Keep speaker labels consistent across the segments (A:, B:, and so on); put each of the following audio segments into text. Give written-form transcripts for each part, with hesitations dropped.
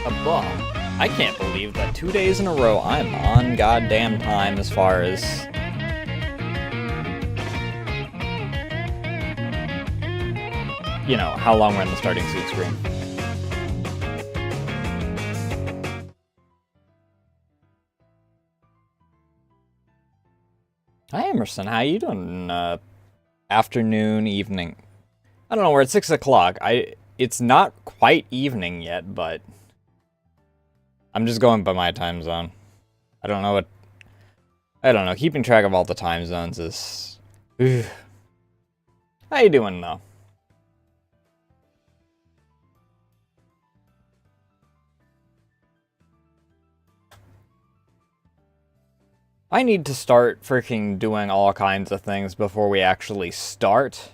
A: Blah. I can't believe that 2 days in a row I'm on goddamn time as far as... you know, how long we're in the starting seat screen. Hi Emerson, how you doing? Afternoon, evening. I don't know, we're at 6 o'clock. It's not quite evening yet, but... I'm just going by my time zone. I don't know, keeping track of all the time zones is... How you doing, though? I need to start freaking doing all kinds of things before we actually start.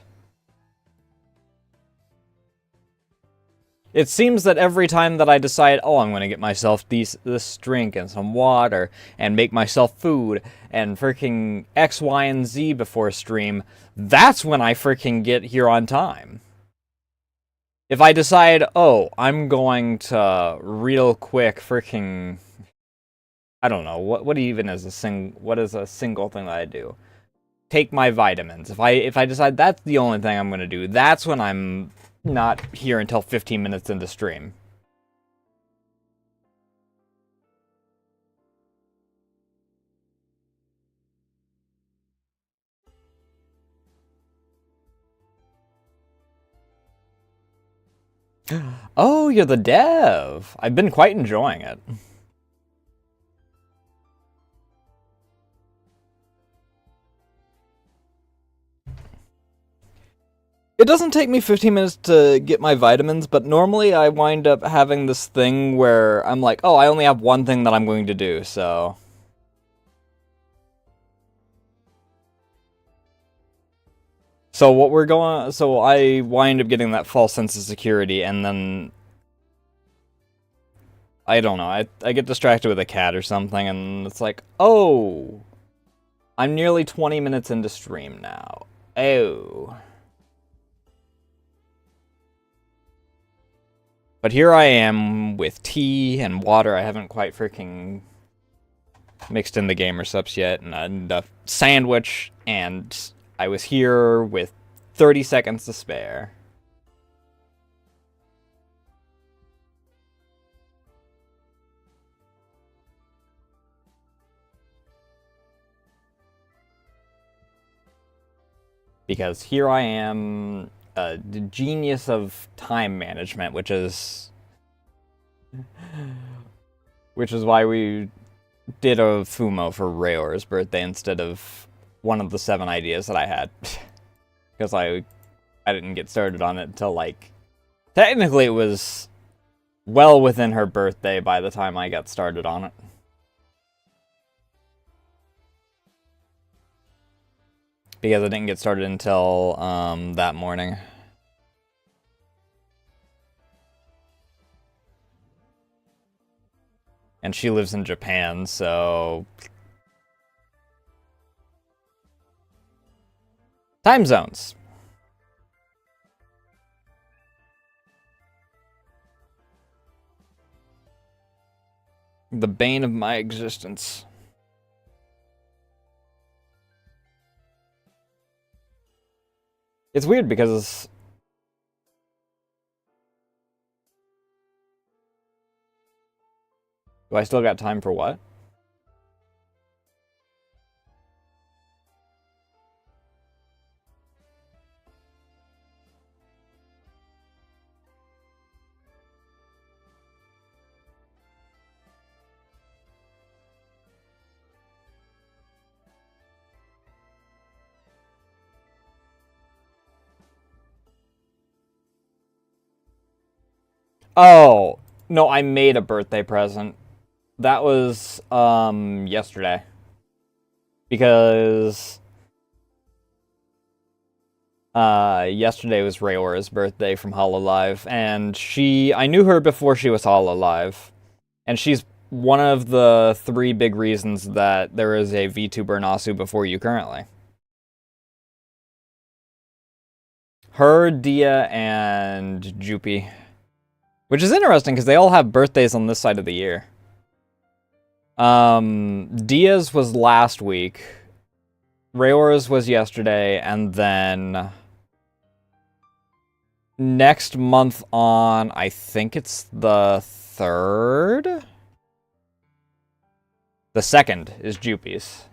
A: It seems that every time that I decide, oh, I'm going to get myself this drink and some water and make myself food and freaking X, Y, and Z before stream, that's when I freaking get here on time. If I decide, oh, I'm going to real quick freaking... I don't know, what even is what is a single thing that I do? Take my vitamins. If I decide that's the only thing I'm going to do, that's when I'm not here until 15 minutes into stream. Oh, you're the dev. I've been quite enjoying it. It doesn't take me 15 minutes to get my vitamins, but normally I wind up having this thing where I'm like, oh, I only have one thing that I'm going to do, so... So I wind up getting that false sense of security, and then... I don't know, I get distracted with a cat or something, and it's like, oh! I'm nearly 20 minutes into stream now. Oh... But here I am with tea and water. I haven't quite freaking mixed in the gamer subs yet, and a sandwich, and I was here with 30 seconds to spare. Because here I am, the genius of time management, which is why we did a Fumo for Rayor's birthday instead of one of the 7 ideas that I had. Because I didn't get started on it until, like... Technically, it was well within her birthday by the time I got started on it. Because I didn't get started until that morning. And she lives in Japan, so... Time zones. The bane of my existence. It's weird because... Do I still got time for what? Oh, no, I made a birthday present. That was, yesterday. Because, yesterday was Rayora's birthday from Hololive, and I knew her before she was Hololive. And she's one of the 3 big reasons that there is a VTuber Nasu before you currently. Her, Dia, and Jupi. Which is interesting, because they all have birthdays on this side of the year. Dia's was last week. Rayora's was yesterday, and then... next month on, I think it's the 3rd? The 2nd is Jupi's.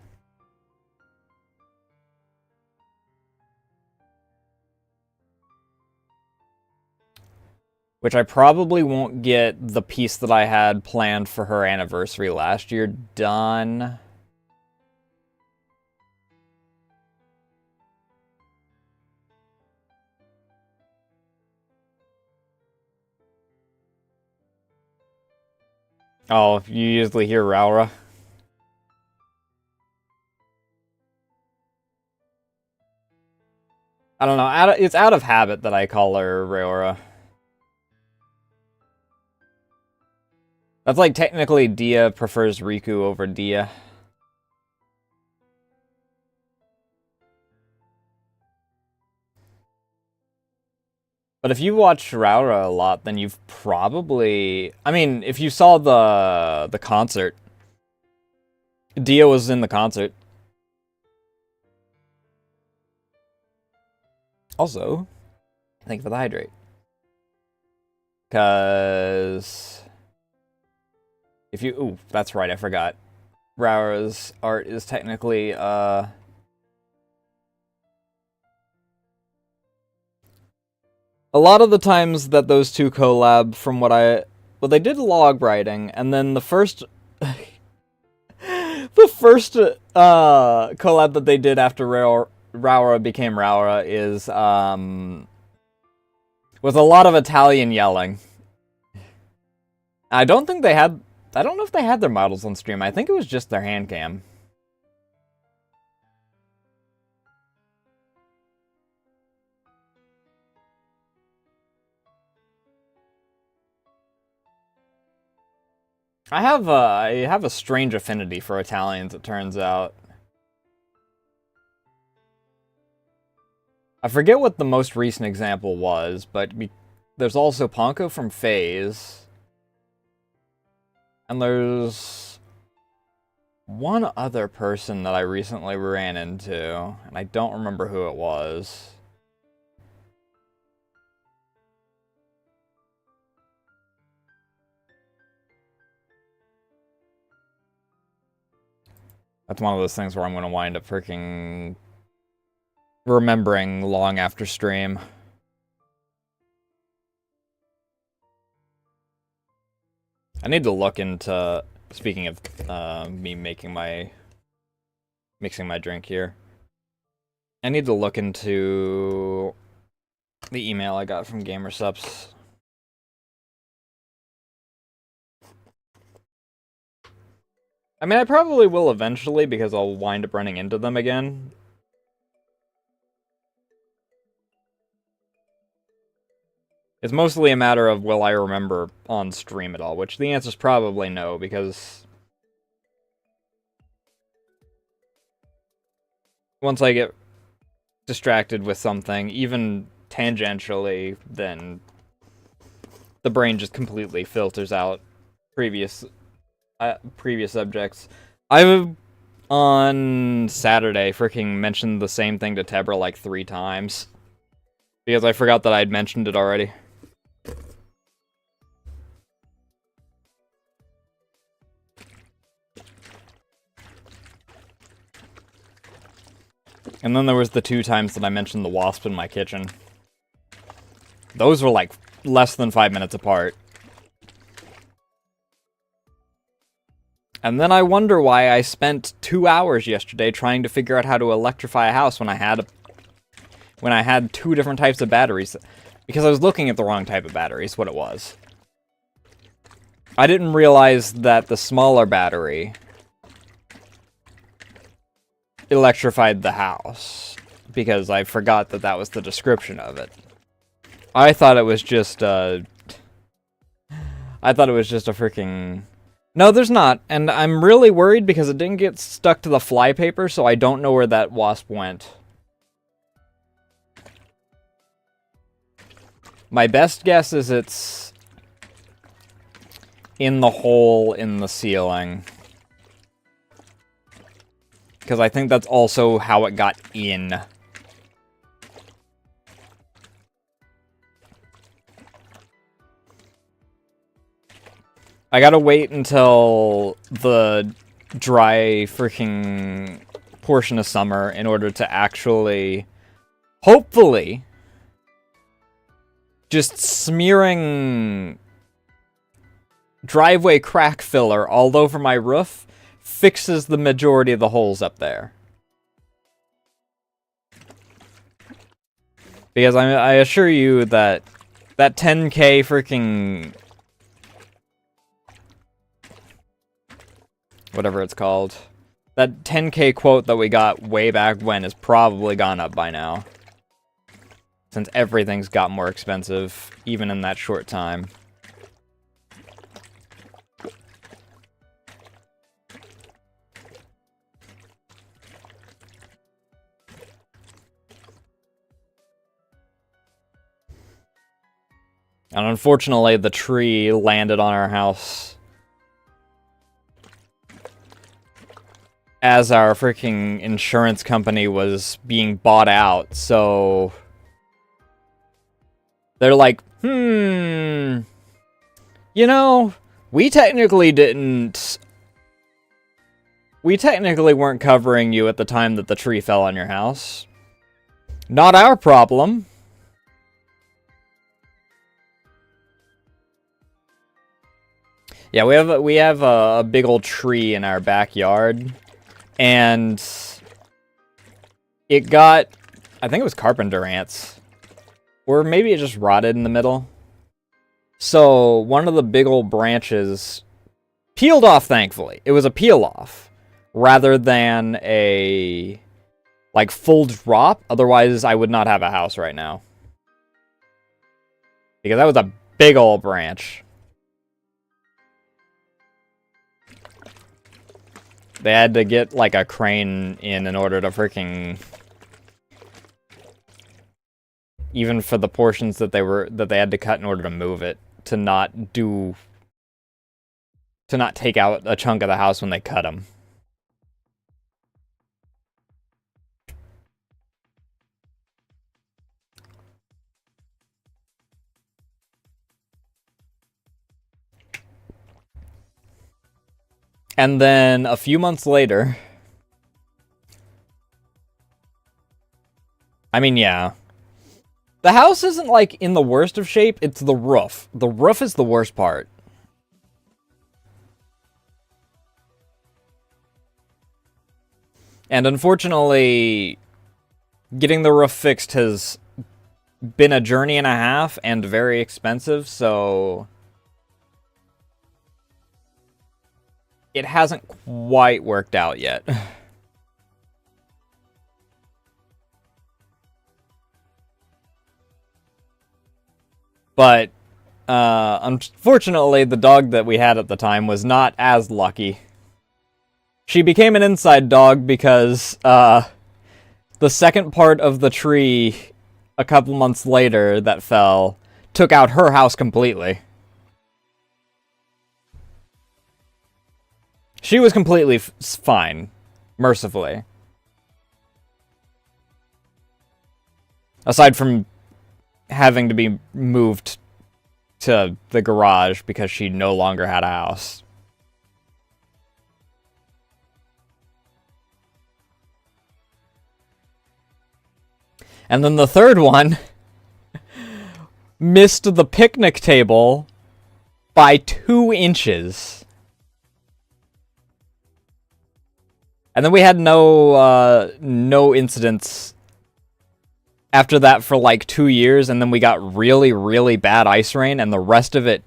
A: Which I probably won't get the piece that I had planned for her anniversary last year done. Oh, you usually hear Raura. I don't know, it's out of habit that I call her Raura. That's like technically Dia prefers Riku over Dia. But if you watch Raura a lot, then you've probably... I mean, if you saw the concert, Dia was in the concert. Also, thank you for the hydrate. Because... if you... ooh, that's right, I forgot. Raura's art is technically, a lot of the times that those two collab, from what I... well, they did log writing, and then the first... the first, collab that they did after Raura became Raura is, with a lot of Italian yelling. I don't think they had... I don't know if they had their models on stream. I think it was just their hand cam. I have a strange affinity for Italians, it turns out. I forget what the most recent example was, but there's also Ponko from FaZe. And there's one other person that I recently ran into, and I don't remember who it was. That's one of those things where I'm going to wind up freaking remembering long after stream. I need to look into, speaking of me mixing my drink here, I need to look into the email I got from GamerSups. I mean, I probably will eventually, because I'll wind up running into them again. It's mostly a matter of, will I remember on stream at all, which the answer is probably no, because once I get distracted with something, even tangentially, then the brain just completely filters out previous subjects. I, on Saturday, freaking mentioned the same thing to Tebra like 3 times, because I forgot that I'd mentioned it already. And then there was the 2 times that I mentioned the wasp in my kitchen. Those were like less than 5 minutes apart. And then I wonder why I spent 2 hours yesterday trying to figure out how to electrify a house when I had 2 different types of batteries. Because I was looking at the wrong type of batteries, what it was. I didn't realize that the smaller battery electrified the house, because I forgot that that was the description of it. I thought it was just a freaking... No, there's not, and I'm really worried because it didn't get stuck to the flypaper, so I don't know where that wasp went. My best guess is it's in the hole in the ceiling. Because I think that's also how it got in. I gotta wait until the dry freaking portion of summer in order to actually, hopefully, just smearing driveway crack filler all over my roof fixes the majority of the holes up there. Because I assure you that that 10K freaking... whatever it's called. That 10K quote that we got way back when is probably gone up by now. Since everything's got more expensive, even in that short time. And unfortunately, the tree landed on our house as our freaking insurance company was being bought out, so they're like, you know, we technically weren't covering you at the time that the tree fell on your house. Not our problem. Yeah, we have a big old tree in our backyard, and it got, I think it was carpenter ants, or maybe it just rotted in the middle. So one of the big old branches peeled off, thankfully. It was a peel off rather than a like full drop. Otherwise, I would not have a house right now. Because that was a big old branch. They had to get, like, a crane in order to freaking... even for the portions that they had to cut in order to move it. To not take out a chunk of the house when they cut them. And then a few months later, I mean, yeah, the house isn't like in the worst of shape, it's the roof. The roof is the worst part. And unfortunately, getting the roof fixed has been a journey and a half and very expensive, so it hasn't quite worked out yet. But, unfortunately, the dog that we had at the time was not as lucky. She became an inside dog because, the second part of the tree, a couple months later, that fell, took out her house completely. She was completely fine, mercifully. Aside from having to be moved to the garage because she no longer had a house. And then the third one missed the picnic table by 2 inches. And then we had no incidents after that for like 2 years, and then we got really, really bad ice rain, and the rest of it,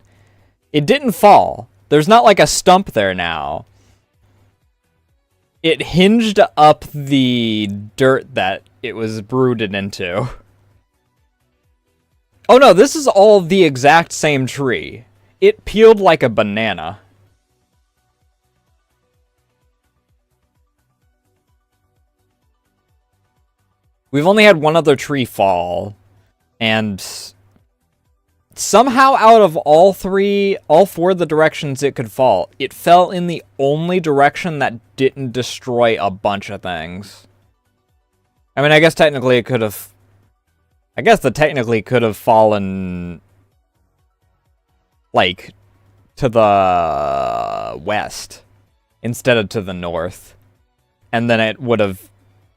A: it didn't fall. There's not like a stump there now. It hinged up the dirt that it was rooted into. Oh no, this is all the exact same tree. It peeled like a banana. We've only had one other tree fall, and Somehow out of all four of the directions it could fall, it fell in the only direction that didn't destroy a bunch of things. I mean, I guess technically it could have... I guess the technically could have fallen... like, to the west instead of to the north. And then it wouldn't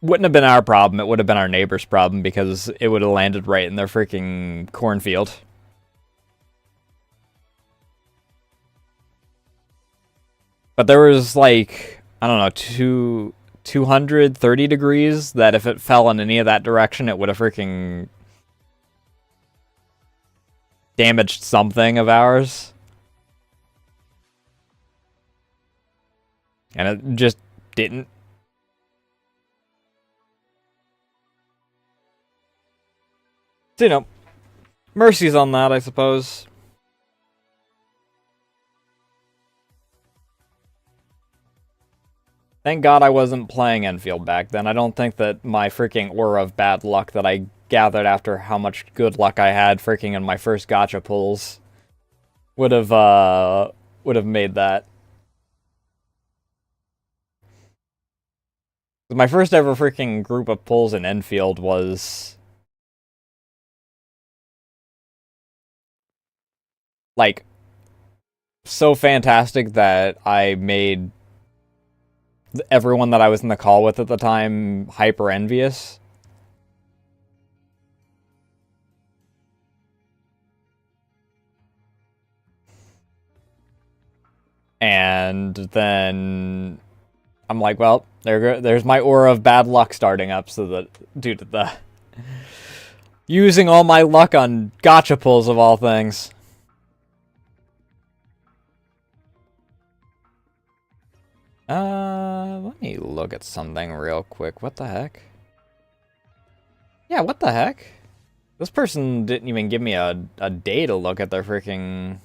A: have been our problem, it would have been our neighbor's problem because it would have landed right in their freaking cornfield. But there was like, I don't know, 230 degrees that if it fell in any of that direction, it would have freaking damaged something of ours. And it just didn't. So, you know, mercies on that, I suppose. Thank God I wasn't playing Enfield back then. I don't think that my freaking aura of bad luck that I gathered after how much good luck I had freaking in my first gacha pulls would have made that. My first ever freaking group of pulls in Enfield was like so fantastic that I made everyone that I was in the call with at the time hyper envious. And then I'm like, well, there's my aura of bad luck starting up, so that due to the using all my luck on gacha pulls of all things. Let me look at something real quick. What the heck? Yeah, what the heck? This person didn't even give me a day to look at their freaking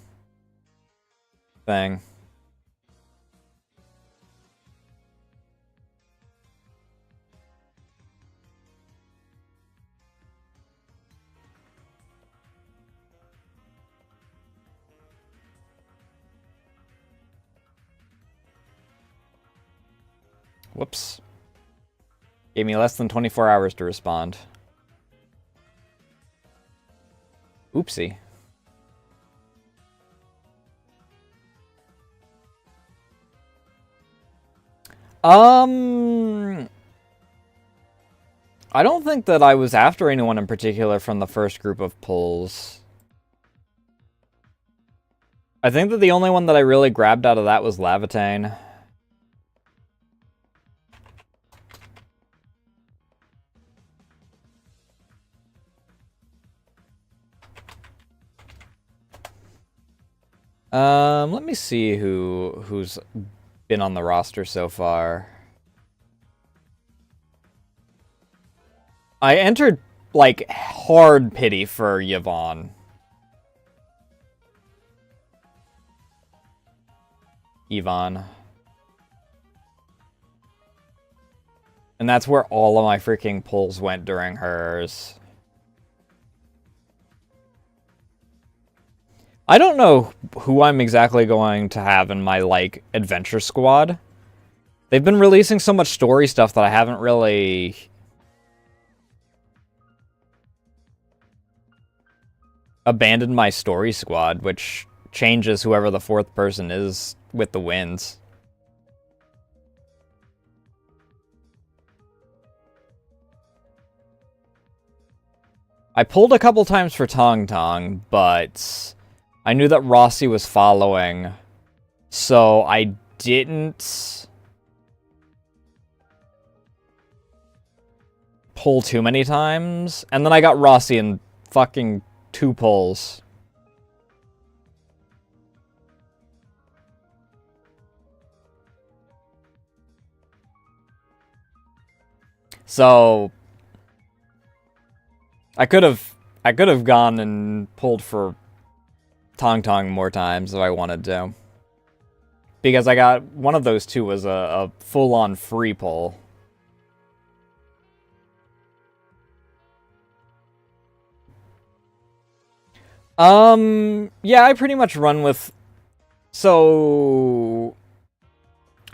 A: thing. Whoops. Gave me less than 24 hours to respond. Oopsie. I don't think that I was after anyone in particular from the first group of pulls. I think that the only one that I really grabbed out of that was Lavatane. Let me see who's been on the roster so far. I entered, like, hard pity for Yvonne. Yvonne. And that's where all of my freaking pulls went during hers. I don't know who I'm exactly going to have in my, like, adventure squad. They've been releasing so much story stuff that I haven't really abandoned my story squad, which changes whoever the fourth person is with the wins. I pulled a couple times for Tong Tong, but I knew that Rossi was following, so I didn't pull too many times, and then I got Rossi in fucking 2 pulls. So I could have gone and pulled for Tong Tong more times if I wanted to. Because I got one of those two was a full-on free pull. Yeah, I pretty much run with... So...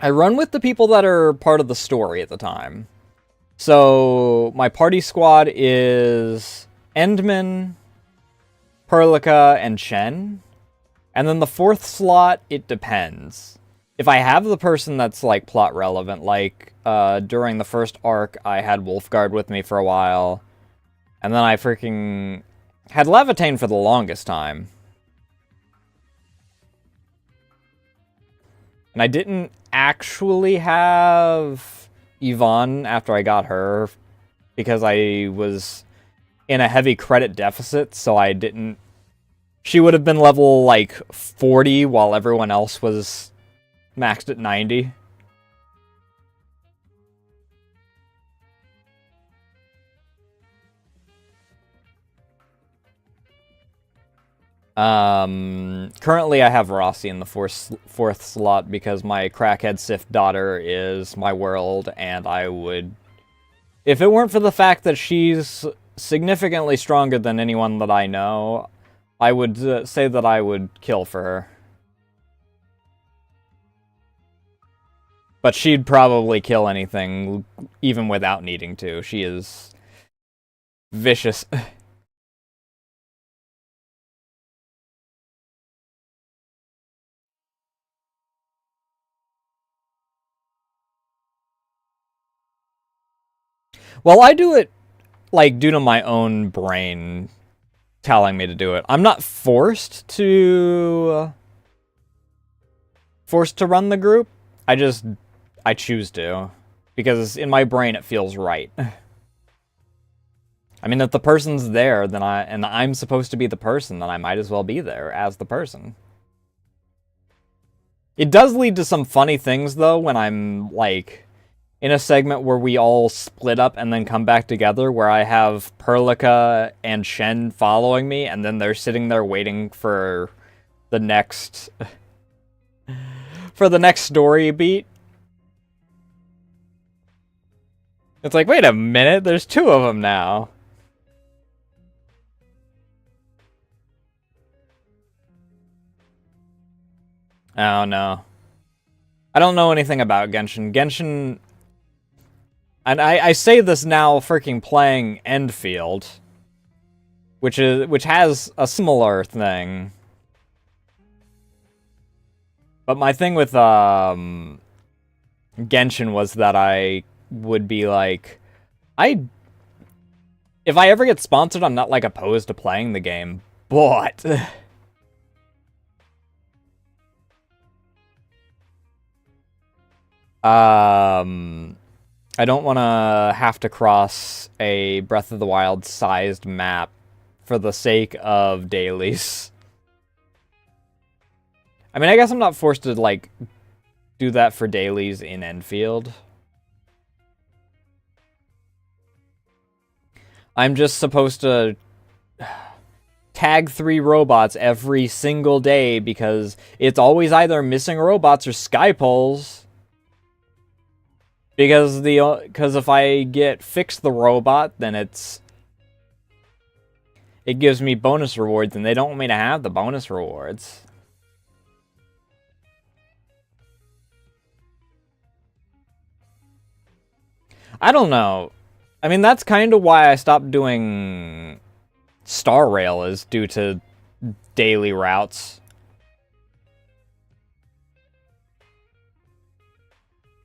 A: I run with the people that are part of the story at the time. So, my party squad is Endman, Perlica, and Shen. And then the fourth slot, it depends. If I have the person that's, like, plot relevant, like, during the first arc, I had Wolfguard with me for a while. And then I freaking had Levitane for the longest time. And I didn't actually have Yvonne after I got her, because I was in a heavy credit deficit, so I didn't... She would have been level, like, 40 while everyone else was maxed at 90. Currently I have Rossi in the fourth slot because my crackhead Sith daughter is my world, and I would... If it weren't for the fact that she's significantly stronger than anyone that I know, I would say that I would kill for her. But she'd probably kill anything, even without needing to. She is vicious. Well, I do it, like, due to my own brain telling me to do it. I'm not forced to run the group. I choose to, because in my brain it feels right. I mean, if the person's there, then I'm supposed to be the person, then I might as well be there as the person. It does lead to some funny things, though, when I'm, like, in a segment where we all split up and then come back together, where I have Perlica and Shen following me, and then they're sitting there waiting for the next... for the next story beat. It's like, wait a minute, there's two of them now. Oh, no. I don't know anything about Genshin. Genshin... And I say this now freaking playing Endfield, which has a similar thing. But my thing with Genshin was that I would be like, if I ever get sponsored, I'm not like opposed to playing the game, but I don't want to have to cross a Breath of the Wild sized map for the sake of dailies. I mean, I guess I'm not forced to, like, do that for dailies in Enfield. I'm just supposed to tag 3 robots every single day because it's always either missing robots or sky poles. Because if I get fix the robot, then it gives me bonus rewards, and they don't want me to have the bonus rewards. I don't know. I mean, that's kind of why I stopped doing Star Rail, is due to daily routes.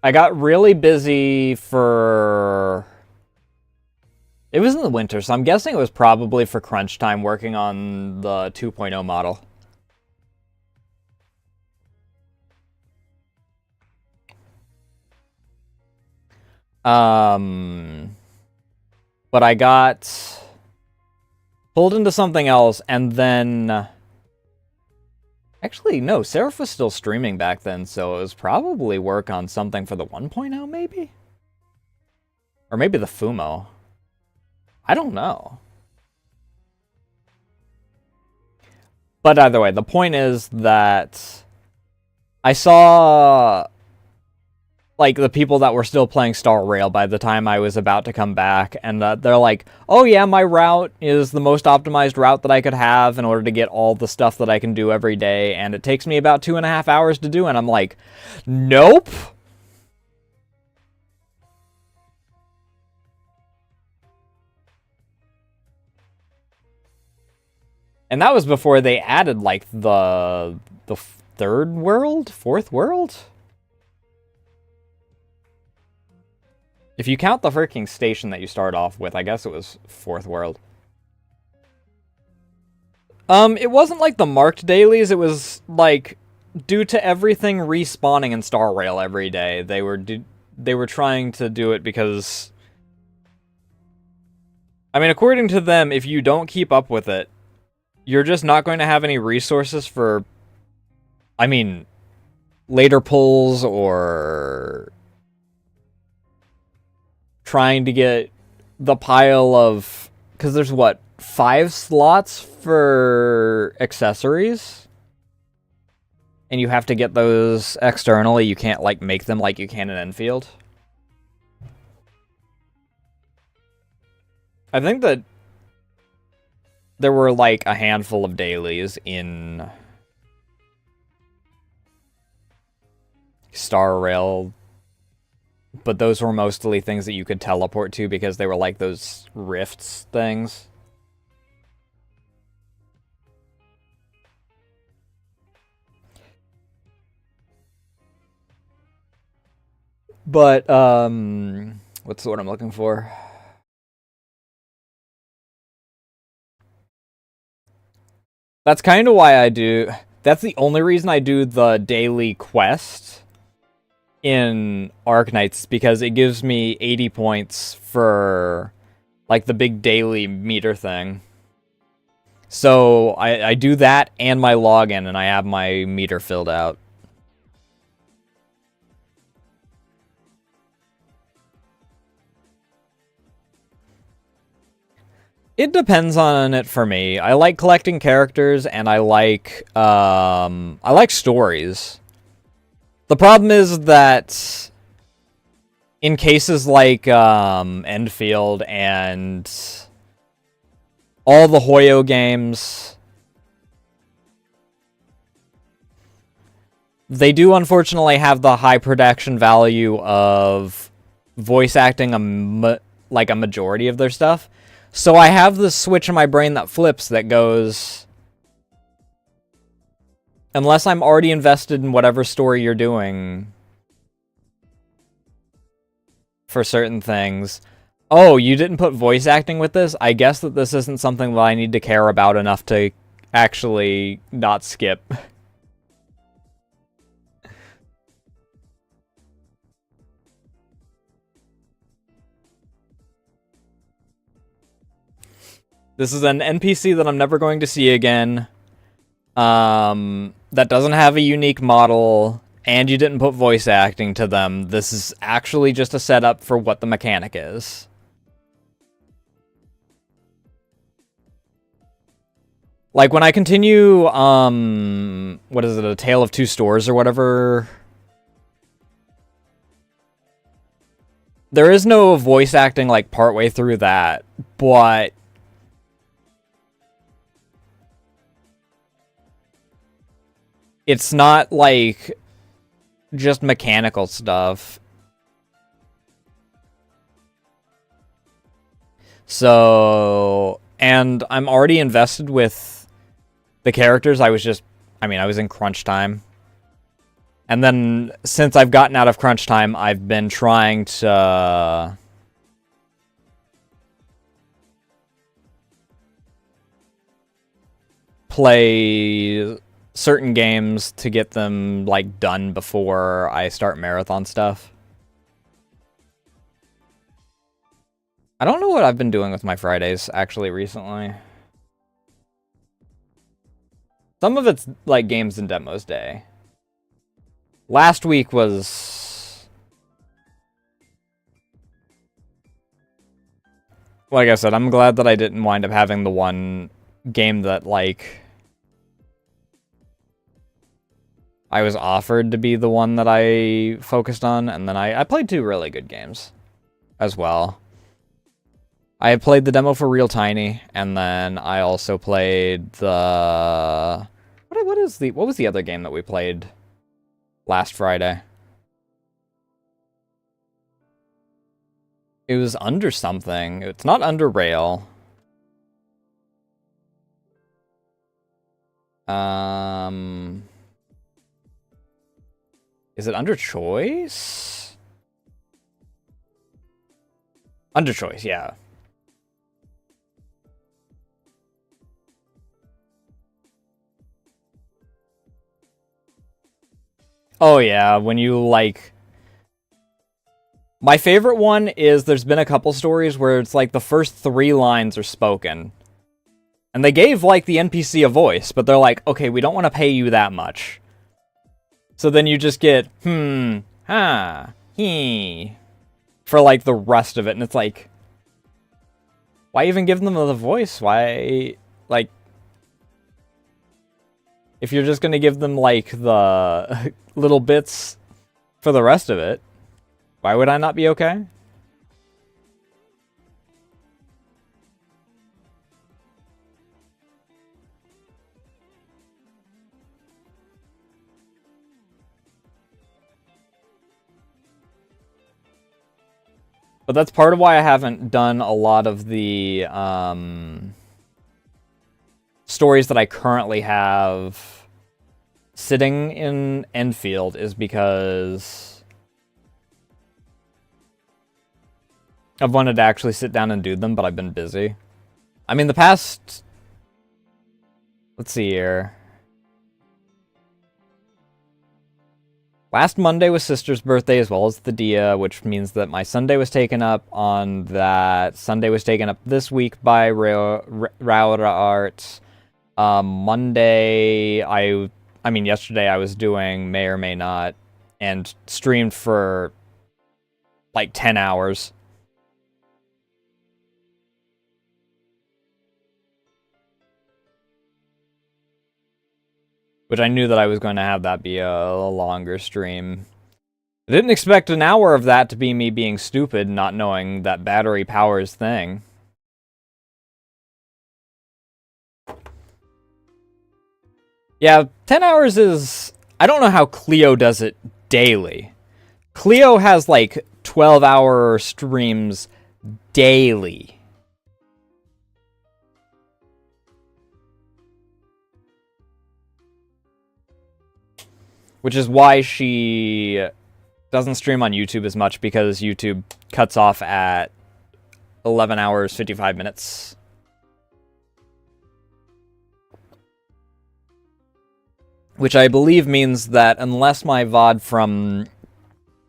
A: I got really busy for... It was in the winter, so I'm guessing it was probably for crunch time working on the 2.0 model. But I got pulled into something else, and then... Actually, no, Seraph was still streaming back then, so it was probably work on something for the 1.0, maybe? Or maybe the Fumo. I don't know. But either way, the point is that I saw... like the people that were still playing Star Rail by the time I was about to come back, and they're like, oh yeah, my route is the most optimized route that I could have in order to get all the stuff that I can do every day, and it takes me about 2.5 hours to do, and I'm like, nope. And that was before they added, like, the third world? Fourth world? If you count the freaking station that you start off with, I guess it was fourth world. It wasn't like the marked dailies, it was, like, due to everything respawning in Star Rail every day, they were trying to do it because... I mean, according to them, if you don't keep up with it, you're just not going to have any resources for, I mean, later pulls or trying to get the pile of, because there's what, 5 slots for accessories? And you have to get those externally, you can't like make them like you can in Enfield. I think that there were like a handful of dailies in Star Rail, but those were mostly things that you could teleport to because they were like those rifts things. But, what's the word I'm looking for? That's kind of why I do... That's the only reason I do the daily quest in Arknights, because it gives me 80 points for, like, the big daily meter thing. So, I do that and my login, and I have my meter filled out. It depends on it for me. I like collecting characters, and I like stories. The problem is that in cases like Enfield and all the Hoyo games, they do unfortunately have the high production value of voice acting like a majority of their stuff. So I have this switch in my brain that flips that goes, unless I'm already invested in whatever story you're doing for certain things, oh, you didn't put voice acting with this? I guess that this isn't something that I need to care about enough to actually not skip. This is an NPC that I'm never going to see again. That doesn't have a unique model, and you didn't put voice acting to them. This is actually just a setup for what the mechanic is. Like, when I continue, what is it, A Tale of Two Stores or whatever? There is no voice acting, like, partway through that, but it's not, like, just mechanical stuff. So, and I'm already invested with the characters. I was in crunch time. And then, since I've gotten out of crunch time, I've been trying to play certain games to get them, like, done before I start marathon stuff. I don't know what I've been doing with my Fridays, actually, recently. Some of it's, like, games and demos day. Last week was... Like I said, I'm glad that I didn't wind up having the one game that, like... I was offered to be the one that I focused on, and then I played 2 really good games as well. I had played the demo for Real Tiny, and then I also played the... What was the other game that we played last Friday? It was under something. It's not under Rail. Is it under Choice? Under Choice, yeah. Oh yeah, when you, like... My favorite one is there's been a couple stories where it's like the first 3 lines are spoken. And they gave, like, the NPC a voice, but they're like, okay, we don't want to pay you that much. So then you just get, ha, he, for, like, the rest of it. And it's like, why even give them the voice? Why, like, if you're just going to give them, like, the little bits for the rest of it, why would I not be okay? But that's part of why I haven't done a lot of the stories that I currently have sitting in Enfield, is because I've wanted to actually sit down and do them, but I've been busy. I mean, the past... Let's see here. Last Monday was Sister's birthday, as well as the Dia, which means that my Sunday was taken up on that. Sunday was taken up this week by Raura Arts. Monday, I mean, yesterday I was doing May or May Not, and streamed for, like, 10 hours. Which I knew that I was going to have that be a longer stream. I didn't expect an hour of that to be me being stupid, not knowing that battery powers thing. Yeah, 10 hours is... I don't know how Cleo does it daily. Cleo has, like, 12-hour streams daily. Which is why she doesn't stream on YouTube as much, because YouTube cuts off at 11 hours, 55 minutes. Which I believe means that unless my VOD from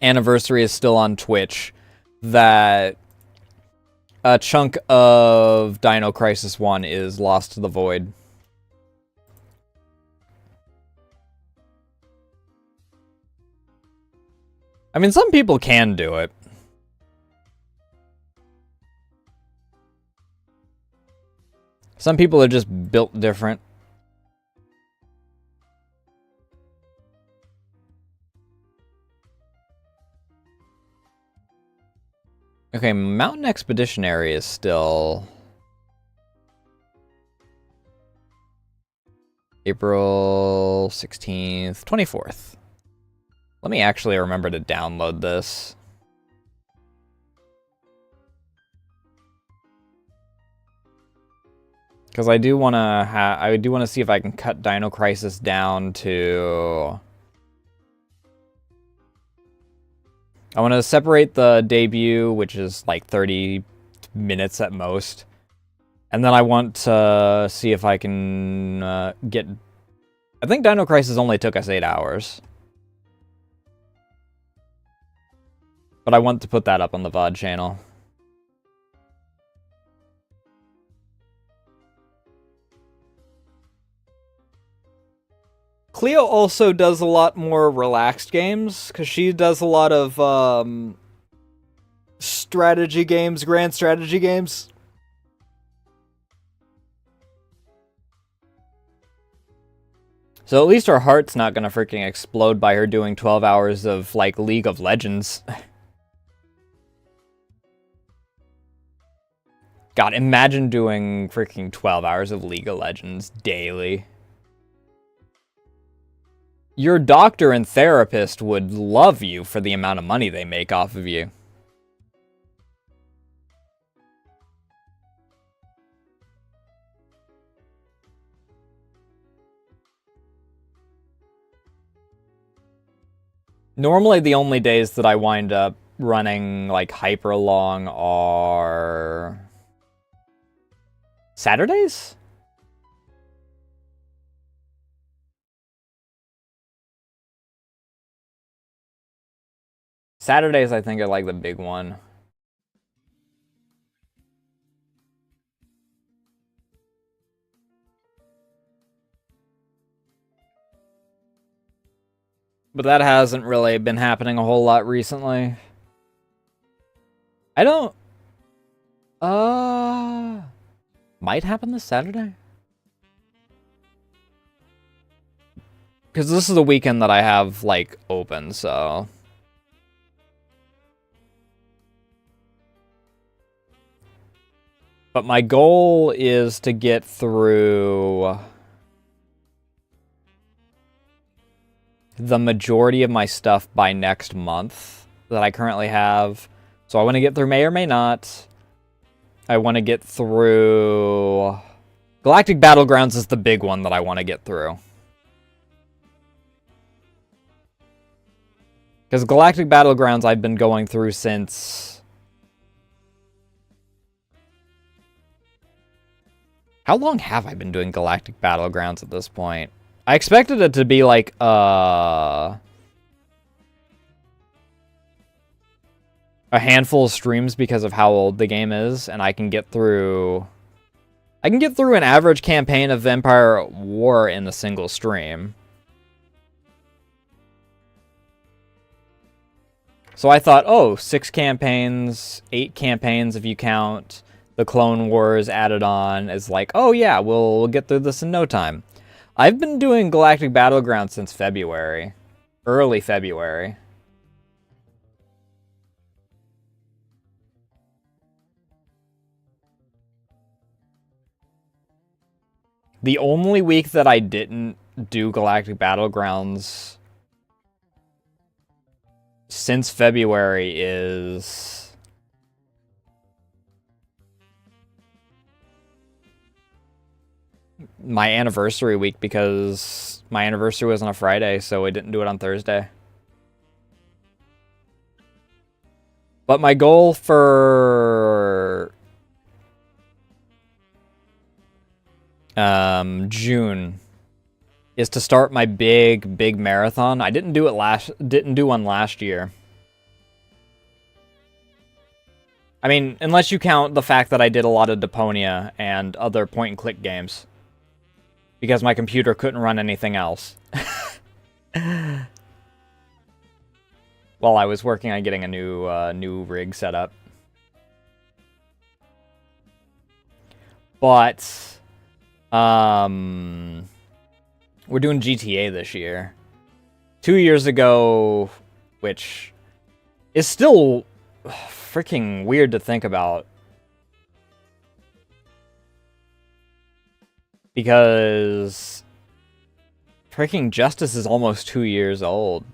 A: Anniversary is still on Twitch, that a chunk of Dino Crisis 1 is lost to the void. I mean, some people can do it. Some people are just built different. Okay, Mountain Expeditionary is still... April 16th, 24th. Let me actually remember to download this. Because I do want to see if I can cut Dino Crisis down to... I want to separate the debut, which is like 30 minutes at most. And then I want to see if I can get... I think Dino Crisis only took us 8 hours. But I want to put that up on the VOD channel. Cleo also does a lot more relaxed games, because she does a lot of strategy games, grand strategy games. So at least her heart's not gonna freaking explode by her doing 12 hours of, like, League of Legends. God, imagine doing freaking 12 hours of League of Legends daily. Your doctor and therapist would love you for the amount of money they make off of you. Normally, the only days that I wind up running, like, hyper long are Saturdays? Saturdays, I think, are, like, the big one. But that hasn't really been happening a whole lot recently. I don't... Might happen this Saturday? Because this is the weekend that I have, like, open, so... But my goal is to get through the majority of my stuff by next month that I currently have. So I want to get through May or May Not. I want to get through... Galactic Battlegrounds is the big one that I want to get through. Because Galactic Battlegrounds I've been going through since... How long have I been doing Galactic Battlegrounds at this point? I expected it to be like, a handful of streams because of how old the game is, and I can get through... I can get through an average campaign of Empire War in a single stream. So I thought, oh, 6 campaigns, 8 campaigns if you count the Clone Wars added on, is like, oh yeah, we'll get through this in no time. I've been doing Galactic Battlegrounds since February. Early February. The only week that I didn't do Galactic Battlegrounds since February is... my anniversary week, because my anniversary was on a Friday, so I didn't do it on Thursday. But my goal for June is to start my big marathon. I didn't do one last year. I mean, unless you count the fact that I did a lot of Deponia and other point-and-click games. Because my computer couldn't run anything else. While I was working on getting a new rig set up. But, we're doing GTA this year. 2 years ago, which is still freaking weird to think about. Because freaking Justice is almost 2 years old.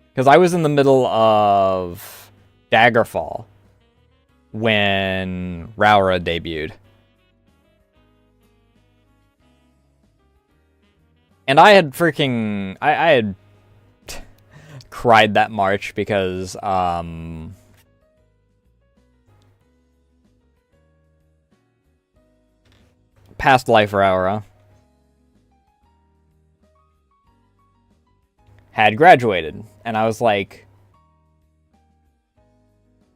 A: Because I was in the middle of Daggerfall when Raura debuted. And I had freaking... I had cried that March because, past life Raura had graduated, and I was like,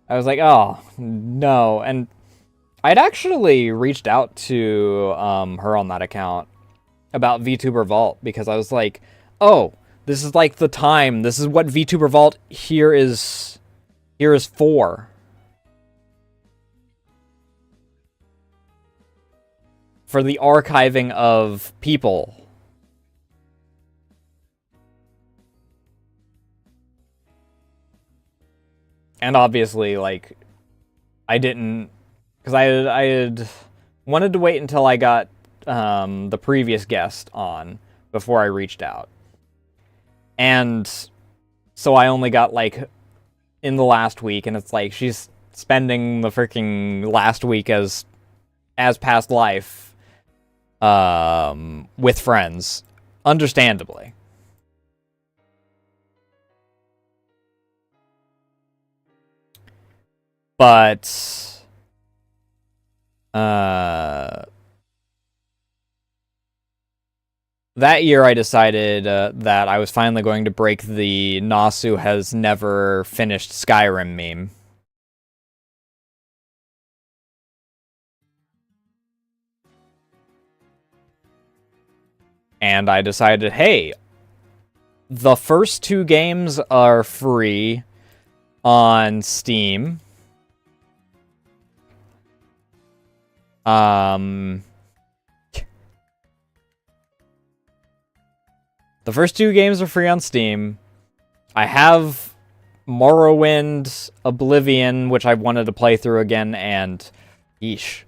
A: oh, no. And I'd actually reached out to her on that account about VTuber Vault, because I was like, oh, this is like the time. This is what VTuber Vault here is for. For the archiving of people And obviously, like, I didn't, because I had wanted to wait until I got the previous guest on before I reached out. And so I only got, like, in the last week, and it's like, she's spending the freaking last week as past life with friends, understandably. But that year I decided that I was finally going to break the Nasu has never finished Skyrim meme. And I decided, hey, the first 2 games are free on Steam. The first 2 games are free on Steam. I have Morrowind, Oblivion, which I wanted to play through again, and yeesh.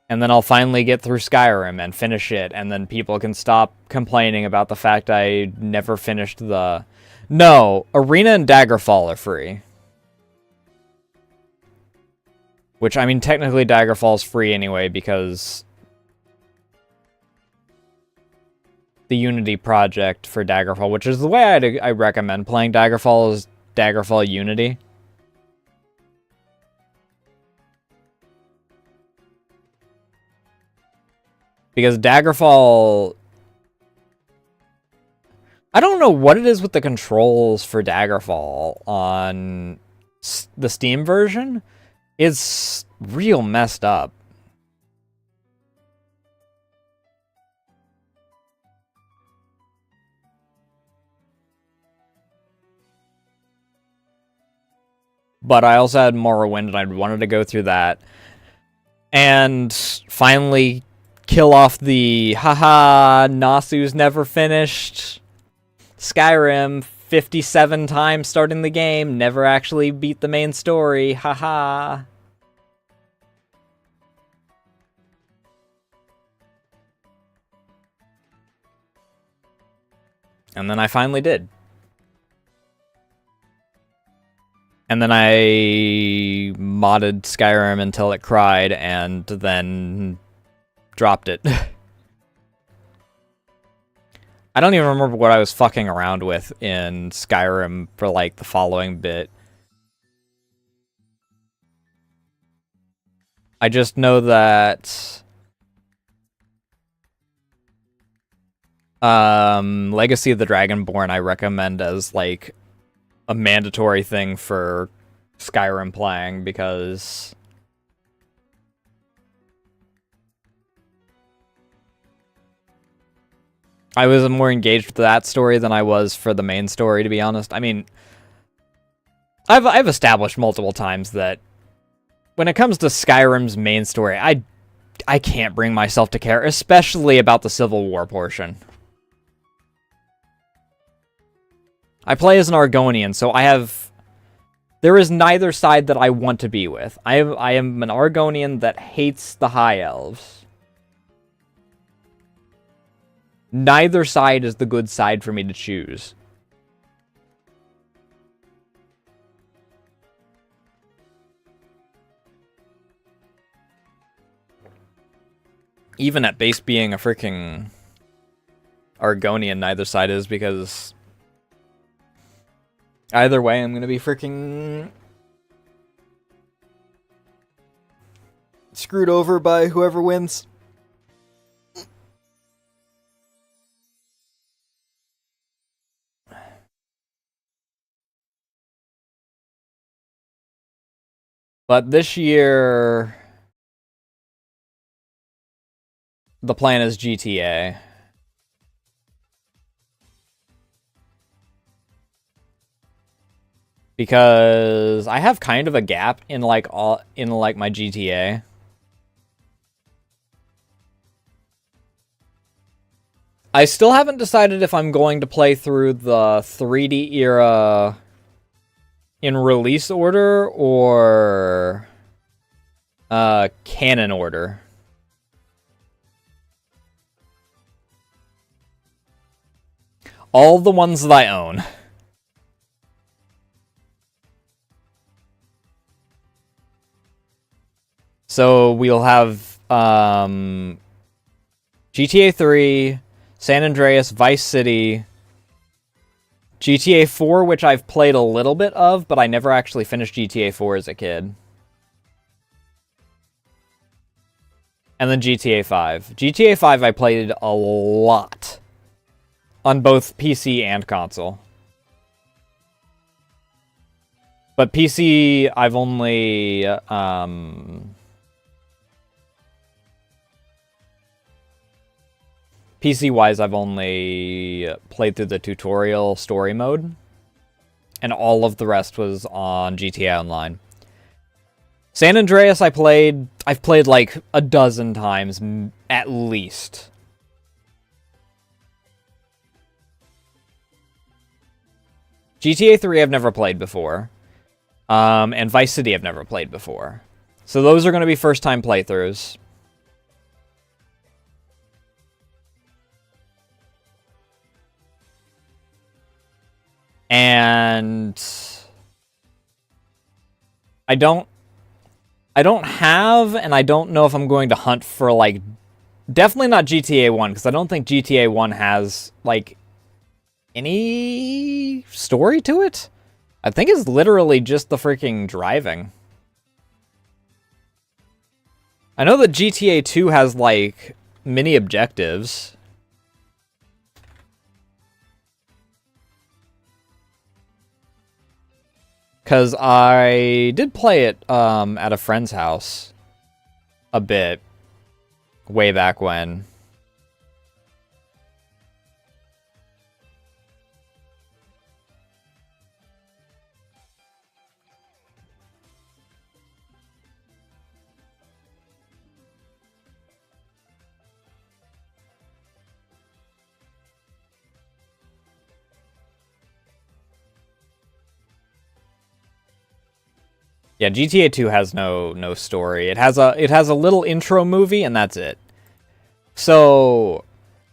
A: And then I'll finally get through Skyrim and finish it, and then people can stop complaining about the fact I never finished the... No, Arena and Daggerfall are free. Which, I mean, technically Daggerfall's free anyway, because the Unity project for Daggerfall, which is the way I recommend playing Daggerfall, is Daggerfall Unity. Because Daggerfall... I don't know what it is with the controls for Daggerfall on the Steam version. It's real messed up. But I also had Morrowind, and I wanted to go through that. And finally kill off the, haha, Nasu's never finished Skyrim 57 times starting the game, never actually beat the main story, haha. And then I finally did. And then I modded Skyrim until it cried, and then dropped it. I don't even remember what I was fucking around with in Skyrim for, like, the following bit. I just know that... Legacy of the Dragonborn I recommend as, like, a mandatory thing for Skyrim playing, because I was more engaged with that story than I was for the main story, to be honest. I mean, I've established multiple times that when it comes to Skyrim's main story, I can't bring myself to care, especially about the Civil War portion. I play as an Argonian, so there is neither side that I want to be with. I am an Argonian that hates the High Elves. Neither side is the good side for me to choose. Even at base being a freaking Argonian, neither side is, because either way, I'm gonna be freaking screwed over by whoever wins. But this year, the plan is GTA. Because I have kind of a gap in my GTA. I still haven't decided if I'm going to play through the 3D era in release order or canon order. All the ones that I own. So we'll have GTA 3, San Andreas, Vice City, GTA 4, which I've played a little bit of, but I never actually finished GTA 4 as a kid. And then GTA 5. GTA 5 I played a lot. On both PC and console. But PC, I've only... PC-wise, I've only played through the tutorial story mode. And all of the rest was on GTA Online. San Andreas I've played like a dozen times, at least. GTA 3 I've never played before. And Vice City I've never played before. So those are going to be first-time playthroughs. And I don't have, and I don't know if I'm going to hunt for, like, definitely not GTA 1, because I don't think GTA 1 has, like, any story to it. I think it's literally just the freaking driving. I know that GTA 2 has, like, mini objectives. Because I did play it at a friend's house a bit way back when. Yeah, GTA 2 has no story. It has a little intro movie and that's it. So,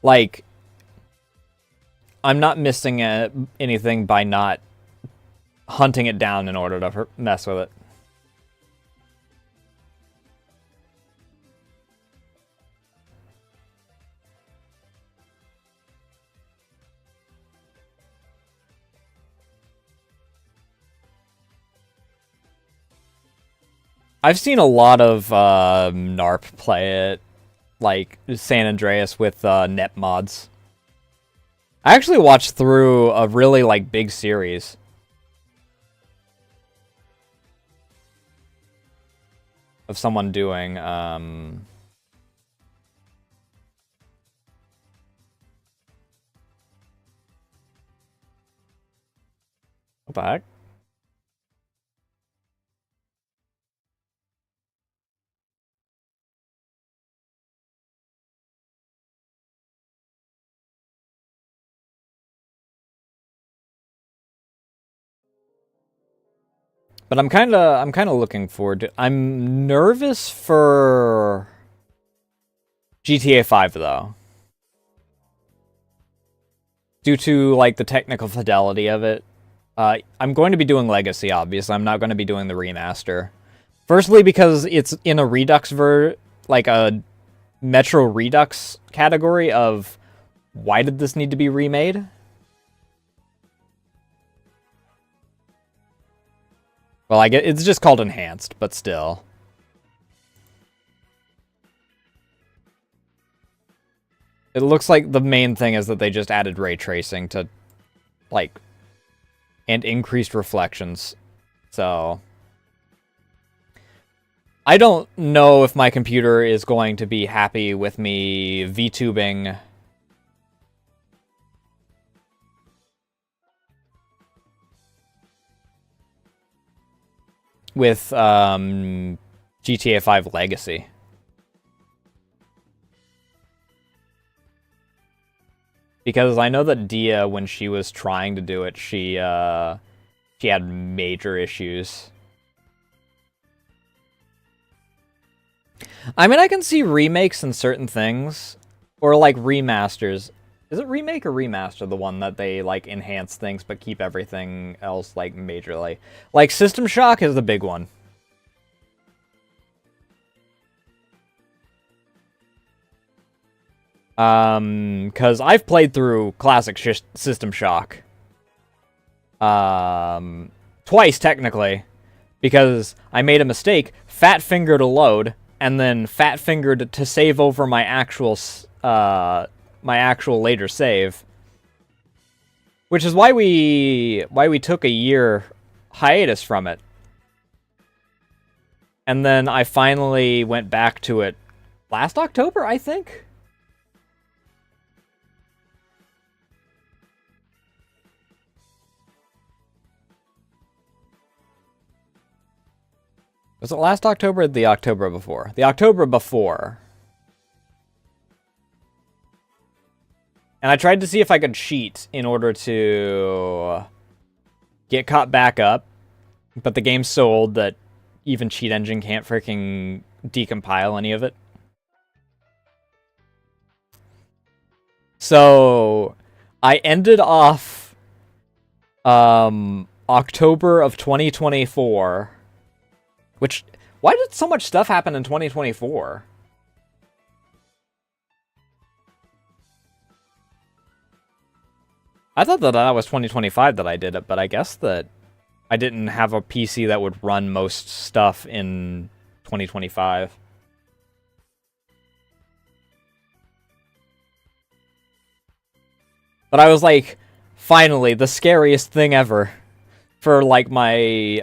A: like, I'm not missing anything by not hunting it down in order to mess with it. I've seen a lot of NARP play it, like San Andreas with net mods. I actually watched through a really, like, big series. Of someone doing, what the heck? But I'm kind of looking forward to. I'm nervous for GTA 5 though, due to, like, the technical fidelity of it. I'm going to be doing Legacy, obviously. I'm not going to be doing the remaster. Firstly, because it's in a Redux like a Metro Redux category of why did this need to be remade? Well, I get it's just called enhanced, but still. It looks like the main thing is that they just added ray tracing to, like, and increased reflections. So I don't know if my computer is going to be happy with me VTubing with GTA 5 Legacy. Because I know that Dia, when she was trying to do it, she had major issues. I mean, I can see remakes in certain things, or like remasters. Is it remake or remaster the one that they like enhance things but keep everything else like majorly? Like System Shock is the big one. Because I've played through classic System Shock. Twice technically, because I made a mistake, fat finger to load, and then fat fingered to save over my actual later save. Which is why we took a year hiatus from it. And then I finally went back to it last October, I think. Was it last October or the October before? The October before. And I tried to see if I could cheat in order to get caught back up. But the game's so old that even Cheat Engine can't freaking decompile any of it. So I ended off October of 2024. Which, why did so much stuff happen in 2024? I thought that was 2025 that I did it, but I guess that I didn't have a PC that would run most stuff in 2025. But I was like, finally, the scariest thing ever. For, like, my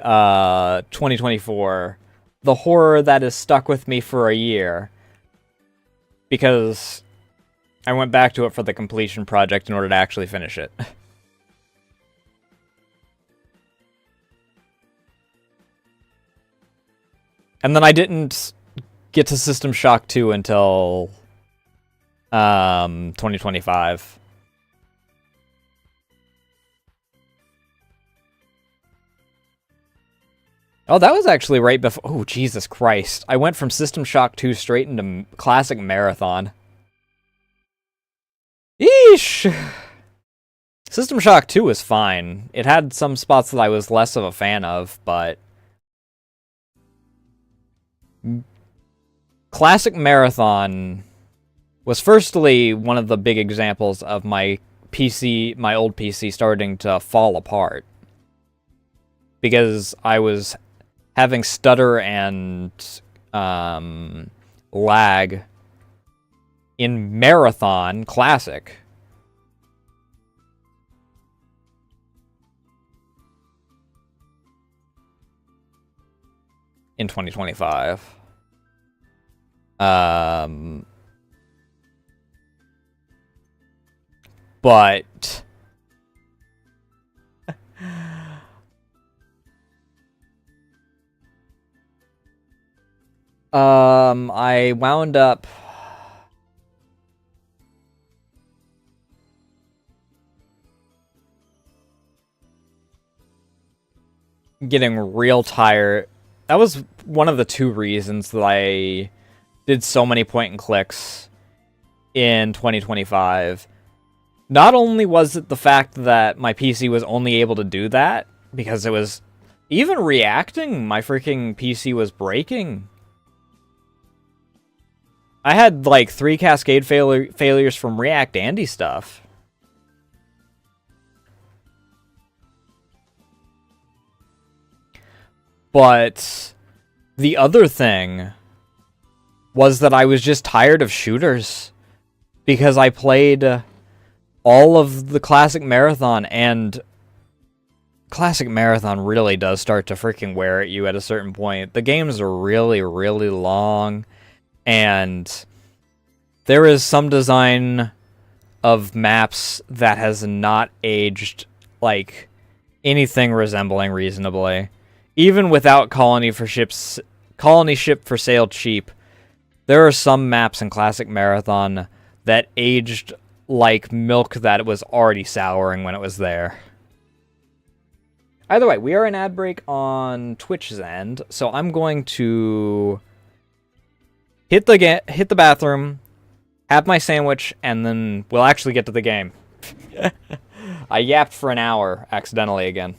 A: 2024, the horror that has stuck with me for a year. Because I went back to it for the completion project in order to actually finish it. And then I didn't get to System Shock 2 until 2025. Oh, that was actually right before... Oh, Jesus Christ. I went from System Shock 2 straight into Classic Marathon. Eesh! System Shock 2 was fine. It had some spots that I was less of a fan of, but... Classic Marathon was firstly one of the big examples of my old PC starting to fall apart. Because I was having stutter and lag in Marathon Classic. In 2025. But... I wound up getting real tired. That was one of the two reasons that I did so many point and clicks in 2025. Not only was it the fact that my PC was only able to do that, because it was even reacting, my freaking PC was breaking. I had like 3 cascade failures from React Andy stuff. But the other thing was that I was just tired of shooters. Because I played all of the Classic Marathon, and Classic Marathon really does start to freaking wear at you at a certain point. The games are really, really long. And there is some design of maps that has not aged like anything resembling reasonably. Even without Colony Ship for Sale cheap, there are some maps in Classic Marathon that aged like milk that was already souring when it was there. Either way, we are in ad break on Twitch's end, so I'm going to hit the bathroom, have my sandwich, and then we'll actually get to the game. I yapped for an hour accidentally again.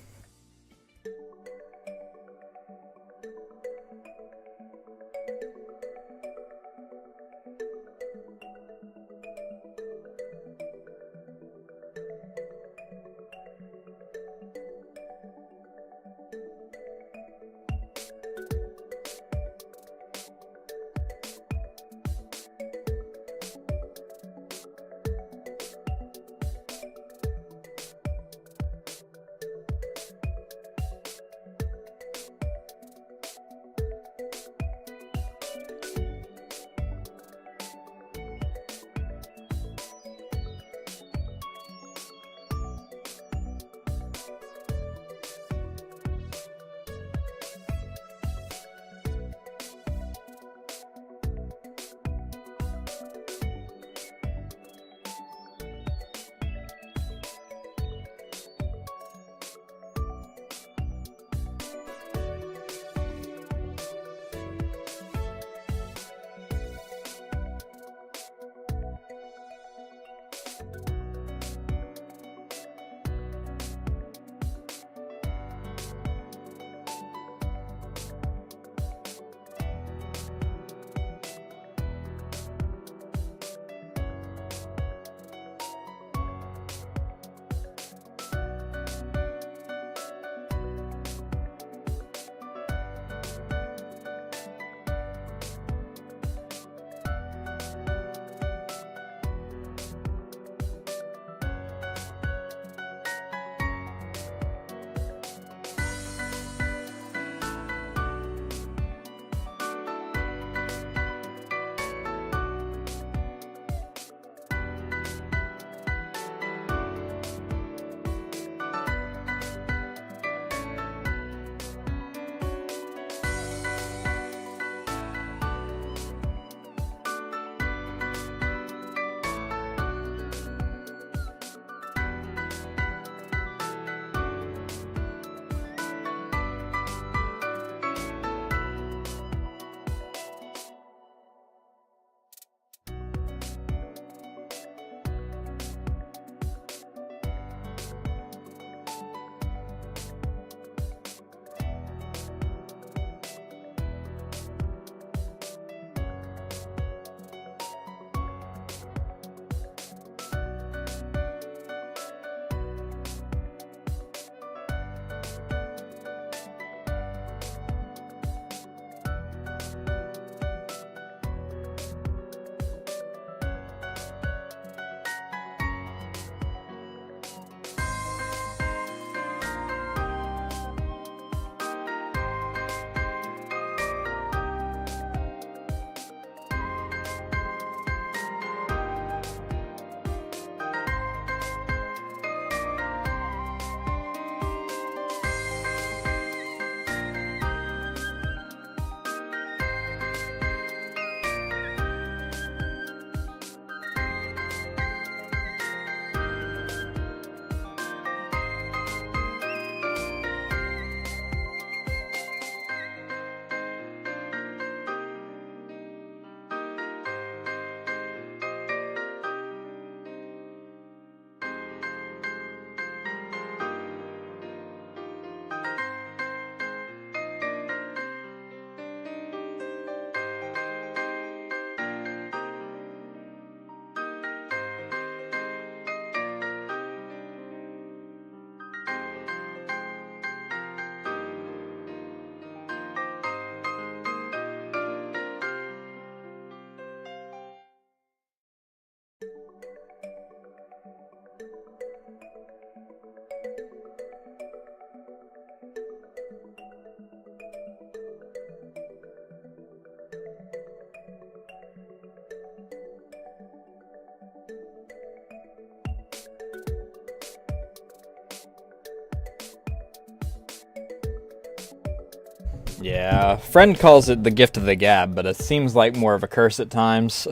A: Yeah, friend calls it the gift of the gab, but it seems like more of a curse at times.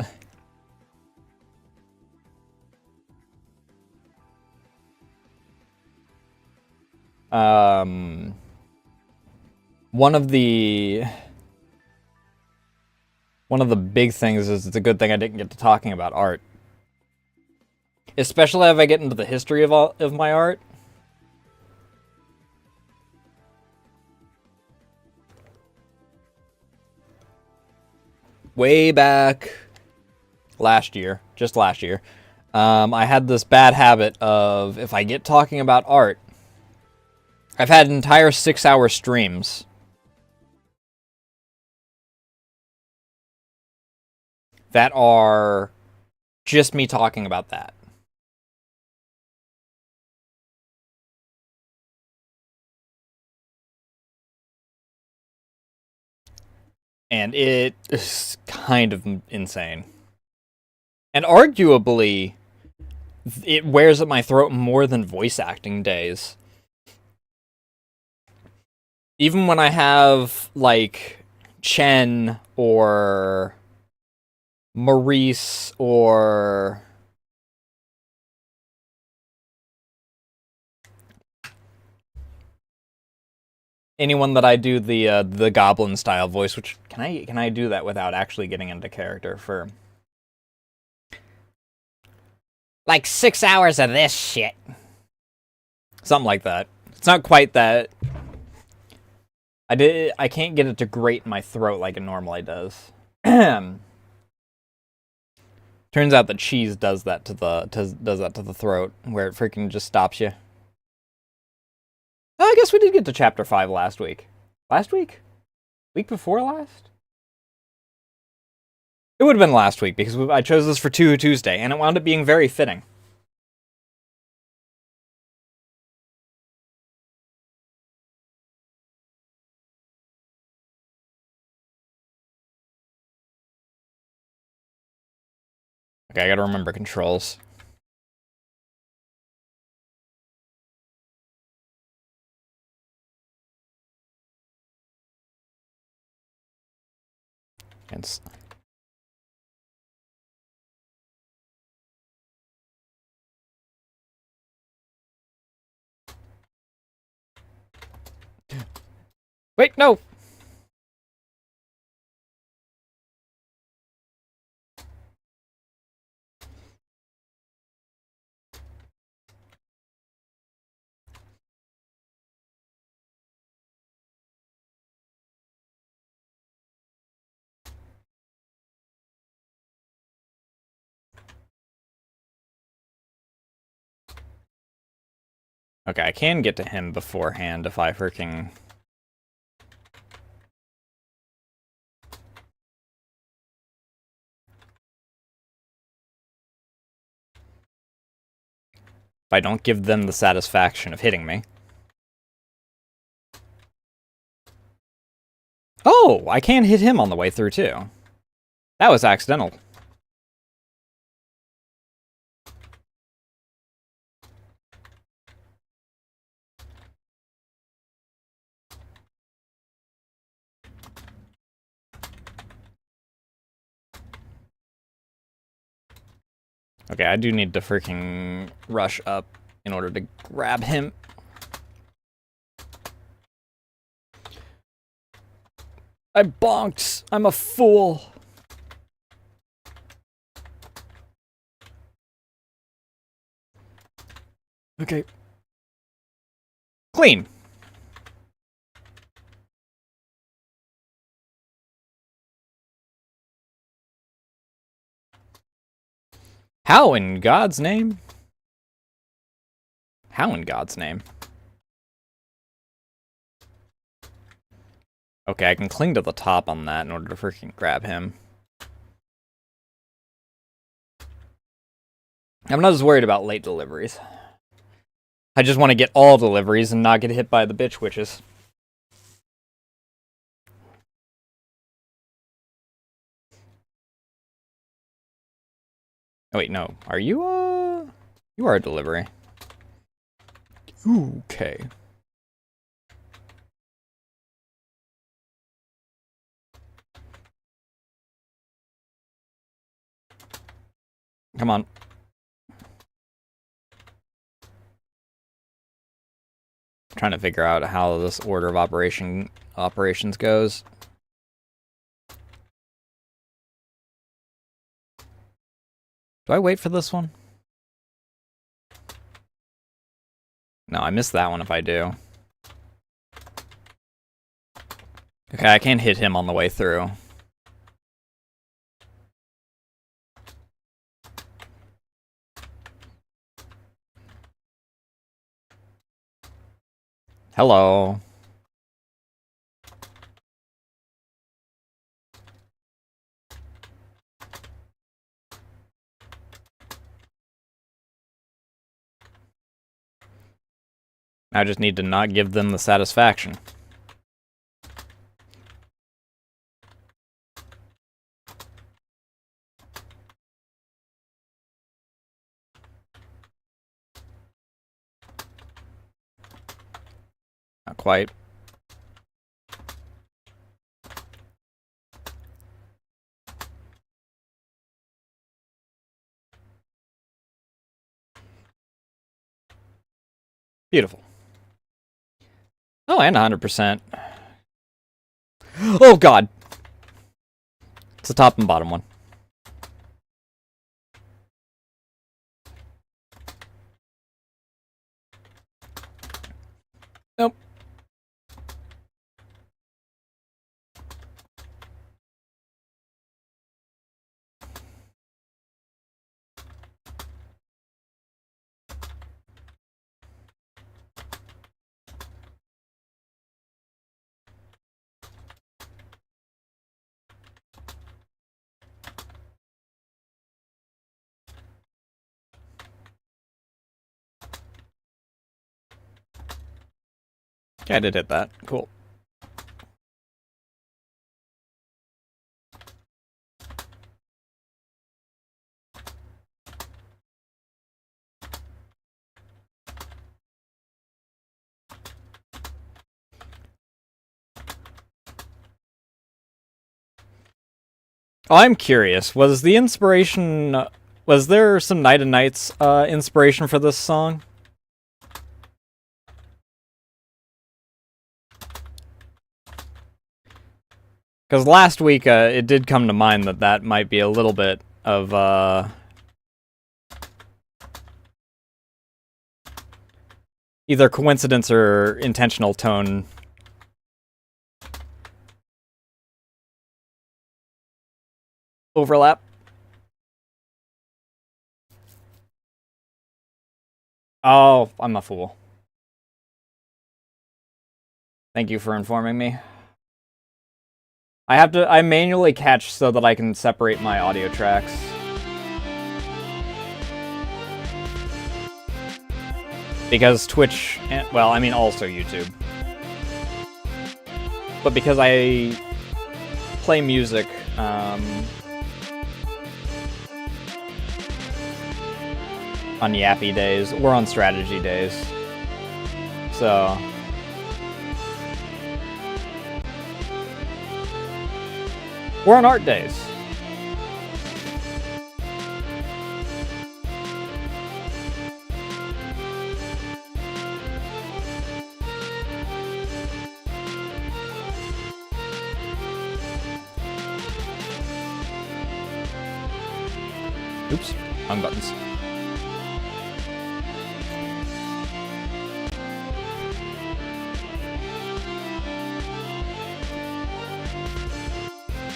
A: Um, one of the big things is it's a good thing I didn't get to talking about art. Especially if I get into the history of all of my art. Way back last year, just last year, I had this bad habit of if I get talking about art, I've had entire 6-hour streams that are just me talking about that. And it is kind of insane. And arguably, it wears at my throat more than voice acting days. Even when I have, like, Chen or Maurice or anyone that I do the goblin style voice, which can I do that without actually getting into character for like 6 hours of this shit? Something like that. It's not quite that. I can't get it to grate in my throat like it normally does. Turns out that cheese does that to the throat, where it freaking just stops you. Oh, I guess we did get to chapter 5 last week. Last week? Week before last? It would have been last week because I chose this for Tuesday, and it wound up being very fitting. Okay, I gotta remember controls. It's... Wait, no! Okay, I can get to him beforehand if I freaking... If I don't give them the satisfaction of hitting me. Oh, I can hit him on the way through, too. That was accidental. Okay, I do need to freaking rush up in order to grab him. I bonked! I'm a fool! Okay. Clean! How in God's name? How in God's name? Okay, I can cling to the top on that in order to freaking grab him. I'm not as worried about late deliveries. I just want to get all deliveries and not get hit by the bitch witches. Oh wait, no. Are you, You are a delivery. Okay. Come on. trying to figure out how this order of operations goes. Do I wait for this one? No, I missed that one if I do. Okay, I can't hit him on the way through. Hello. I just need to not give them the satisfaction. Not quite. Beautiful. Oh, and 100%. Oh, God. It's the top and bottom one. Nope. Okay, I did hit that. Cool. Oh, I'm curious. Was the inspiration... was there some Night and Nights inspiration for this song? Because last week, it did come to mind that that might be a little bit of, either coincidence or intentional tone overlap. Oh, I'm a fool. Thank you for informing me. I manually catch so that I can separate my audio tracks. Because Twitch, well, I mean also YouTube. But because I play music, on yappy days, or on strategy days. So... we're on art days. Oops, wrong buttons.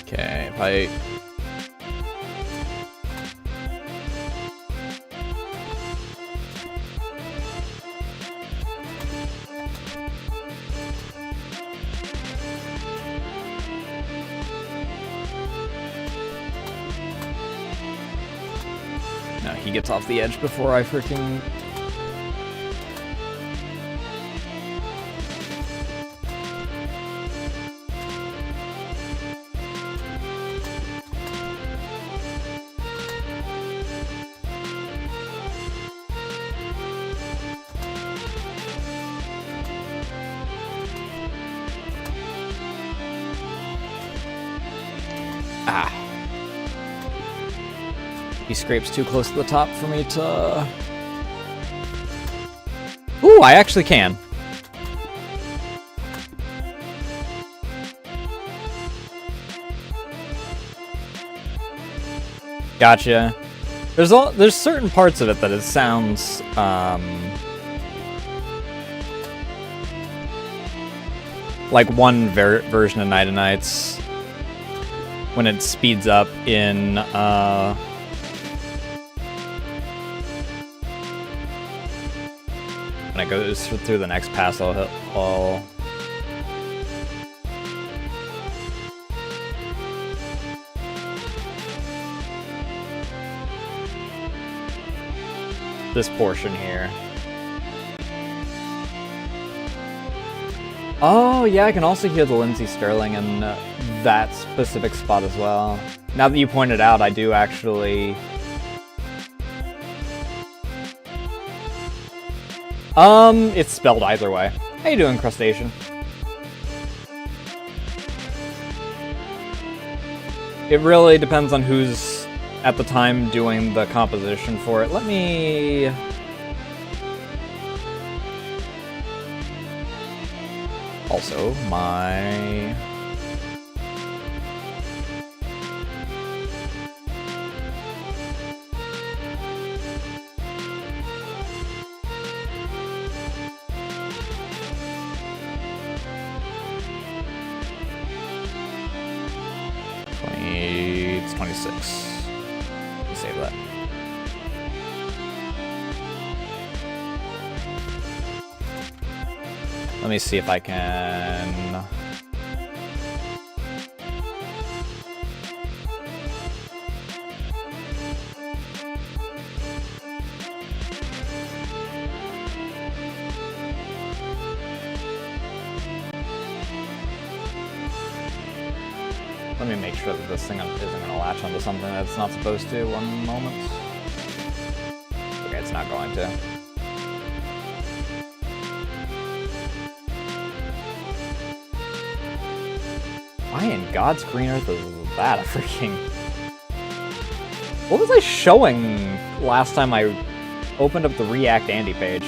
A: Okay, if I... no, he gets off the edge before I freaking... ah. He scrapes too close to the top for me to... ooh, I actually can. Gotcha. There's certain parts of it that it sounds like one version of Night of Nights when it speeds up in when it goes through the next pass. I'll this portion here. Oh, yeah, I can also hear the Lindsey Sterling in that specific spot as well. Now that you pointed out, I do actually... it's spelled either way. How you doing, Crustacean? It really depends on who's at the time doing the composition for it. Let me... Also, my... It's 26. Let me save that. Let me see if I can... Let me make sure that this thing isn't going to latch onto something that's not supposed to. One moment. Okay, it's not going to. Why in God's green earth is that a freaking... What was I showing last time I opened up the React Andy page?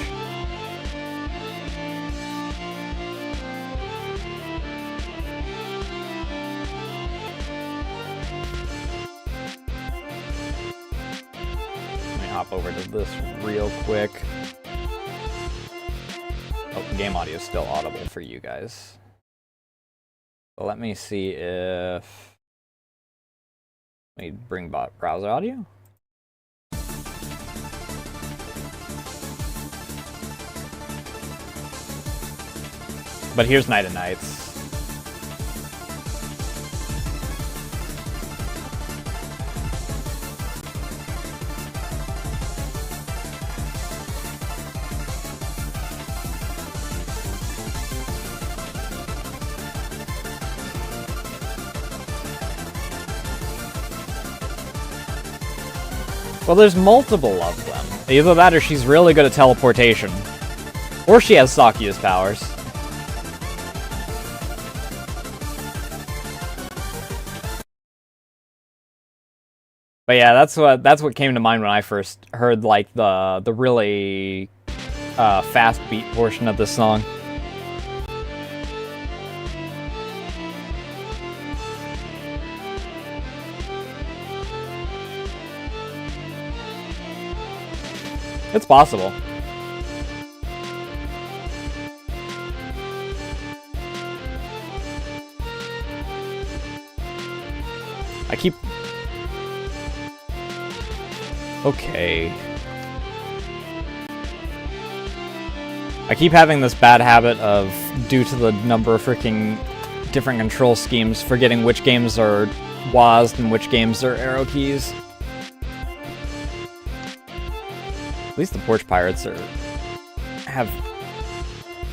A: Let me hop over to this real quick. Oh, the game audio is still audible for you guys. So let me see if... Let me bring browser audio. But here's Night of Nights. Well, there's multiple of them. Either that or she's really good at teleportation. Or she has Sakuya's powers. But yeah, that's what came to mind when I first heard like the really fast beat portion of this song. It's possible. I keep... Okay. I keep having this bad habit of, due to the number of freaking different control schemes, forgetting which games are WASD and which games are arrow keys. At least the Porch Pirates have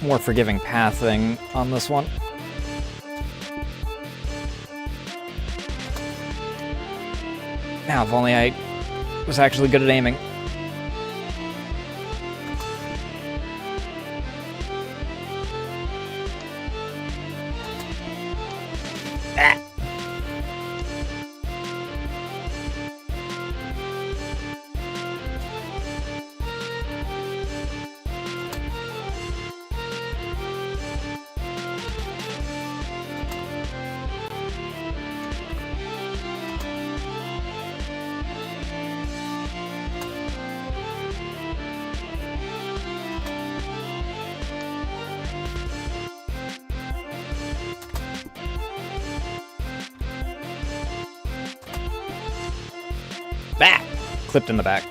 A: more forgiving pathing on this one. Now, if only I was actually good at aiming. Ah. clipped in the back.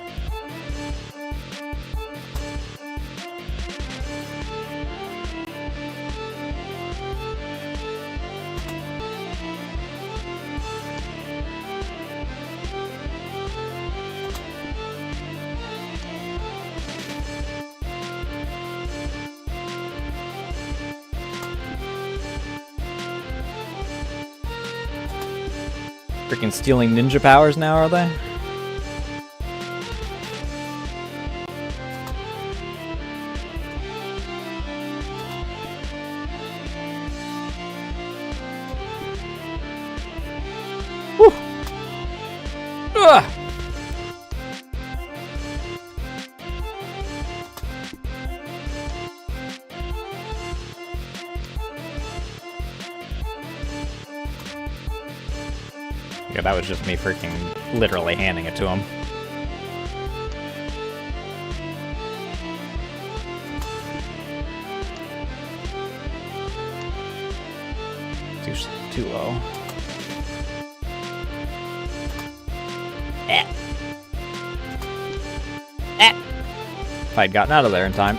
A: Freaking stealing ninja powers now, are they? Whew. Ugh. Yeah, that was just me freaking literally handing it to him. Too low. If I'd gotten out of there in time.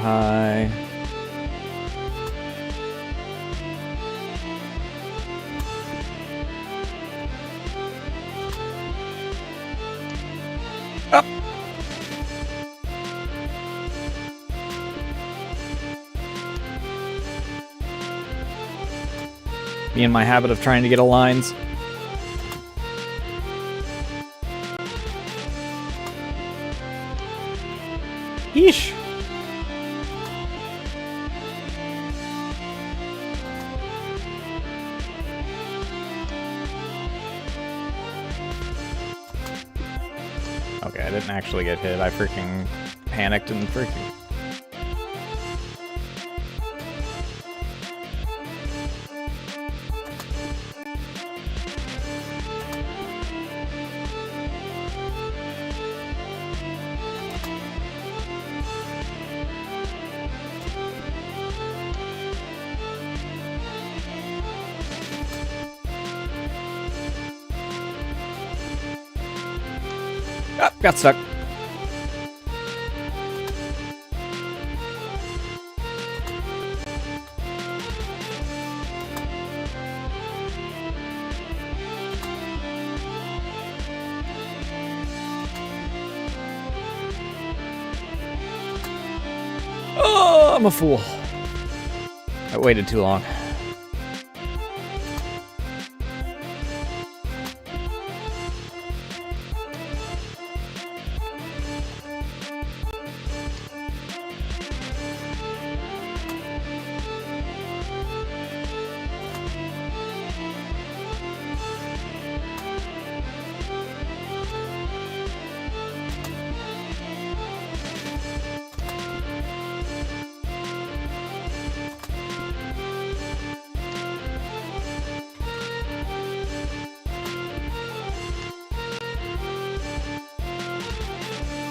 A: Hi. Up. Me and my habit of trying to get a lines. Yeesh. Okay, I didn't actually get hit. I freaking panicked and freaking... Ah, got stuck. Oh, I'm a fool. I waited too long.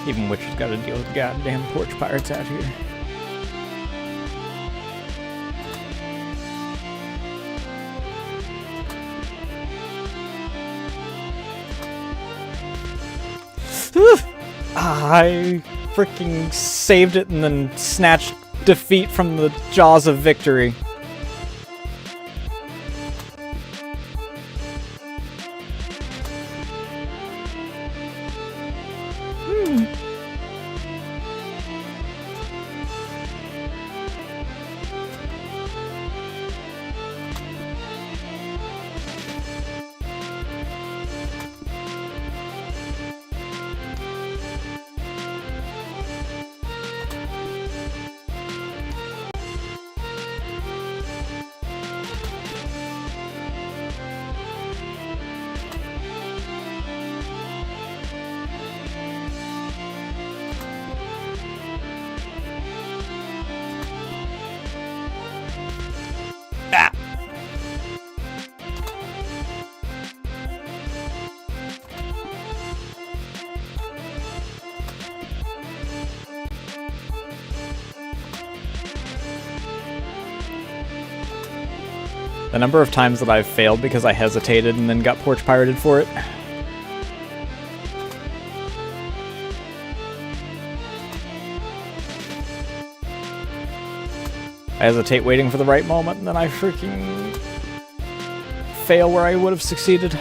A: Even Witch has got to deal with goddamn porch pirates out here. I freaking saved it and then snatched defeat from the jaws of victory. The number of times that I've failed because I hesitated and then got porch pirated for it. I hesitate waiting for the right moment, and then I freaking fail where I would have succeeded.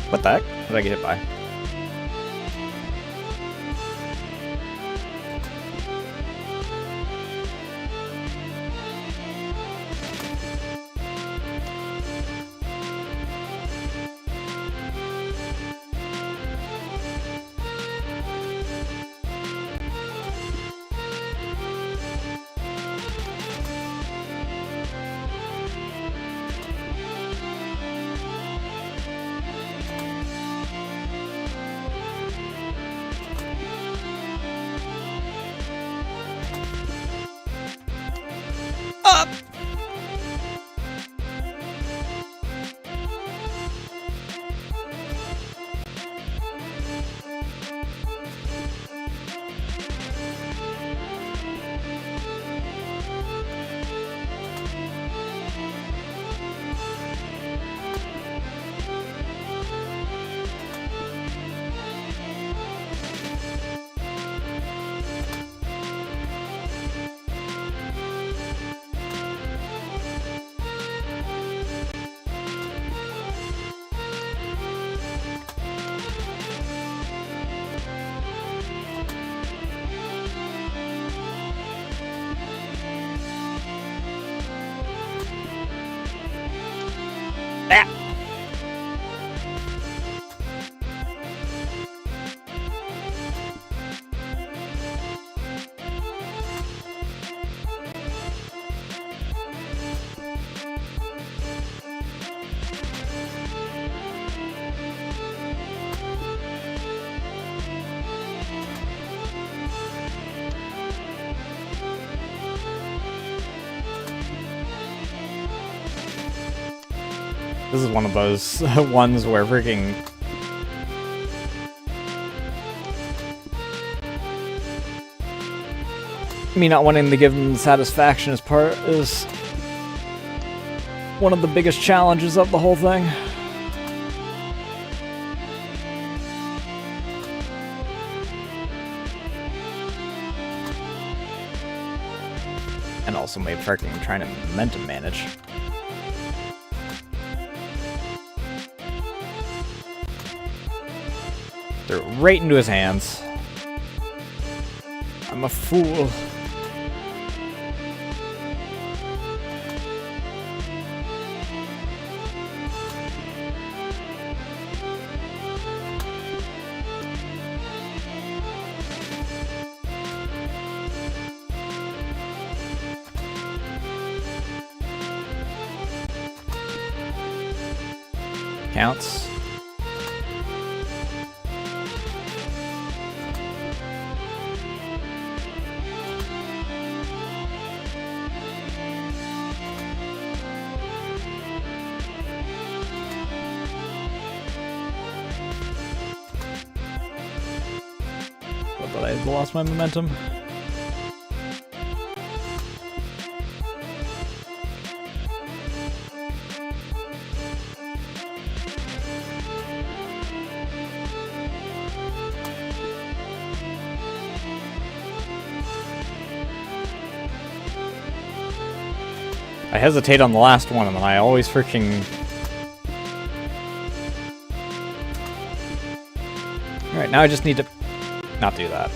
A: What the heck? What did I get hit by? Up! Ah. This is one of those ones where freaking... me not wanting to give them satisfaction is one of the biggest challenges of the whole thing. And also maybe freaking trying to momentum manage. They're right into his hands. I'm a fool. Counts. But I lost my momentum. I hesitate on the last one, and then I always freaking... Alright, now I just need to not do that.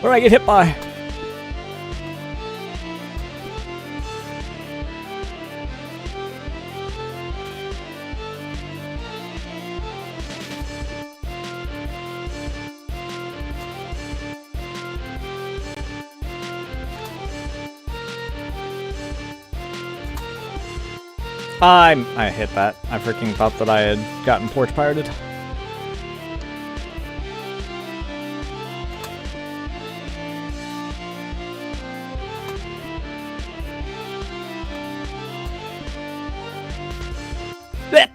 A: What did I get hit by? I hit that. I freaking thought that I had gotten porch pirated. Blech.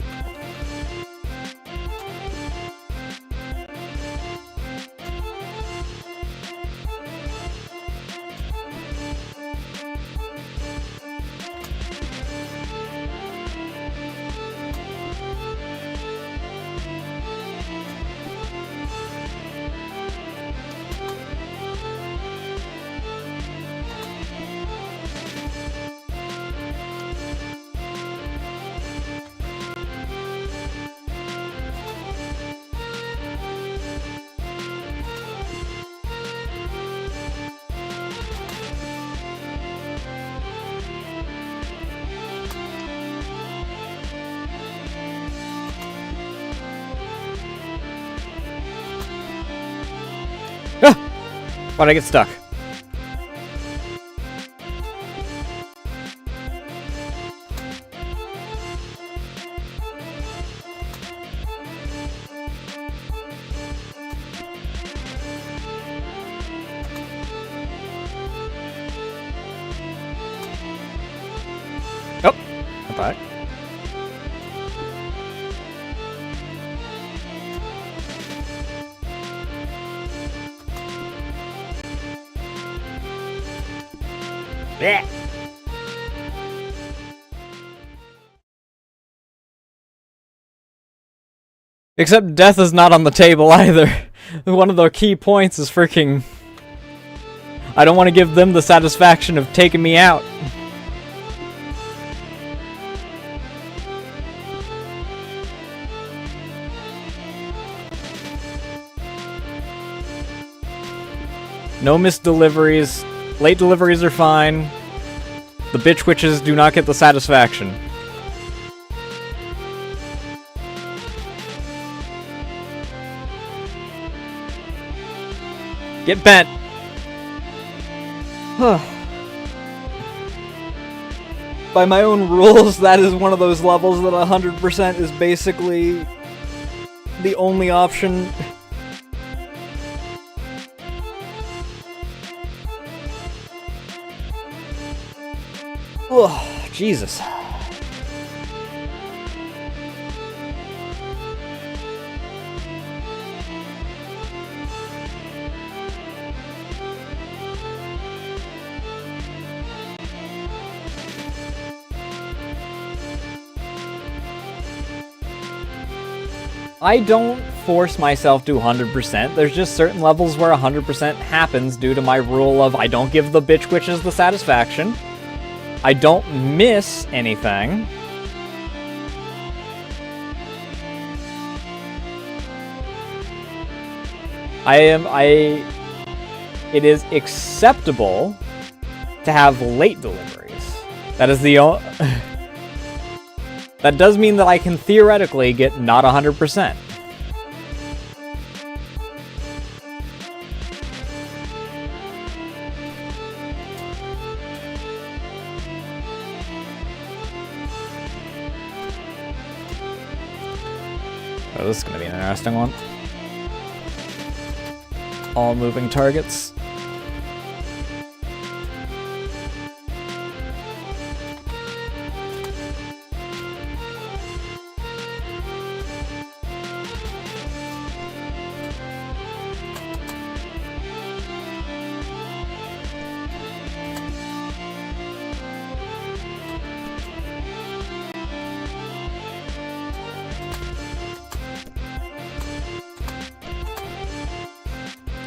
A: Ah! Why'd I get stuck? Oh, not bad. Blech. Except death is not on the table either. One of the key points is freaking... I don't want to give them the satisfaction of taking me out. No missed deliveries. Late deliveries are fine. The bitch witches do not get the satisfaction. Get bent. By my own rules, that is one of those levels that 100% is basically the only option. Oh, Jesus. I don't force myself to 100%. There's just certain levels where 100% happens due to my rule of I don't give the bitch witches the satisfaction. I don't miss anything. It is acceptable to have late deliveries. That is the that does mean that I can theoretically get not 100%. Oh, this is going to be an interesting one. All moving targets.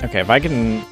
A: Okay, if I can...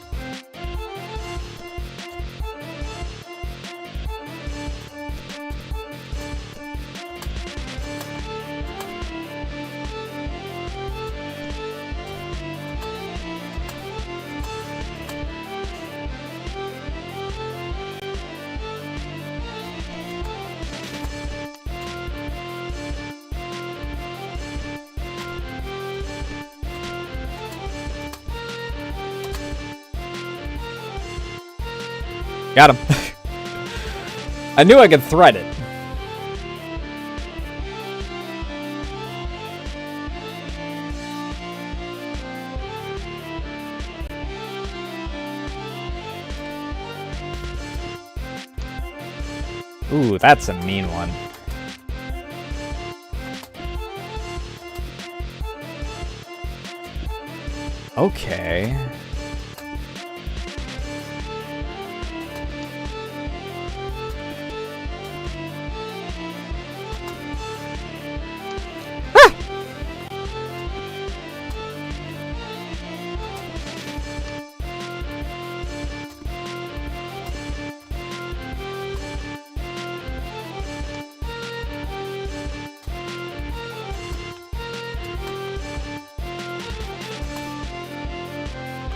A: Got him. I knew I could thread it. Ooh, that's a mean one. Okay.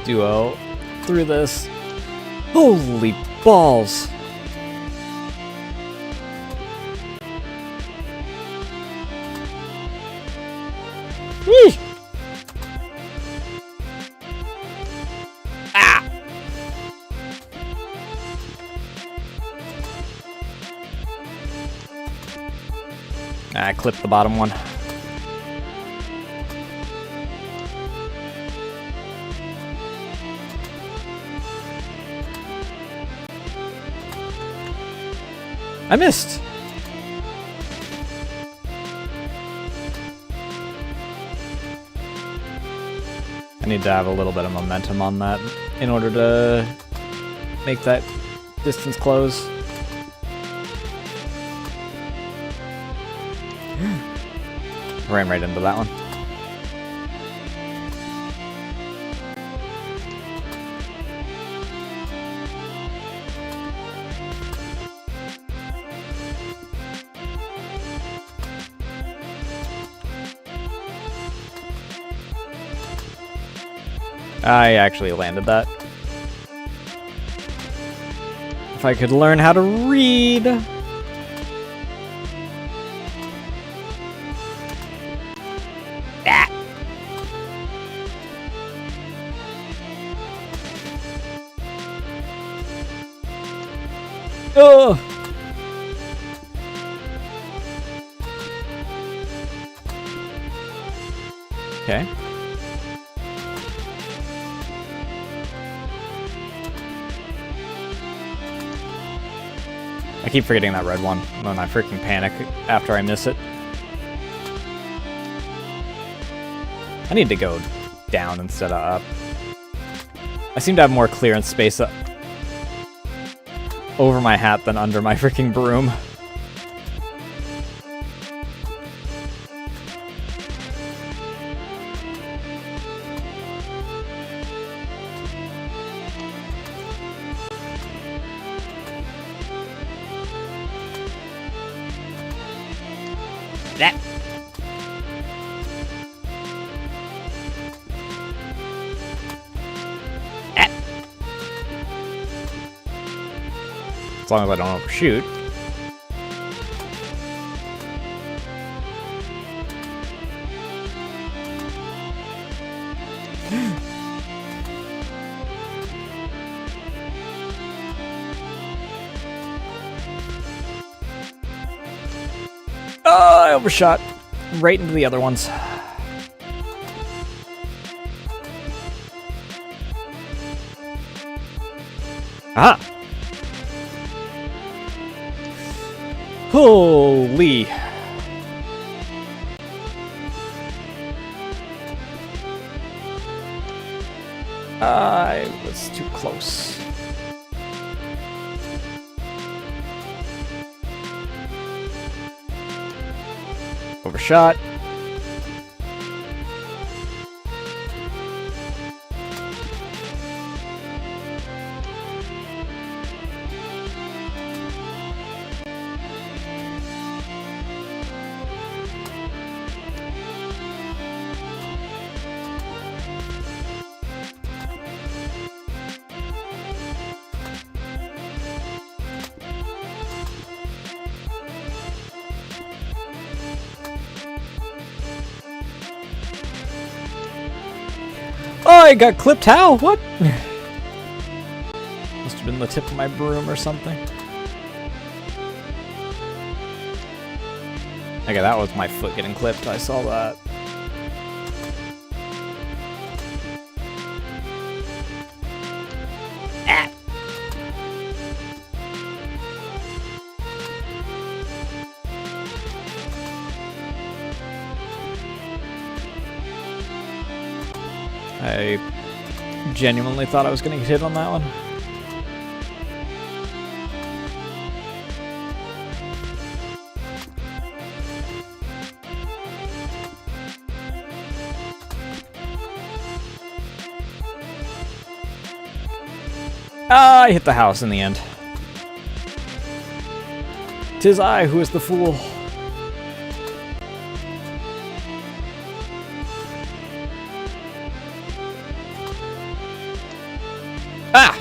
A: Duo through this. Holy balls. Eesh. Ah. I clipped the bottom one. I missed! I need to have a little bit of momentum on that in order to make that distance close. Ran right into that one. I actually landed that. If I could learn how to read. Ah. Oh. Okay. I keep forgetting that red one, and then I freaking panic after I miss it. I need to go down instead of up. I seem to have more clearance space over my hat than under my freaking broom. That. That. As long as I don't overshoot. Oh, I overshot right into the other ones. Ah! Holy! I was too close. Overshot. Oh, I got clipped how? What? Must have been the tip of my broom or something. Okay, that was my foot getting clipped. I saw that. Ah. I genuinely thought I was going to get hit on that one. Ah, I hit the house in the end. 'Tis I who is the fool. Ah!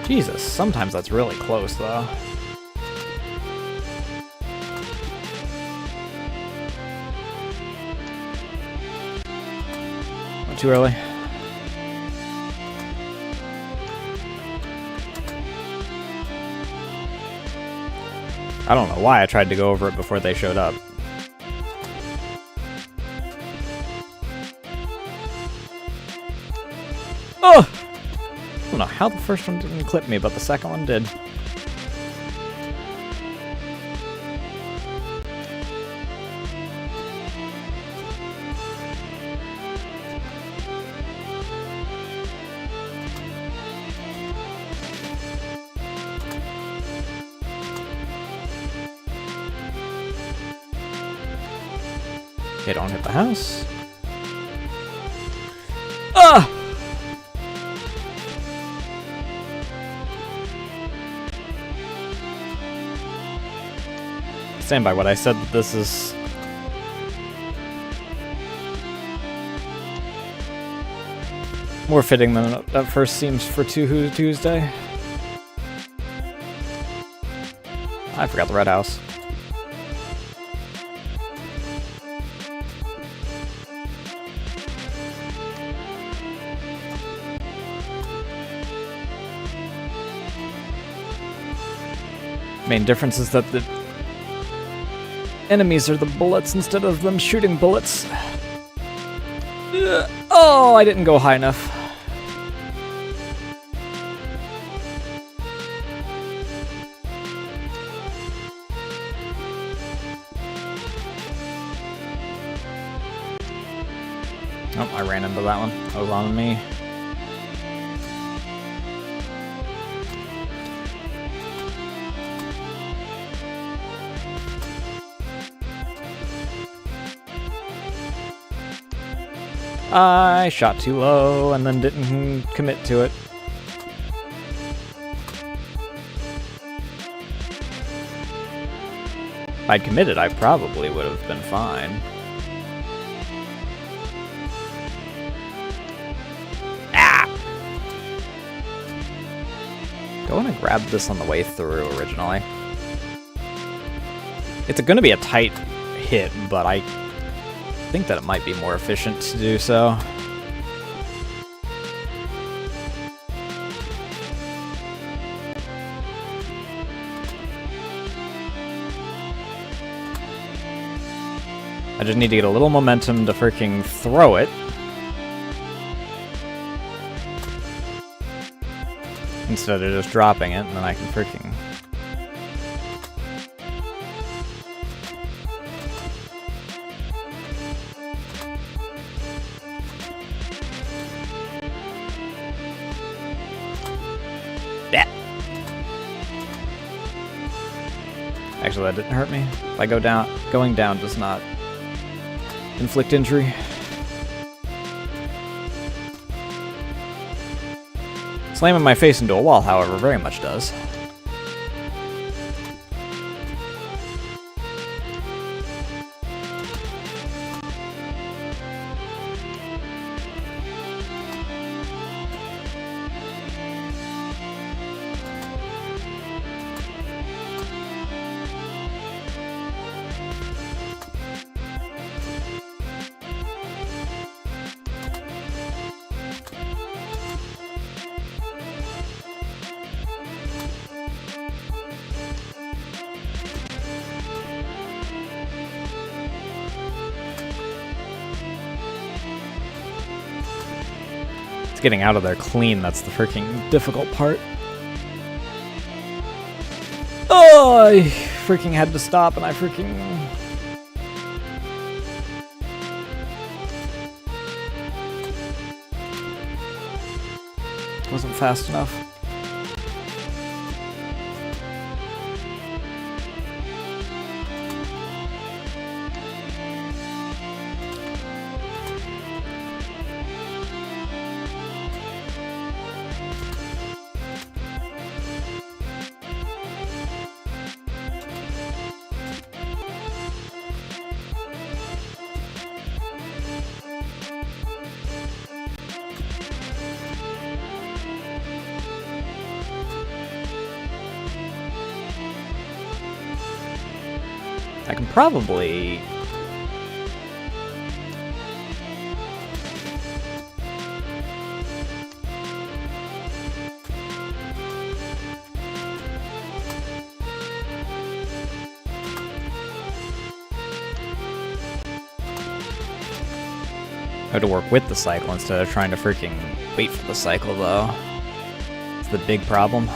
A: Jesus, sometimes that's really close, though. Not too early. I don't know why I tried to go over it before they showed up. Oh! I don't know how the first one didn't clip me, but the second one did. Okay, don't hit the house. Ah! Stand by what I said, that this is more fitting than it at first seems for Tuesday. I forgot the red house. Main difference is that the enemies are the bullets instead of them shooting bullets. Oh, I didn't go high enough. Oh, I ran into that one. That was on me. I shot too low and then didn't commit to it. If I'd committed, I probably would have been fine. Ah! Do I want to grab this on the way through originally? It's going to be a tight hit, but I think that it might be more efficient to do so. I just need to get a little momentum to freaking throw it. Instead of just dropping it, and then I can freaking... Actually, that didn't hurt me. If I go down, going down does not inflict injury. Slamming my face into a wall, however, very much does. It's getting out of there clean that's the freaking difficult part. Oh, I freaking had to stop and I freaking... wasn't fast enough. I can probably... I have to work with the cycle instead of trying to freaking wait for the cycle, though. It's the big problem.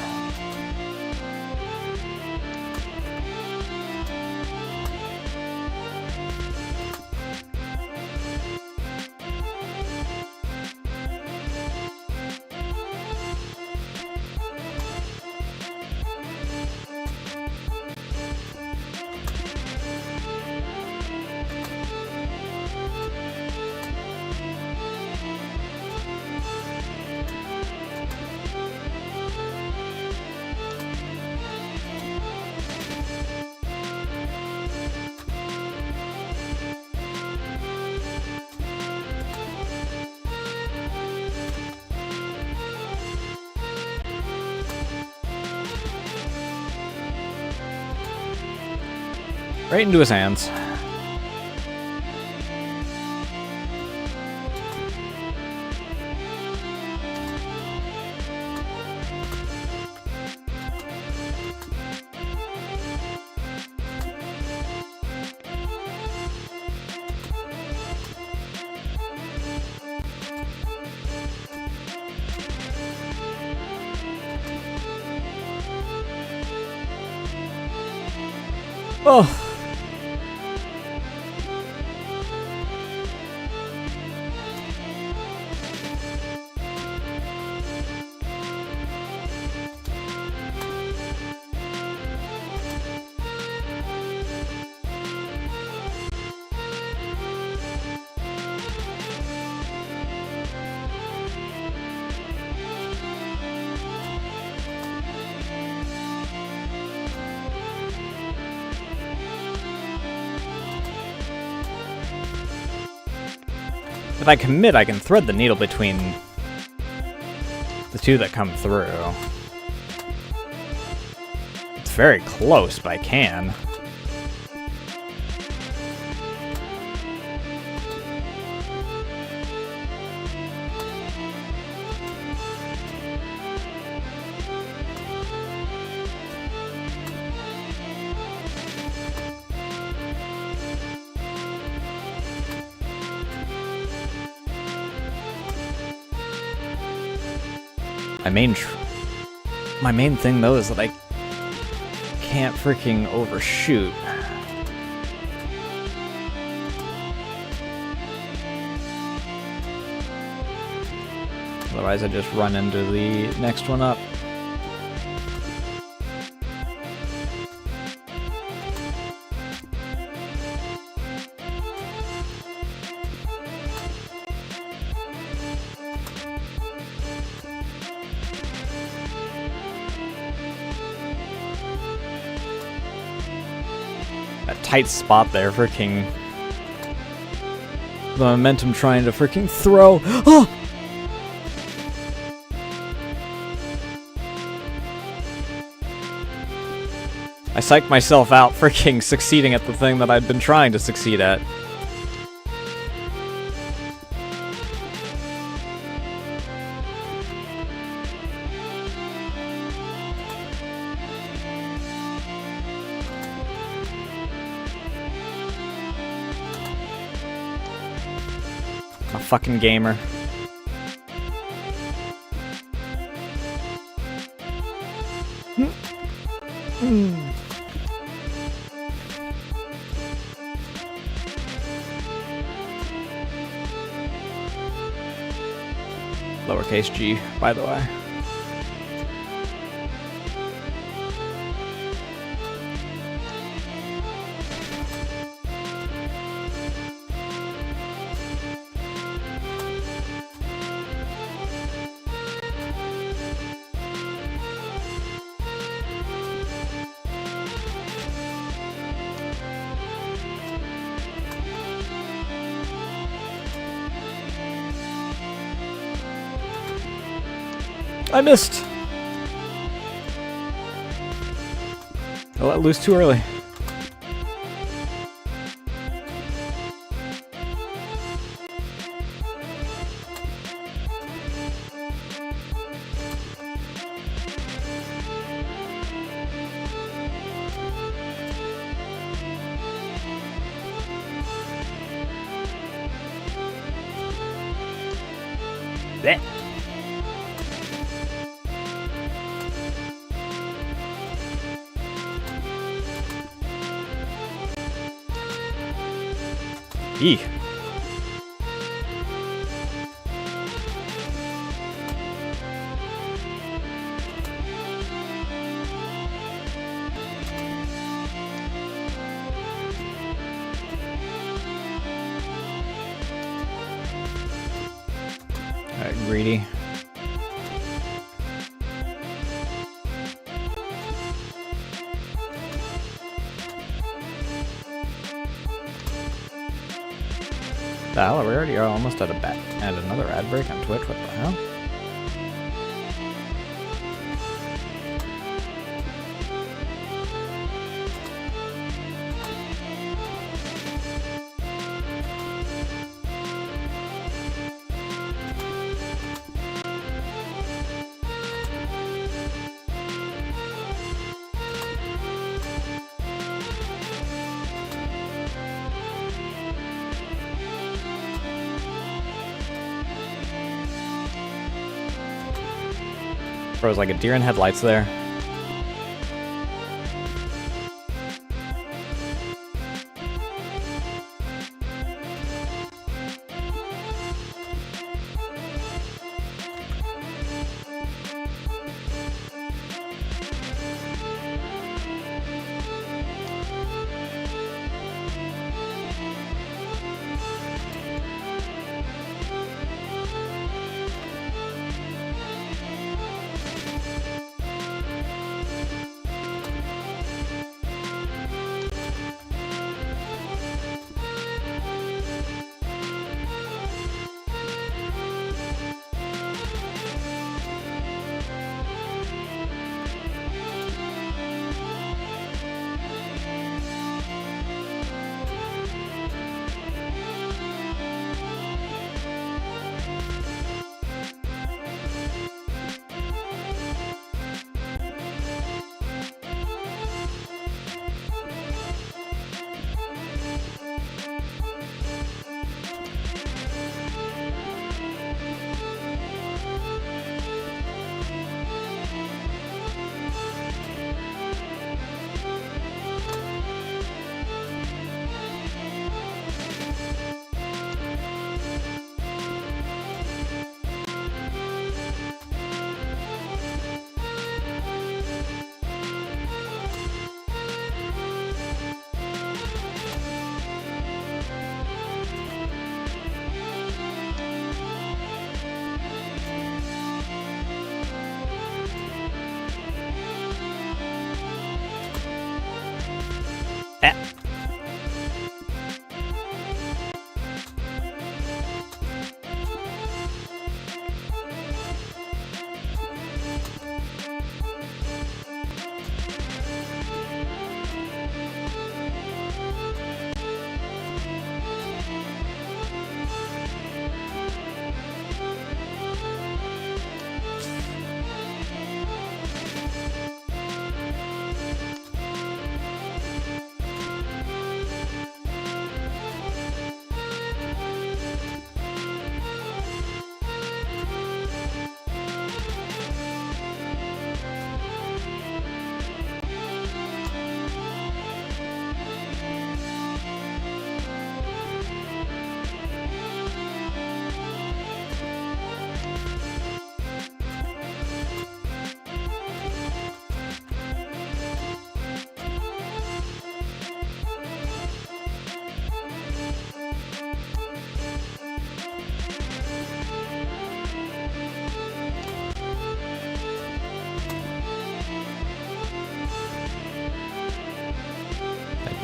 A: Right into his hands. Oh. If I commit, I can thread the needle between the two that come through. It's very close, but I can. My main thing though is that I can't freaking overshoot. Otherwise I just run into the next one up. Tight spot there, freaking the momentum trying to freaking throw. Oh! I psyched myself out freaking succeeding at the thing that I'd been trying to succeed at. A fucking gamer. Lowercase g, by the way. I missed! I let loose too early. Blech. Eek. Alright, greedy. The hell, we already are almost at another ad break on Twitch. What the hell? Bro, was like a deer in headlights there.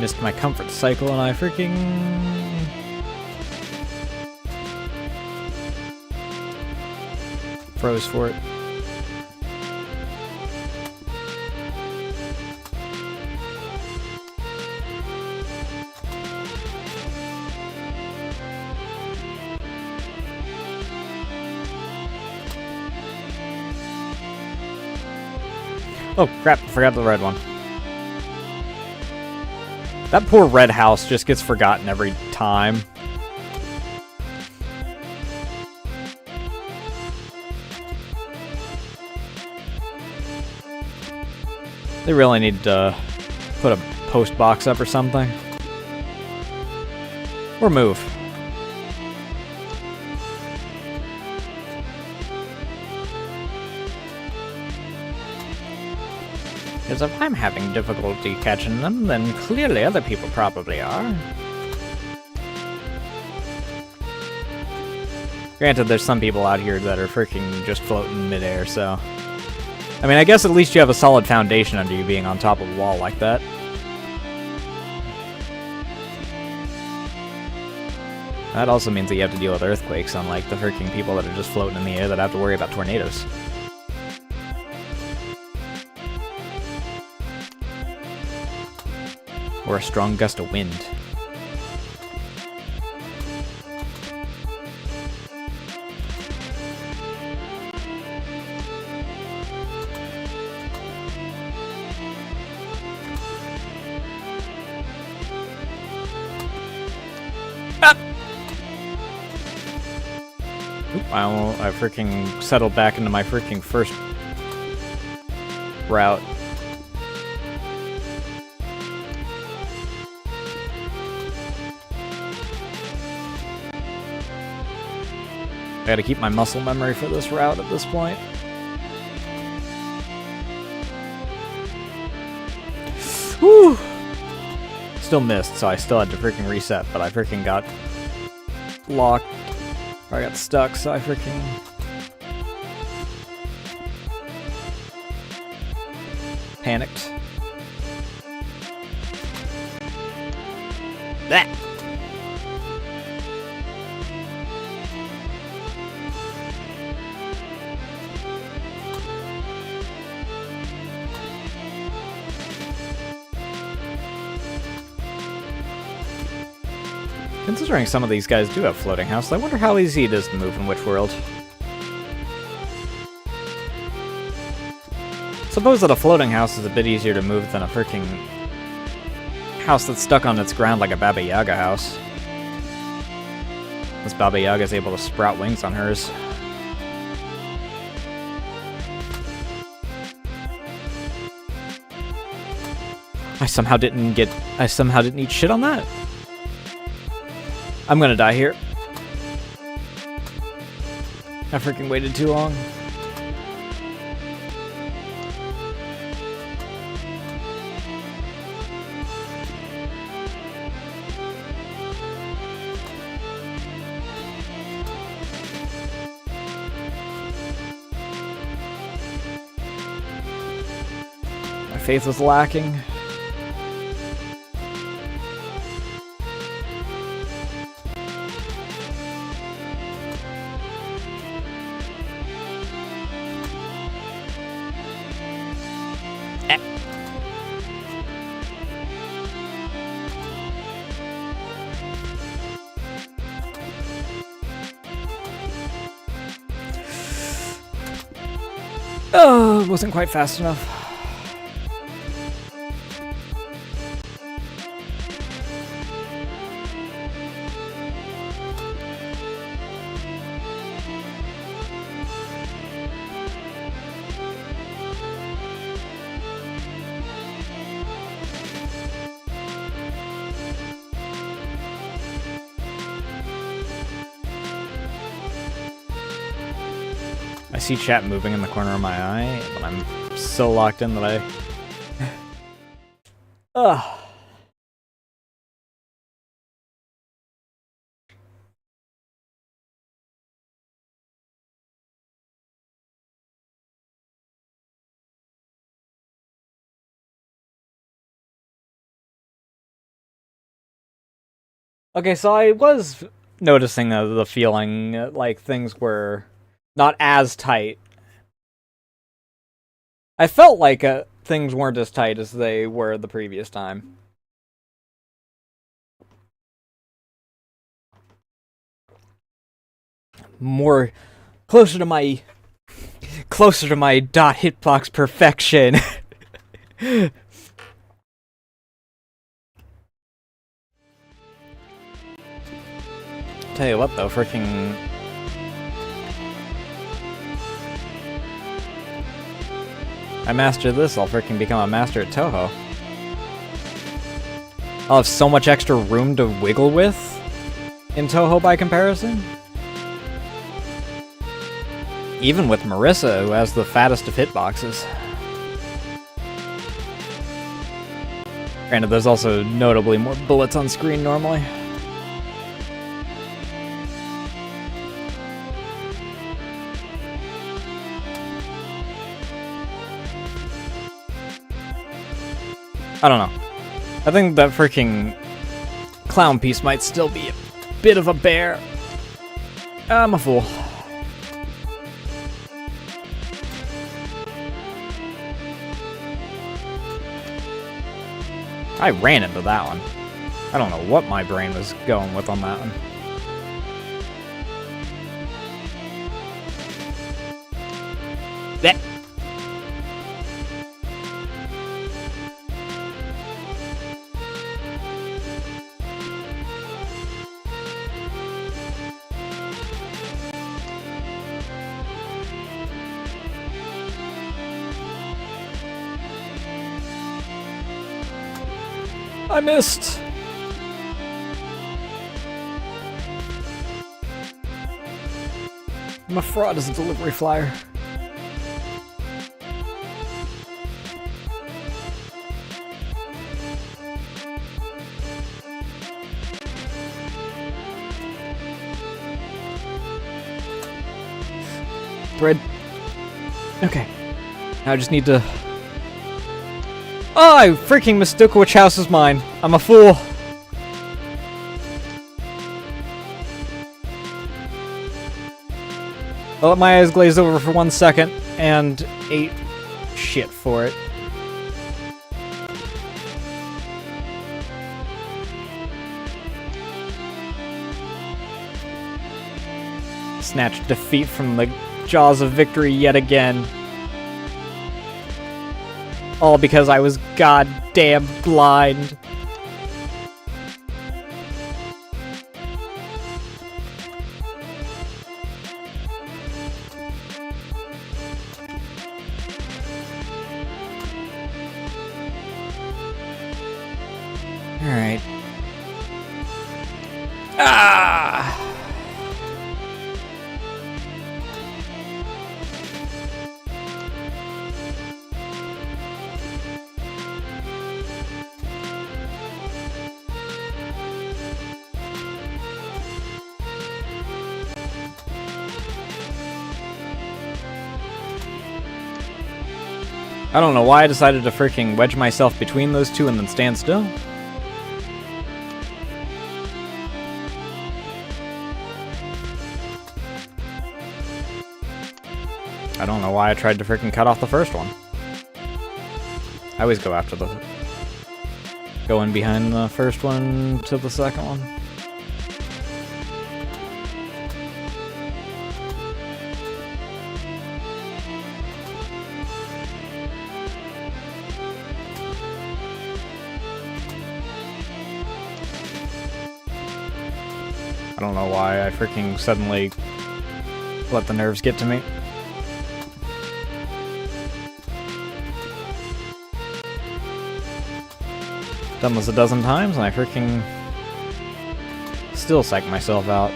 A: Missed my comfort cycle and I freaking... froze for it. Oh, crap, I forgot the red one. That poor red house just gets forgotten every time. They really need to put a post box up or something. Or move. Because if I'm having difficulty catching them, then clearly other people probably are. Granted, there's some people out here that are freaking just floating in midair, so... I mean, I guess at least you have a solid foundation under you being on top of a wall like that. That also means that you have to deal with earthquakes, unlike the freaking people that are just floating in the air that have to worry about tornadoes. Or a strong gust of wind. Ah! Oop, I freaking settled back into my freaking first route. I gotta keep my muscle memory for this route at this point. Whew! Still missed, so I still had to freaking reset, but I freaking got locked. Or I got stuck, so I freaking... panicked. That. Considering some of these guys do have floating houses, I wonder how easy it is to move in which world. Suppose that a floating house is a bit easier to move than a freaking house that's stuck on its ground like a Baba Yaga house. This Baba Yaga's able to sprout wings on hers. I somehow didn't eat shit on that. I'm gonna die here. I freaking waited too long. My faith was lacking. Oh, it wasn't quite fast enough. I see chat moving in the corner of my eye, but I'm so locked in that I... Ugh. Okay, so I was noticing the feeling like things were not as tight. I felt like things weren't as tight as they were the previous time. More closer to my dot hitbox perfection. Tell you what though, freaking I master this, I'll freaking become a master at Toho. I'll have so much extra room to wiggle with in Toho by comparison. Even with Marissa, who has the fattest of hitboxes. Granted, there's also notably more bullets on screen normally. I don't know. I think that freaking clown piece might still be a bit of a bear. I'm a fool. I ran into that one. I don't know what my brain was going with on that one. That. I missed! I'm a fraud as a delivery flyer. Thread. Okay. Now I just need to... Oh, I freaking mistook which house is mine. I'm a fool. I let my eyes glaze over for 1 second and ate shit for it. Snatched defeat from the jaws of victory yet again. All because I was goddamn blind. Alright. Ah! I don't know why I decided to freaking wedge myself between those two and then stand still. I don't know why I tried to freaking cut off the first one. I always go after the... go in behind the first one to the second one. I don't know why I freaking suddenly let the nerves get to me. Done this a dozen times and I freaking still psych myself out.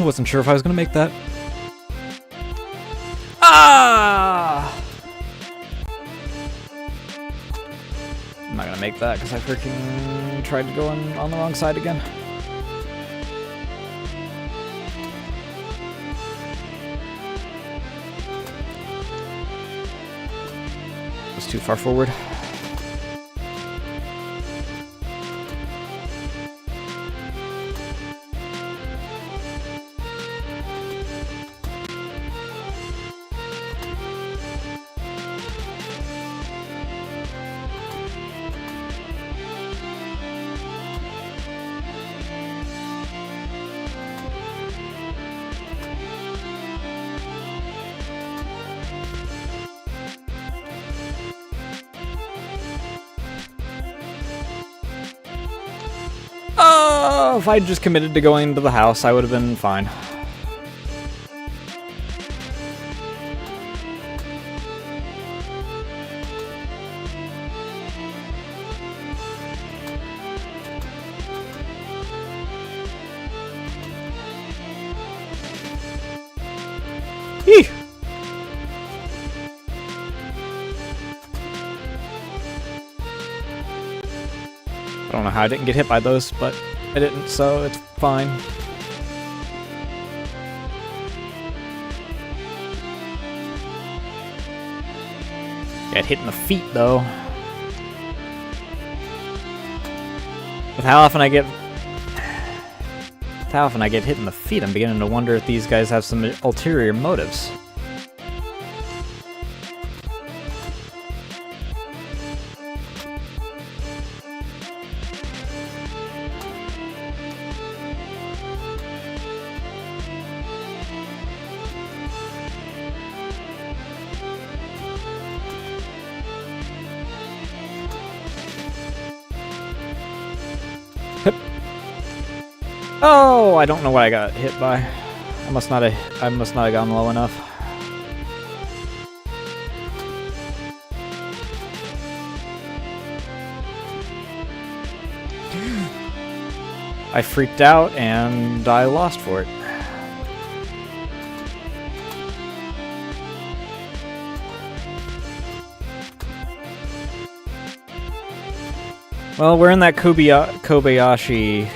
A: Wasn't sure if I was gonna make that. Ah! I'm not gonna make that because I freaking tried to go on the wrong side again. It's too far forward. Oh, if I'd just committed to going into the house, I would have been fine. Eeh! I don't know how I didn't get hit by those, but I didn't, so it's fine. Got hit in the feet, though. With how often I get hit in the feet, I'm beginning to wonder if these guys have some ulterior motives. Oh, I don't know what I got hit by. I must not have gone low enough. I freaked out and I lost for it. Well, we're in that Kobayashi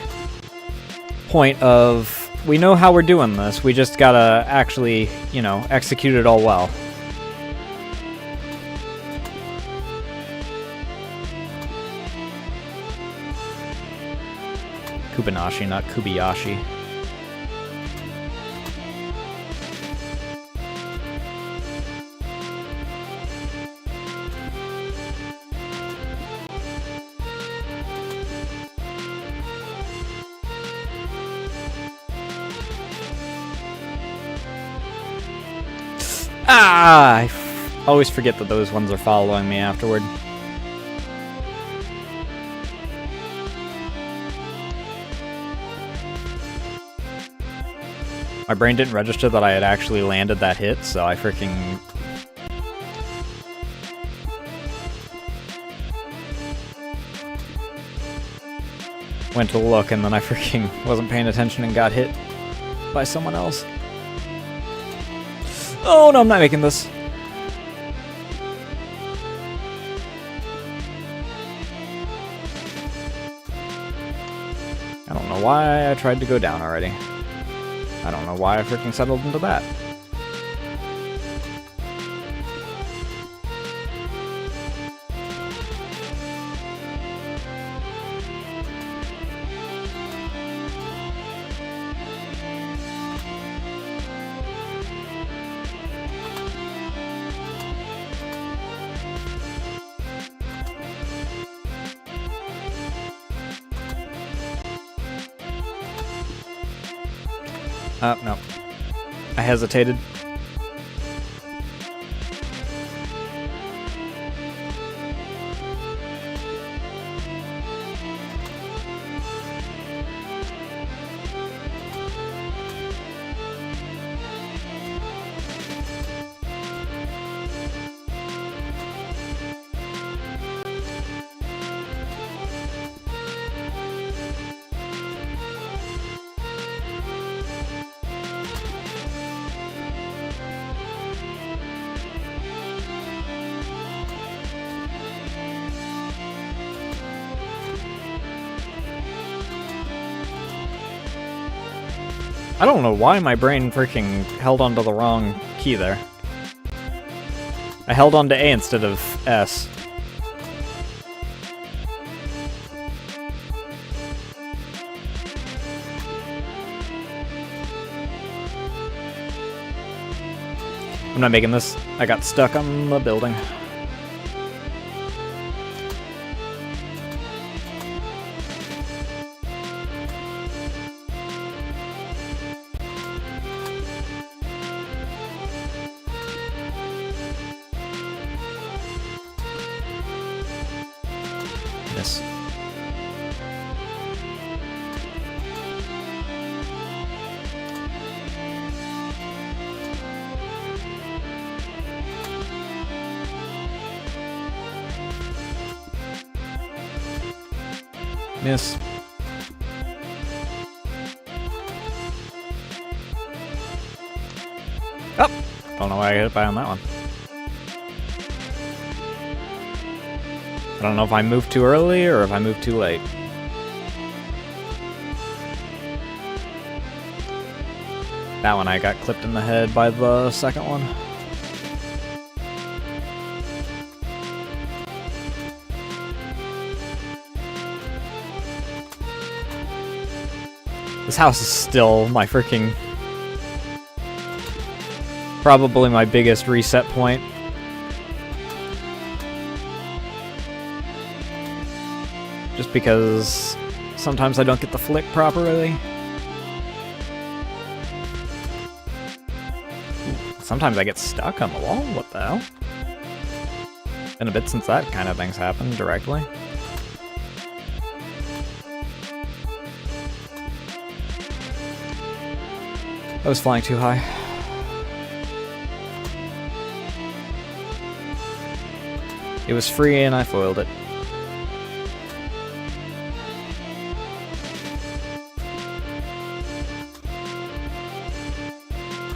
A: point of, we know how we're doing this, we just gotta actually, you know, execute it all well. Kubanashi, not Kubayashi. Ah! I always forget that those ones are following me afterward. My brain didn't register that I had actually landed that hit, so I freaking... went to look, and then I freaking wasn't paying attention and got hit by someone else. Oh no, I'm not making this. I don't know why I tried to go down already. I don't know why I freaking settled into that. No. I hesitated. I don't know why my brain freaking held onto the wrong key there. I held onto A instead of S. I'm not making this. I got stuck on the building. Yes. Miss. Oh! Don't know why I hit by on that one. I don't know if I moved too early or if I moved too late. That one I got clipped in the head by the second one. This house is still my freaking... probably my biggest reset point. Just because sometimes I don't get the flick properly. Sometimes I get stuck on the wall. What the hell? Been a bit since that kind of thing's happened directly. I was flying too high. It was free and I foiled it.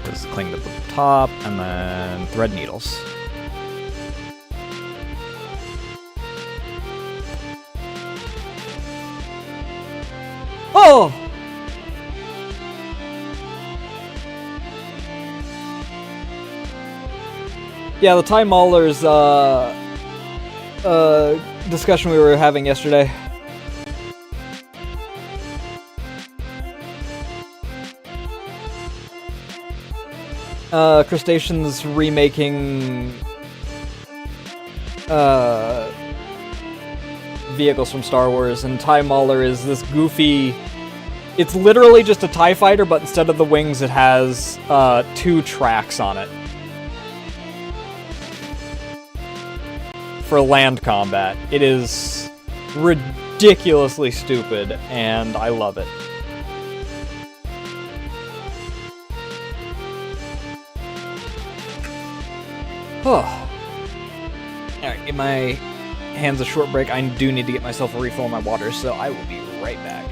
A: Just cling to the top and then thread needles. Oh! Yeah, the time maulers discussion we were having yesterday. Crustaceans remaking vehicles from Star Wars, and TIE Mauler is this goofy... It's literally just a TIE fighter, but instead of the wings it has 2 tracks on it. For land combat. It is ridiculously stupid, and I love it. Oh. Alright, give my hands a short break. I do need to get myself a refill of my water, so I will be right back.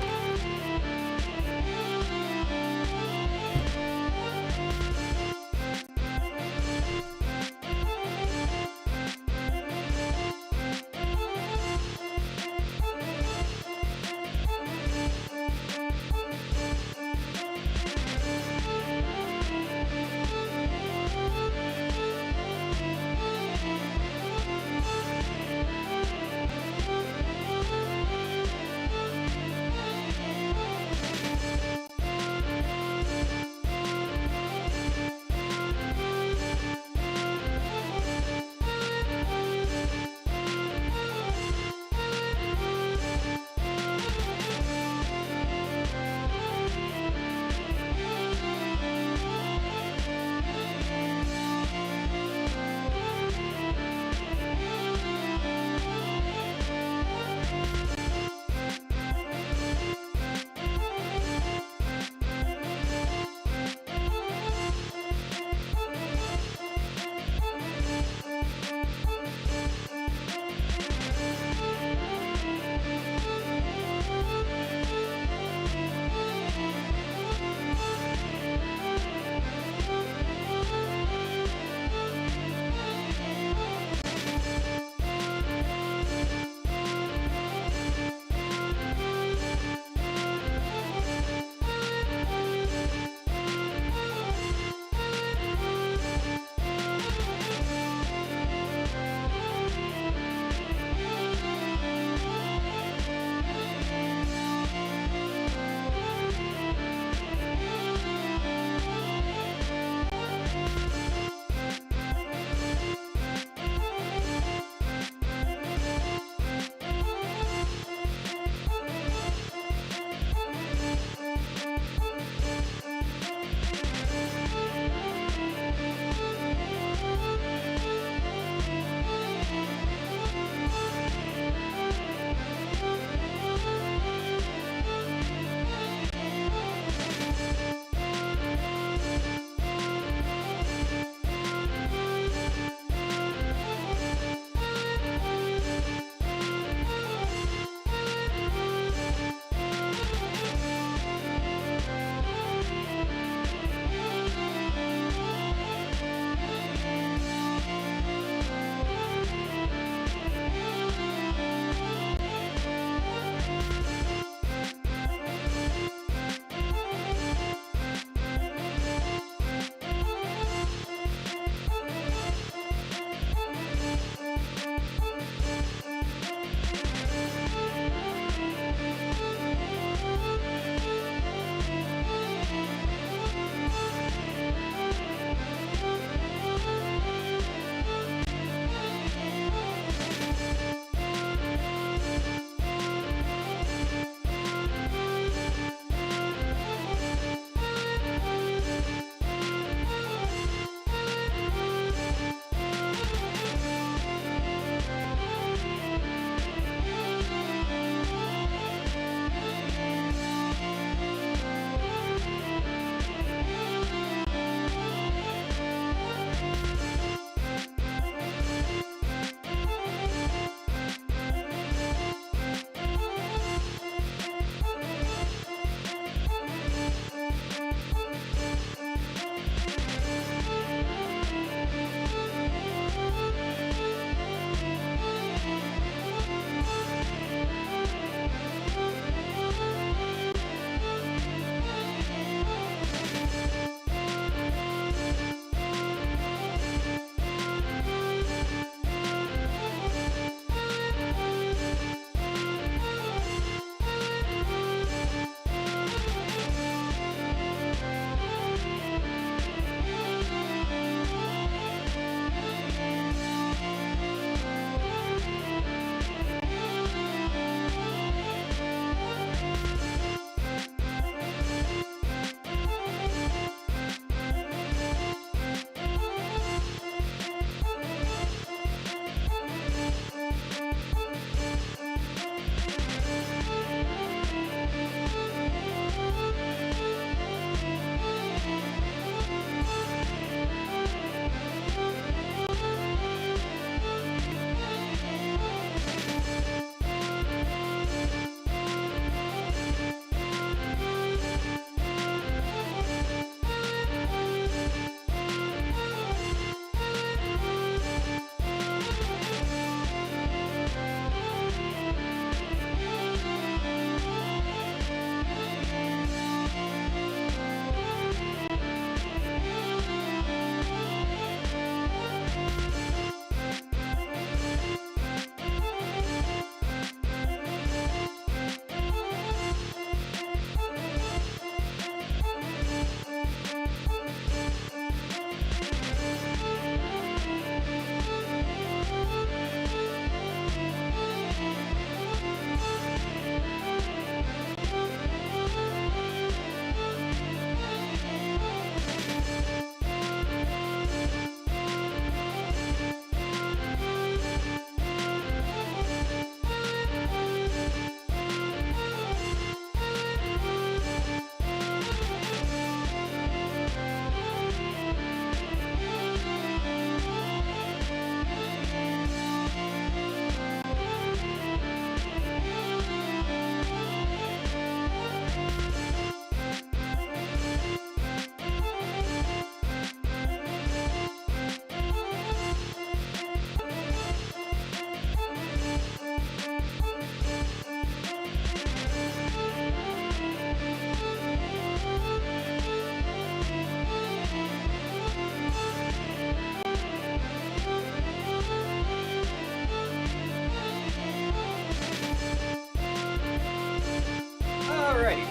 A: Alrighty.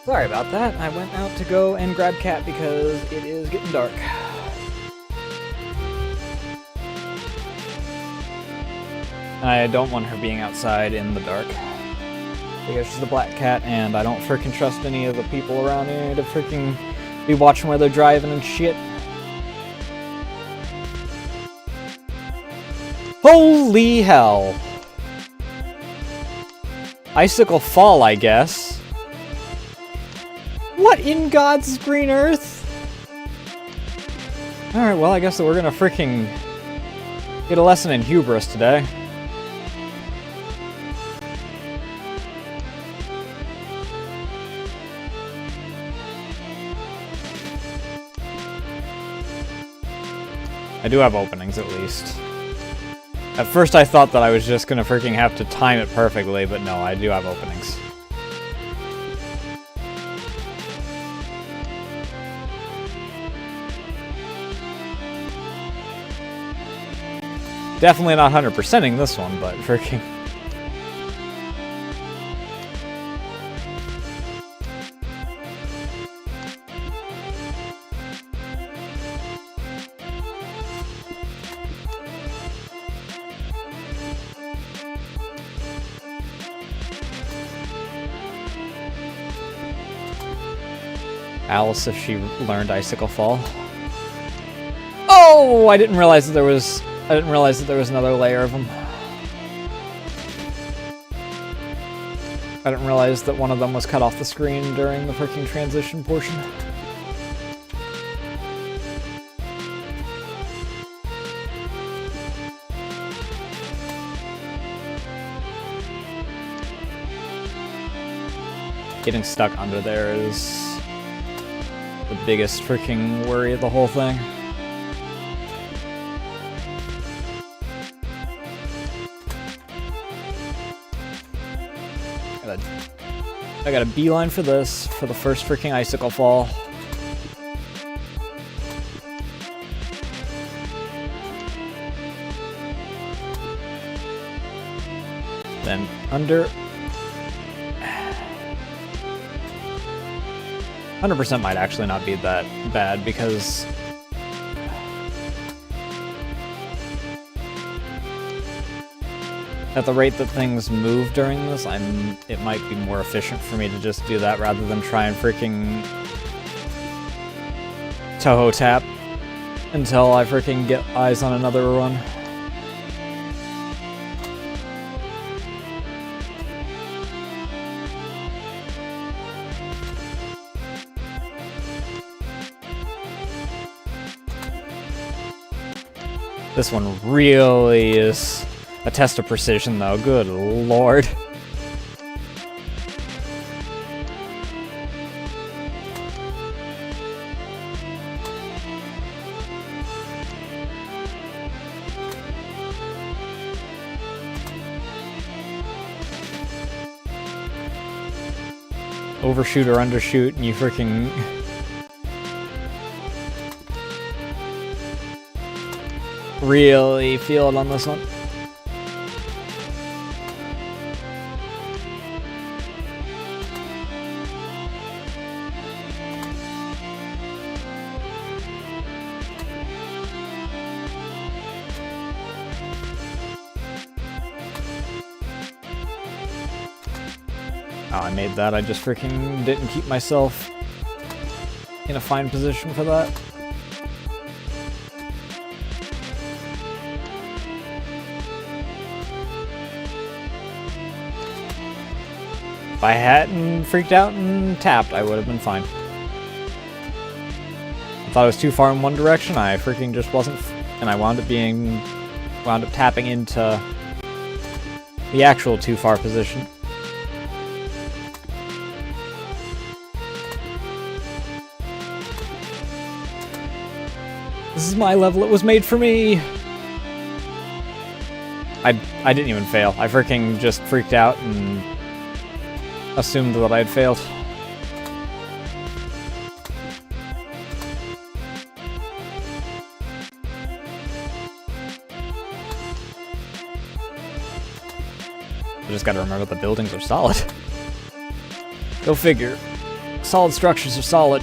A: Sorry about that. I went out to go and grab Cat because it is getting dark. I don't want her being outside in the dark. Because she's a black cat, and I don't frickin' trust any of the people around here to frickin' be watching where they're driving and shit. Holy hell. Icicle Fall, I guess. What in God's green earth? Alright, well, I guess that we're gonna frickin' get a lesson in hubris today. I do have openings, at least. At first I thought that I was just gonna freaking have to time it perfectly, but no, I do have openings. Definitely not 100%ing this one, but freaking... Alice, if she learned Icicle Fall. Oh, I didn't realize that there was another layer of them. I didn't realize that one of them was cut off the screen during the freaking transition portion. Getting stuck under there is the biggest freaking worry of the whole thing. I got a beeline for this, for the first freaking Icicle Fall. Then under... 100% might actually not be that bad, because... at the rate that things move during this, it might be more efficient for me to just do that rather than try and freaking Toho tap until I freaking get eyes on another run. This one really is a test of precision, though. Good lord. Overshoot or undershoot, and you freaking... really feel it on this one. Oh, I made that. I just freaking didn't keep myself in a fine position for that. If I hadn't freaked out and tapped, I would have been fine. I thought it was too far in one direction. I freaking just wasn't, and I wound up tapping into the actual too far position. This is my level. It was made for me. I didn't even fail. I freaking just freaked out and assumed that I had failed. I just gotta remember the buildings are solid. Go figure. Solid structures are solid.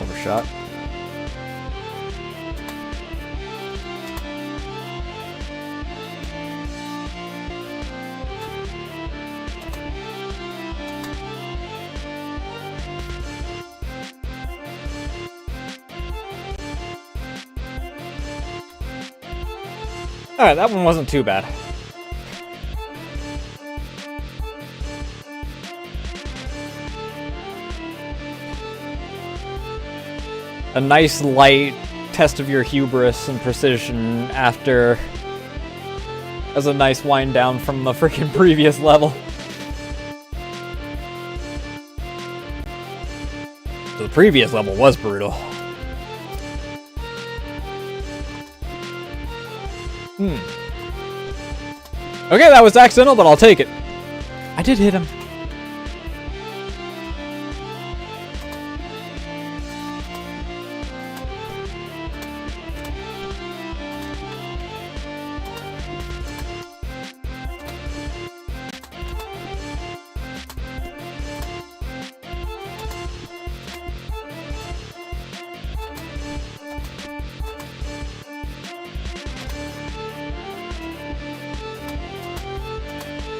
A: Overshot. Alright, that one wasn't too bad. A nice light test of your hubris and precision after as a nice wind down from the freaking previous level. The previous level was brutal. Okay, that was accidental, but I'll take it. I did hit him.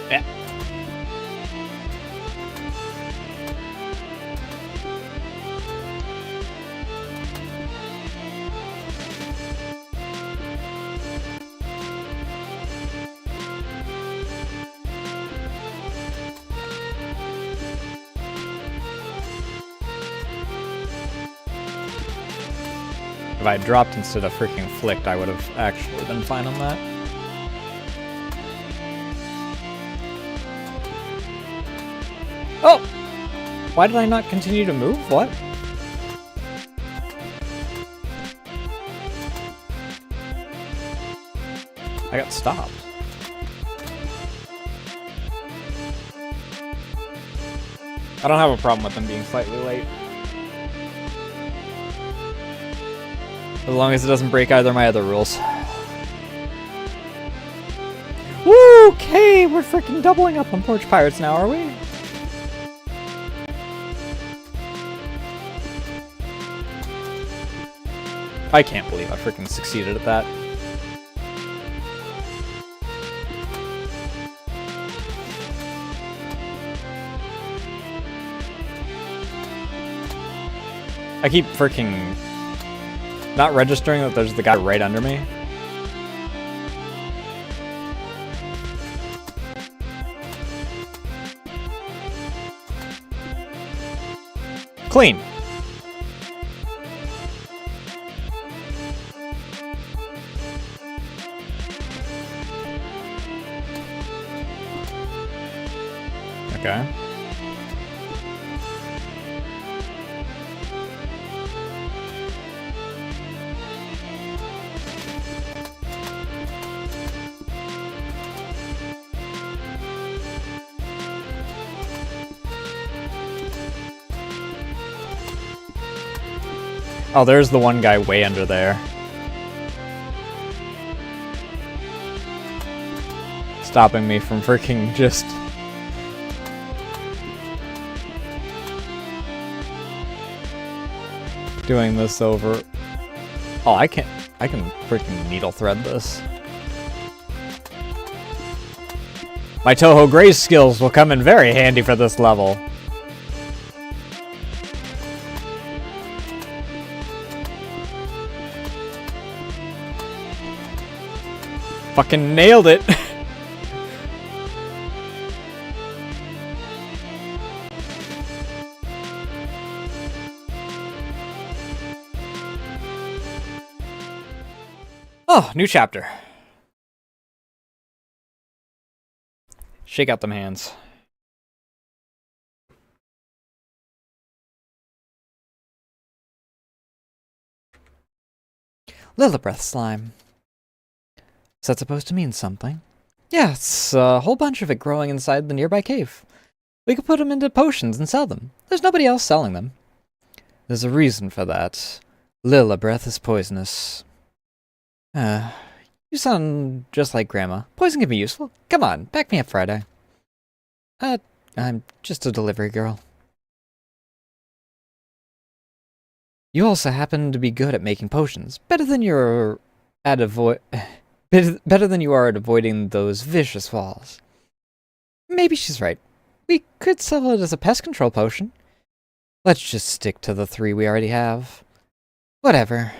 A: Yeah. If I dropped instead of freaking flicked, I would have actually been fine on that. Oh! Why did I not continue to move? What? I got stopped. I don't have a problem with them being slightly late. As long as it doesn't break either of my other rules. Woo! Okay, we're freaking doubling up on Porch Pirates now, are we? I can't believe I freaking succeeded at that. I keep freaking not registering that there's the guy right under me. Clean. Okay. Oh, there's the one guy way under there. Stopping me from freaking just... doing this over... Oh, I can freaking needle thread this. My Toho Graze skills will come in very handy for this level. Fucking nailed it. Oh, new chapter. Shake out them hands. Lillibreath slime. Is that supposed to mean something? Yeah, it's a whole bunch of it growing inside the nearby cave. We could put them into potions and sell them. There's nobody else selling them. There's a reason for that. Lillibreath is poisonous. You sound just like Grandma. Poison can be useful. Come on, back me up Friday. I'm just a delivery girl. You also happen to be good at making potions. Better than you are at avoiding those vicious walls. Maybe she's right. We could sell it as a pest control potion. Let's just stick to the 3 we already have. Whatever.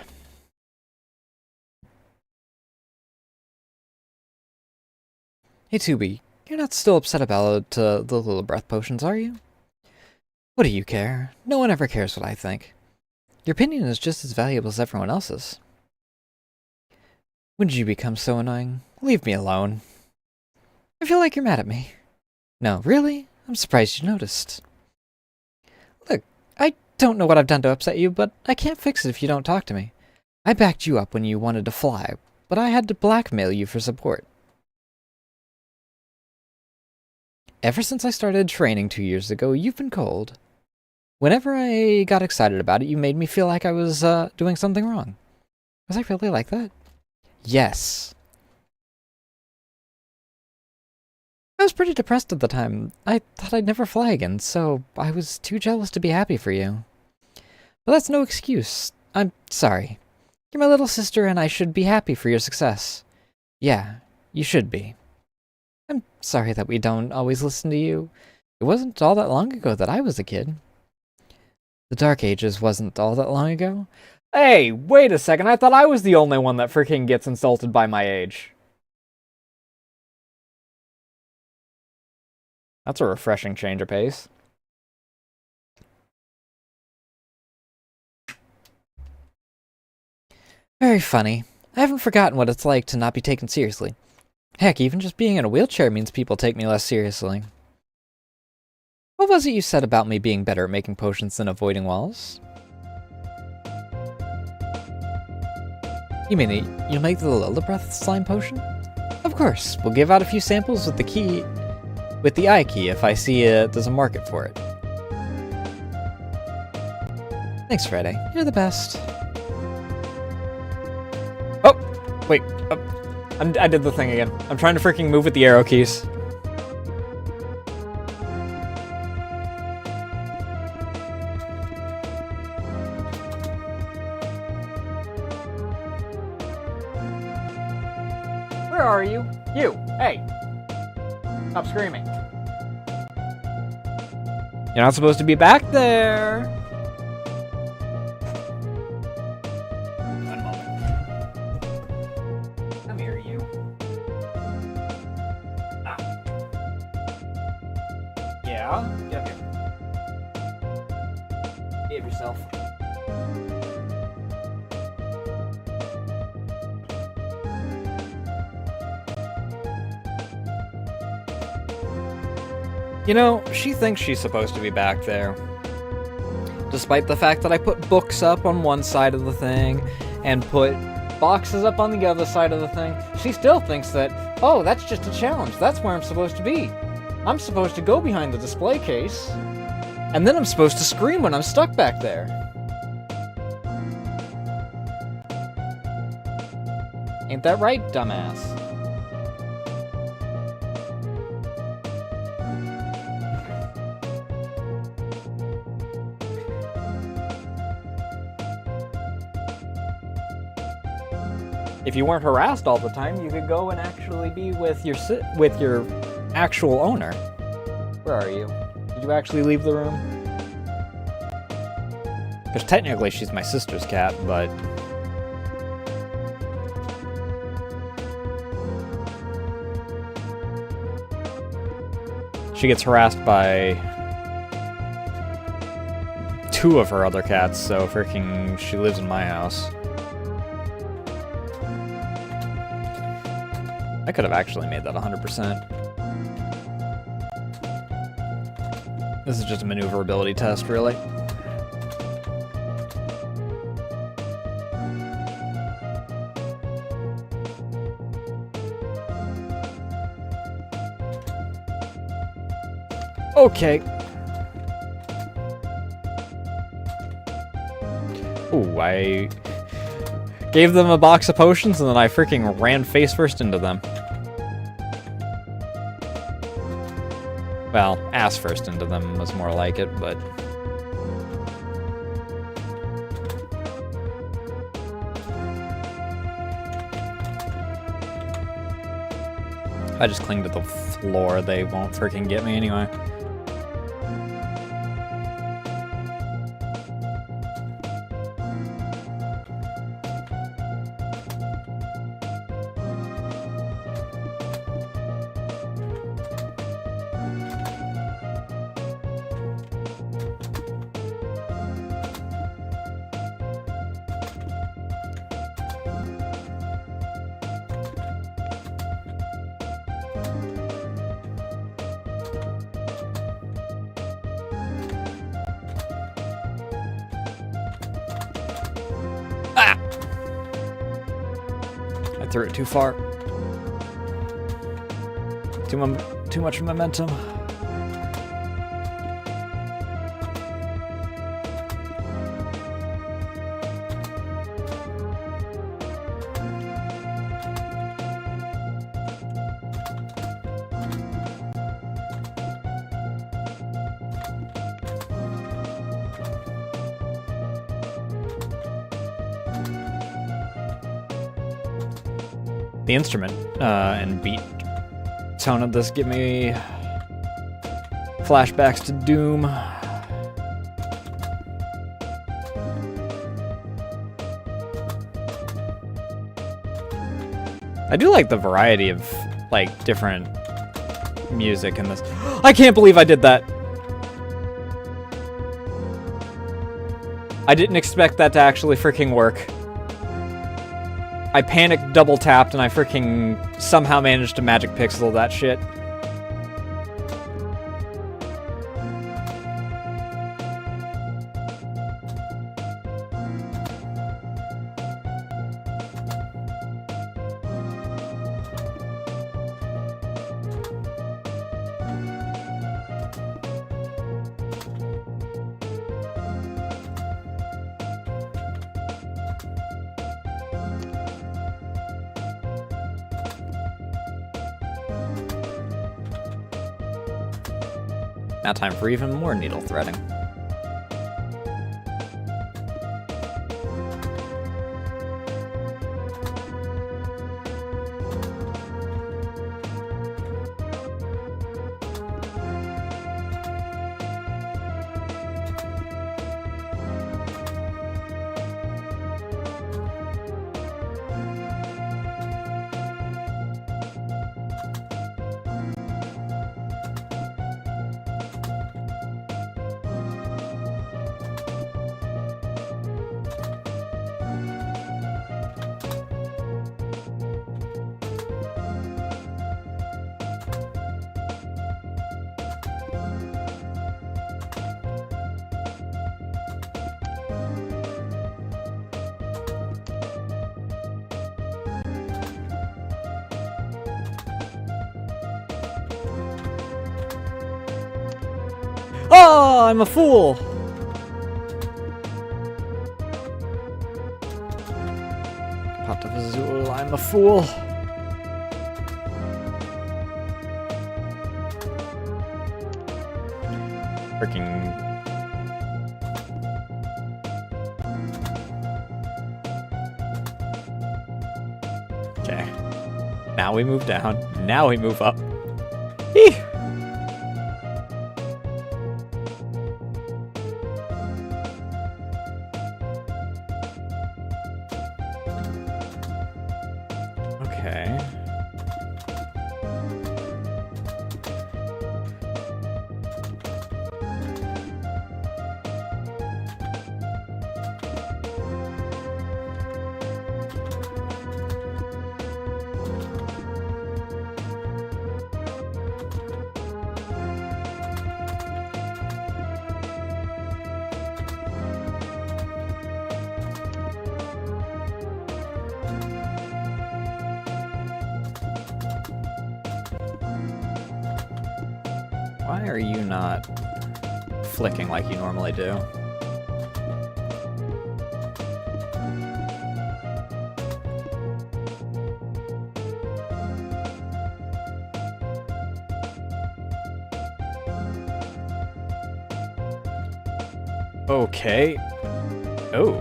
A: Hey, Tubi, you're not still upset about the little breath potions, are you? What do you care? No one ever cares what I think. Your opinion is just as valuable as everyone else's. When did you become so annoying? Leave me alone. I feel like you're mad at me. No, really? I'm surprised you noticed. Look, I don't know what I've done to upset you, but I can't fix it if you don't talk to me. I backed you up when you wanted to fly, but I had to blackmail you for support. Ever since I started training 2 years ago, you've been cold. Whenever I got excited about it, you made me feel like I was doing something wrong. Was I really like that? Yes. I was pretty depressed at the time. I thought I'd never fly again, so I was too jealous to be happy for you. But that's no excuse. I'm sorry. You're my little sister and I should be happy for your success. Yeah, you should be. I'm sorry that we don't always listen to you. It wasn't all that long ago that I was a kid. The Dark Ages wasn't all that long ago. Hey, wait a second. I thought I was the only one that freaking gets insulted by my age. That's a refreshing change of pace. Very funny. I haven't forgotten what it's like to not be taken seriously. Heck, even just being in a wheelchair means people take me less seriously. What was it you said about me being better at making potions than avoiding walls? You mean you'll make the Lillibreath slime potion? Of course, we'll give out a few samples with the eye key if I see there's a market for it. Thanks, Friday. You're the best. Oh, wait. I did the thing again. I'm trying to freaking move with the arrow keys. Where are you? You! Hey! Stop screaming. You're not supposed to be back there! One moment. Come here, you. Ah. Yeah? Get up here. Behave yourself. You know, she thinks she's supposed to be back there. Despite the fact that I put books up on one side of the thing, and put boxes up on the other side of the thing, she still thinks that, oh, that's just a challenge, that's where I'm supposed to be. I'm supposed to go behind the display case, and then I'm supposed to scream when I'm stuck back there. Ain't that right, dumbass? If you weren't harassed all the time, you could go and actually be with your actual owner. Where are you? Did you actually leave the room? Because technically she's my sister's cat, but... she gets harassed by 2 of her other cats, so freaking she lives in my house. I could have actually made that 100%. This is just a maneuverability test, really. Okay. Ooh, I gave them a box of potions and then I freaking ran face first into them. Well, ass first into them was more like it, but... If I just cling to the floor, they won't freaking get me anyway. Ah! I threw it too far. Too much momentum. The instrument and beat tone of this give me flashbacks to Doom. I do like the variety of like different music in this. I can't believe I did that. I didn't expect that to actually freaking work. I panicked, double tapped, and I freaking somehow managed to magic pixel that shit. Now time for even more needle threading. Oh, I'm a fool! Pot of Azul, I'm a fool. Freaking... Okay. Now we move down. Now we move up. Eeh! Okay. Why are you not flicking like you normally do? Okay. Oh,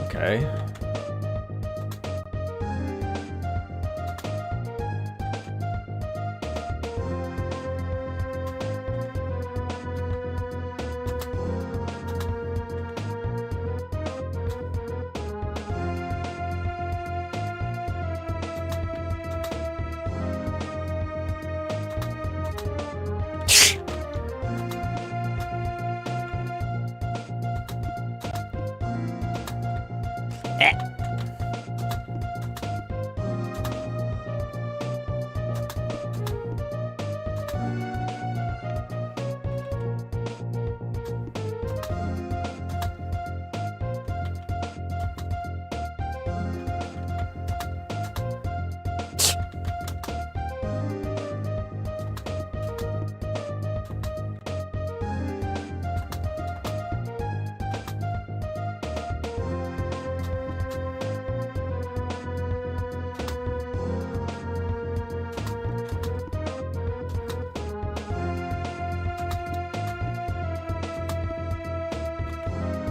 A: okay.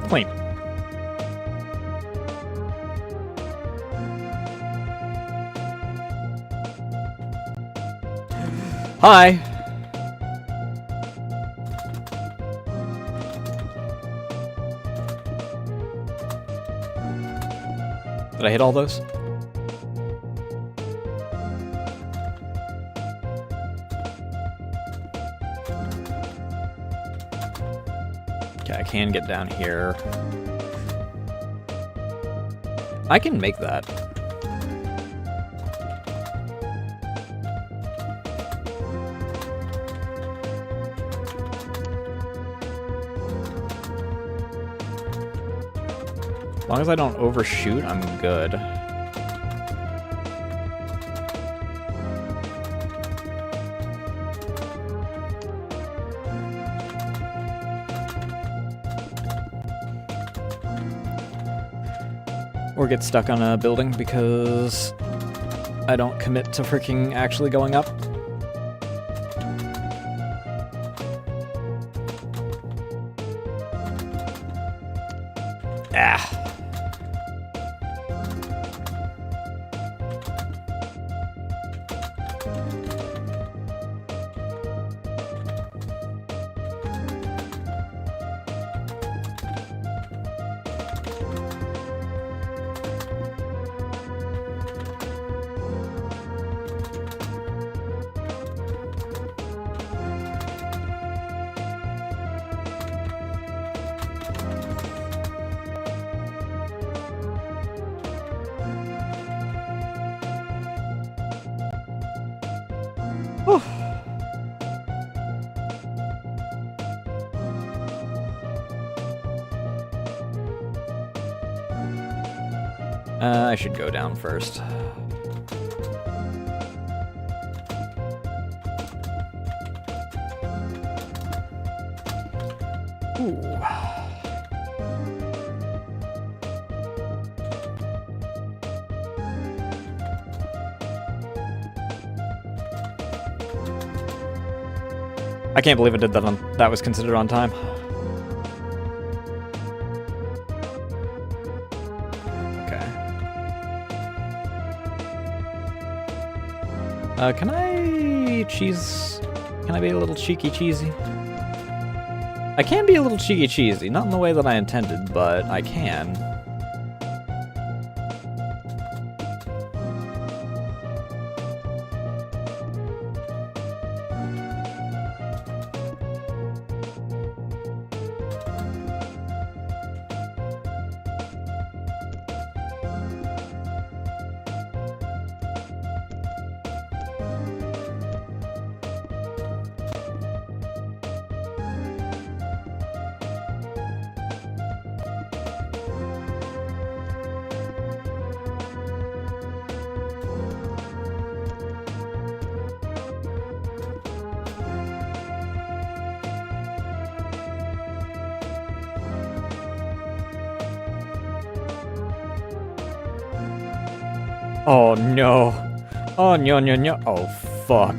A: Clean. Hi. Did I hit all those? Okay, I can get down here. I can make that. As long as I don't overshoot, I'm good. Or get stuck on a building because I don't commit to freaking actually going up. Ah. I should go down first. Ooh. I can't believe I did that that was considered on time. Can I be a little cheeky-cheesy? I can be a little cheeky-cheesy, not in the way that I intended, but I can. Oh no. Oh no no no. Oh fuck.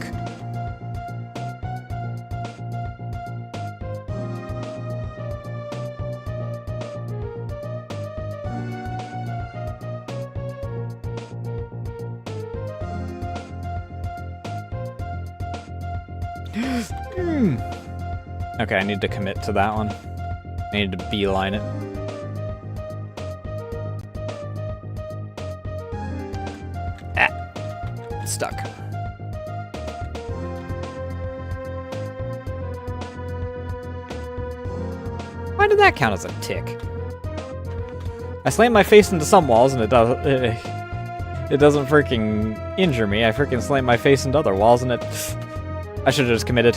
A: Okay, I need to commit to that one. I need to beeline it. Ah. Stuck. Why did that count as a tick? I slammed my face into some walls and it doesn't freaking injure me. I freaking slammed my face into other walls and it... I should have just committed.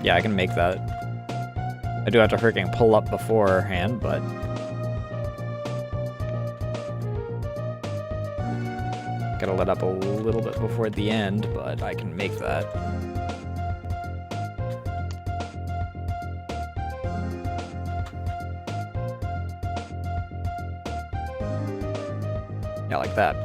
A: Yeah, I can make that. I do have to freaking pull up beforehand, but... Gotta let up a little bit before the end, but I can make that. Yeah, like that.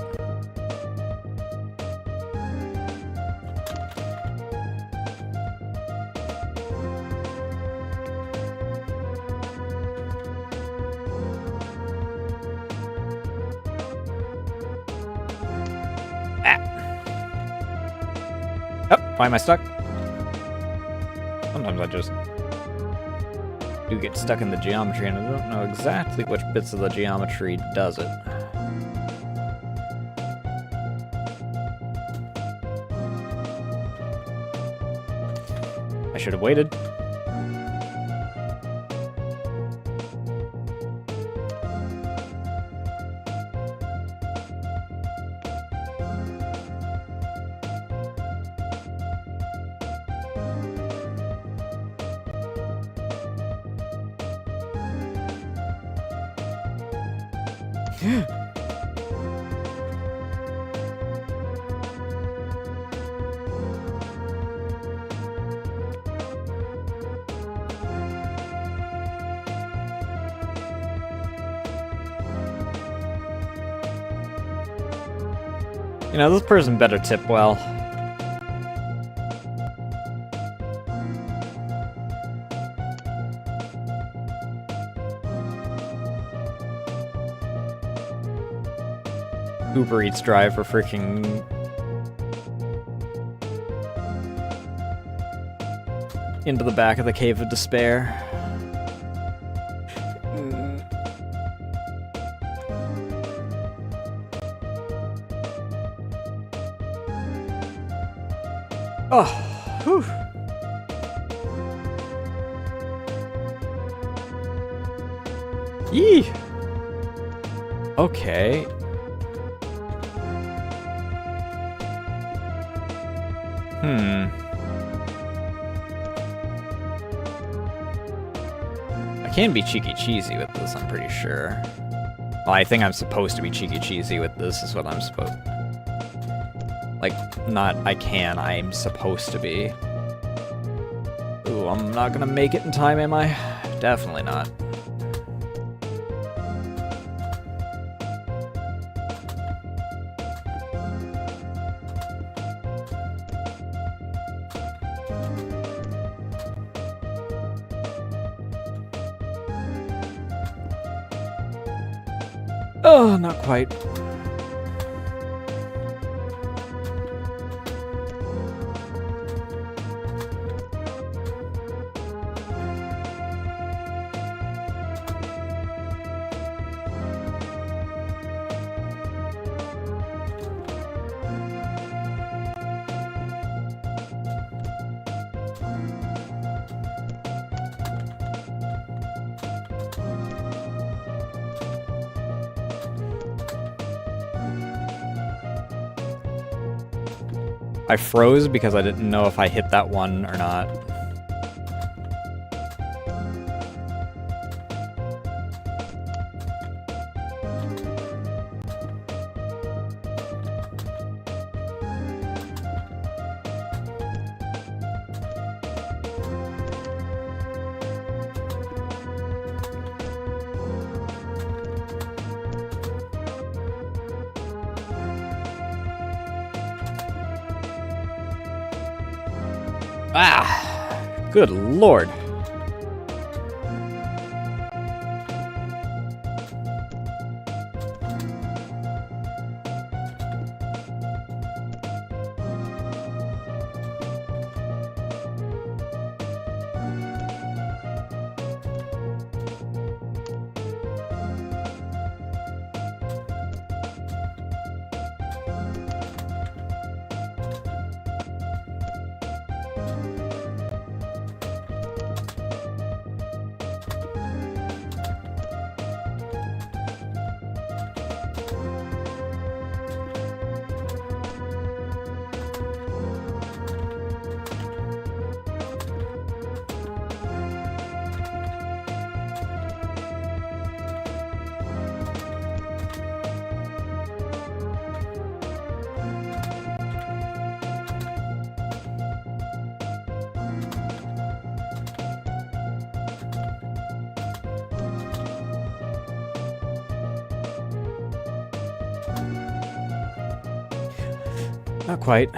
A: Why am I stuck? Sometimes I just do get stuck in the geometry and I don't know exactly which bits of the geometry does it. I should have waited. You know, this person better tip well. Uber Eats driver freaking... into the back of the Cave of Despair. Oh, whew. Yee. Okay. I can be cheeky cheesy with this, I'm pretty sure. Well, I think I'm supposed to be cheeky cheesy with this, is what I'm supposed... Like, not I can, I'm supposed to be. Ooh, I'm not gonna make it in time, am I? Definitely not. Oh, not quite. I froze because I didn't know if I hit that one or not. Ah! Good lord. Not quite.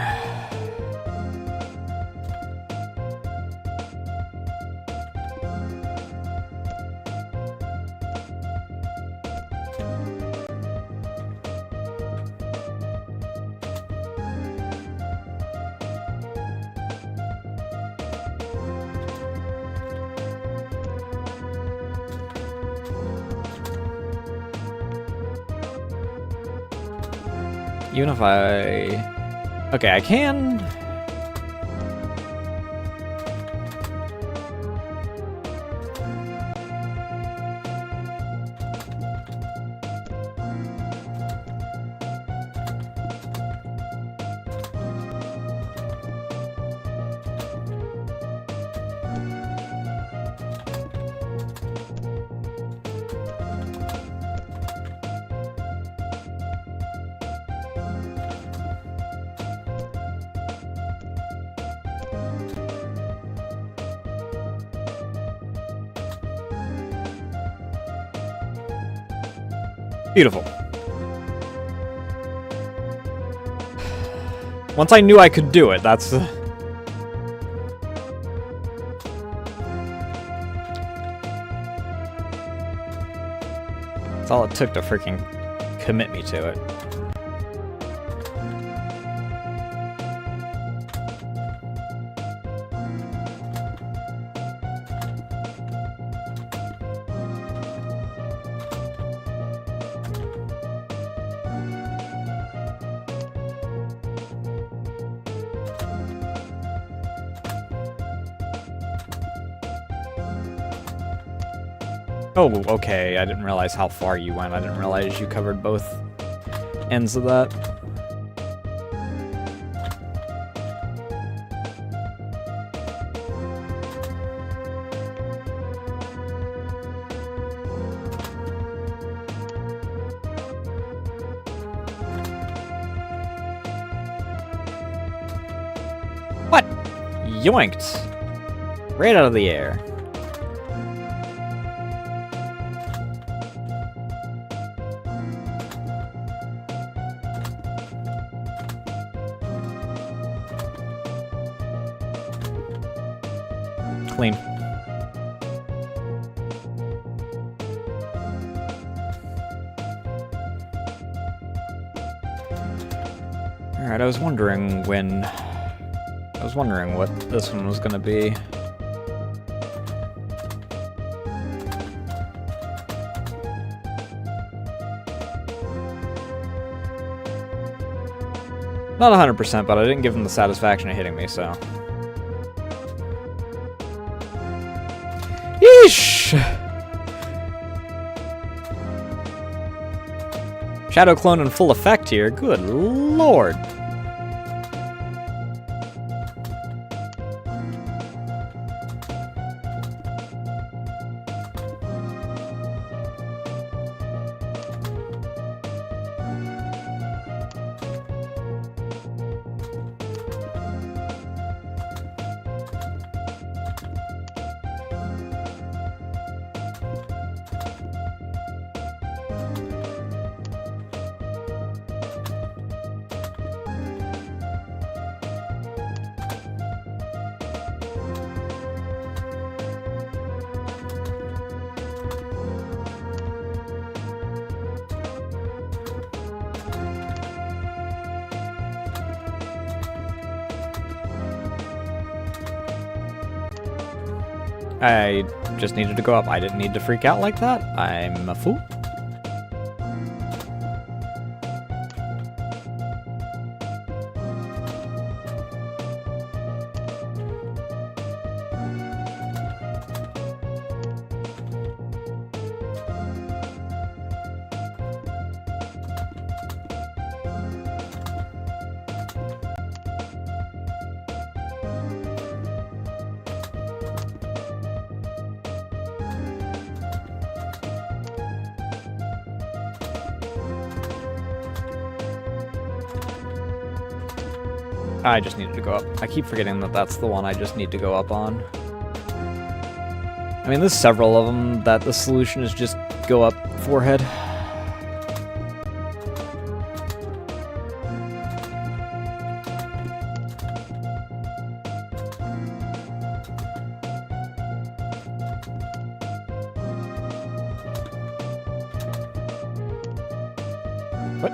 A: Even if I... Okay, I can... Beautiful. Once I knew I could do it, that's... That's all it took to freaking commit me to it. Oh, okay, I didn't realize how far you went. I didn't realize you covered both ends of that. What? Yoinked! Right out of the air. Clean. Alright, I was wondering what this one was gonna be. Not 100%, but I didn't give him the satisfaction of hitting me, so... Yeesh! Shadow clone in full effect here. Good lord. I just needed to go up. I didn't need to freak out like that. I'm a fool. I just needed to go up. I keep forgetting that that's the one I just need to go up on. I mean, there's several of them that the solution is just go up forehead. What?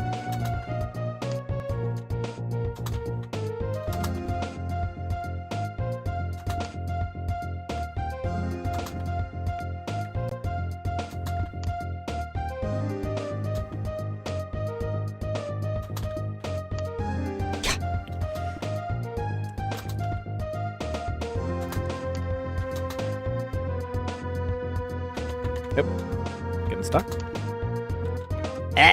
A: Yep. Getting stuck. Eh.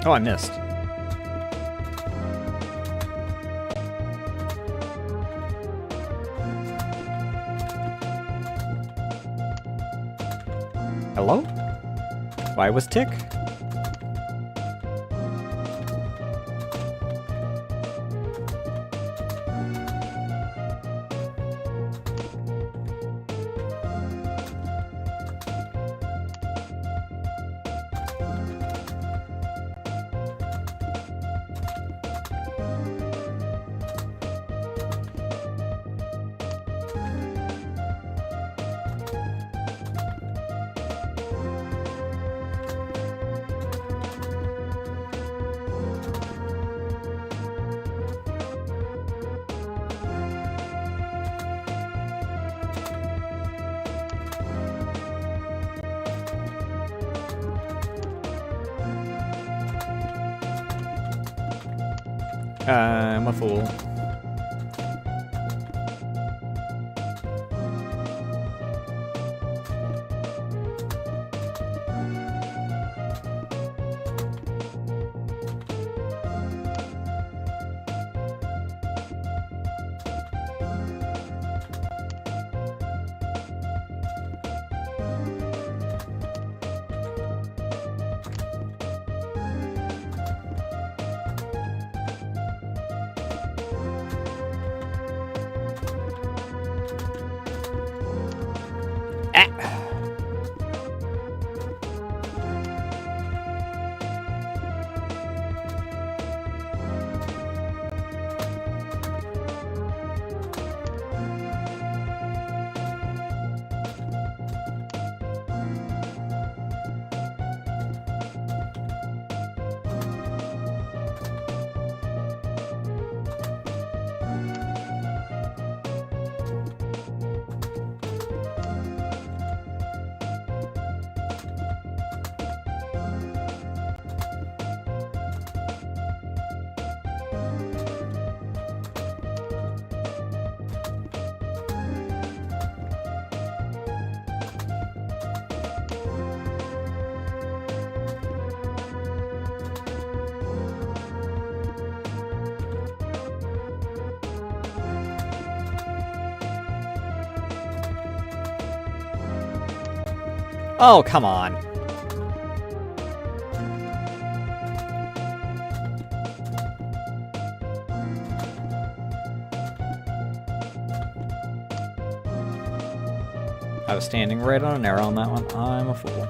A: Oh, I missed. Hello? Why was Tick? I'm a fool. Oh, come on. I was standing right on an arrow on that one. I'm a fool.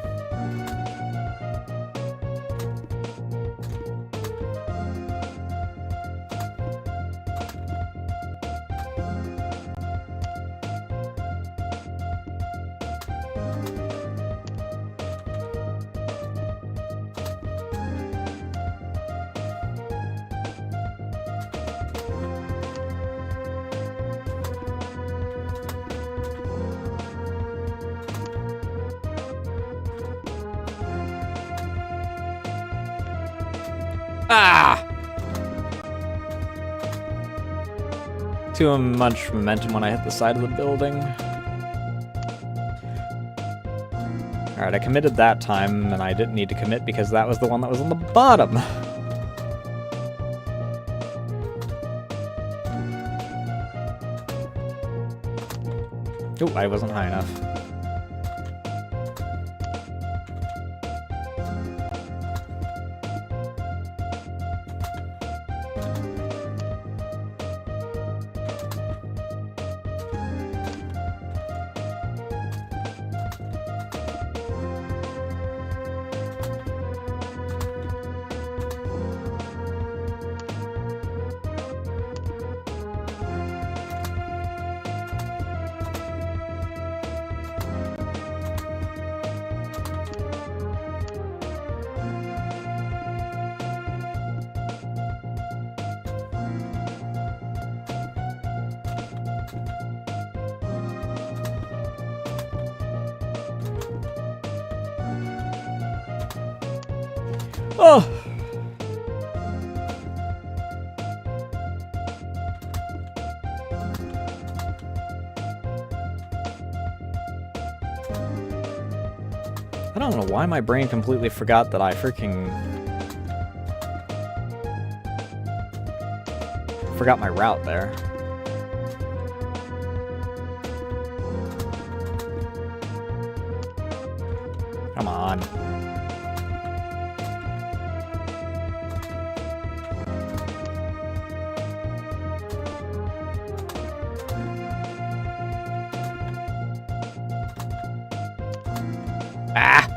A: Ah! Too much momentum when I hit the side of the building. Alright, I committed that time, and I didn't need to commit because that was the one that was on the bottom. Oh, I wasn't high enough. Oh! I don't know why my brain completely forgot that I freaking forgot my route there. Come on. Ah!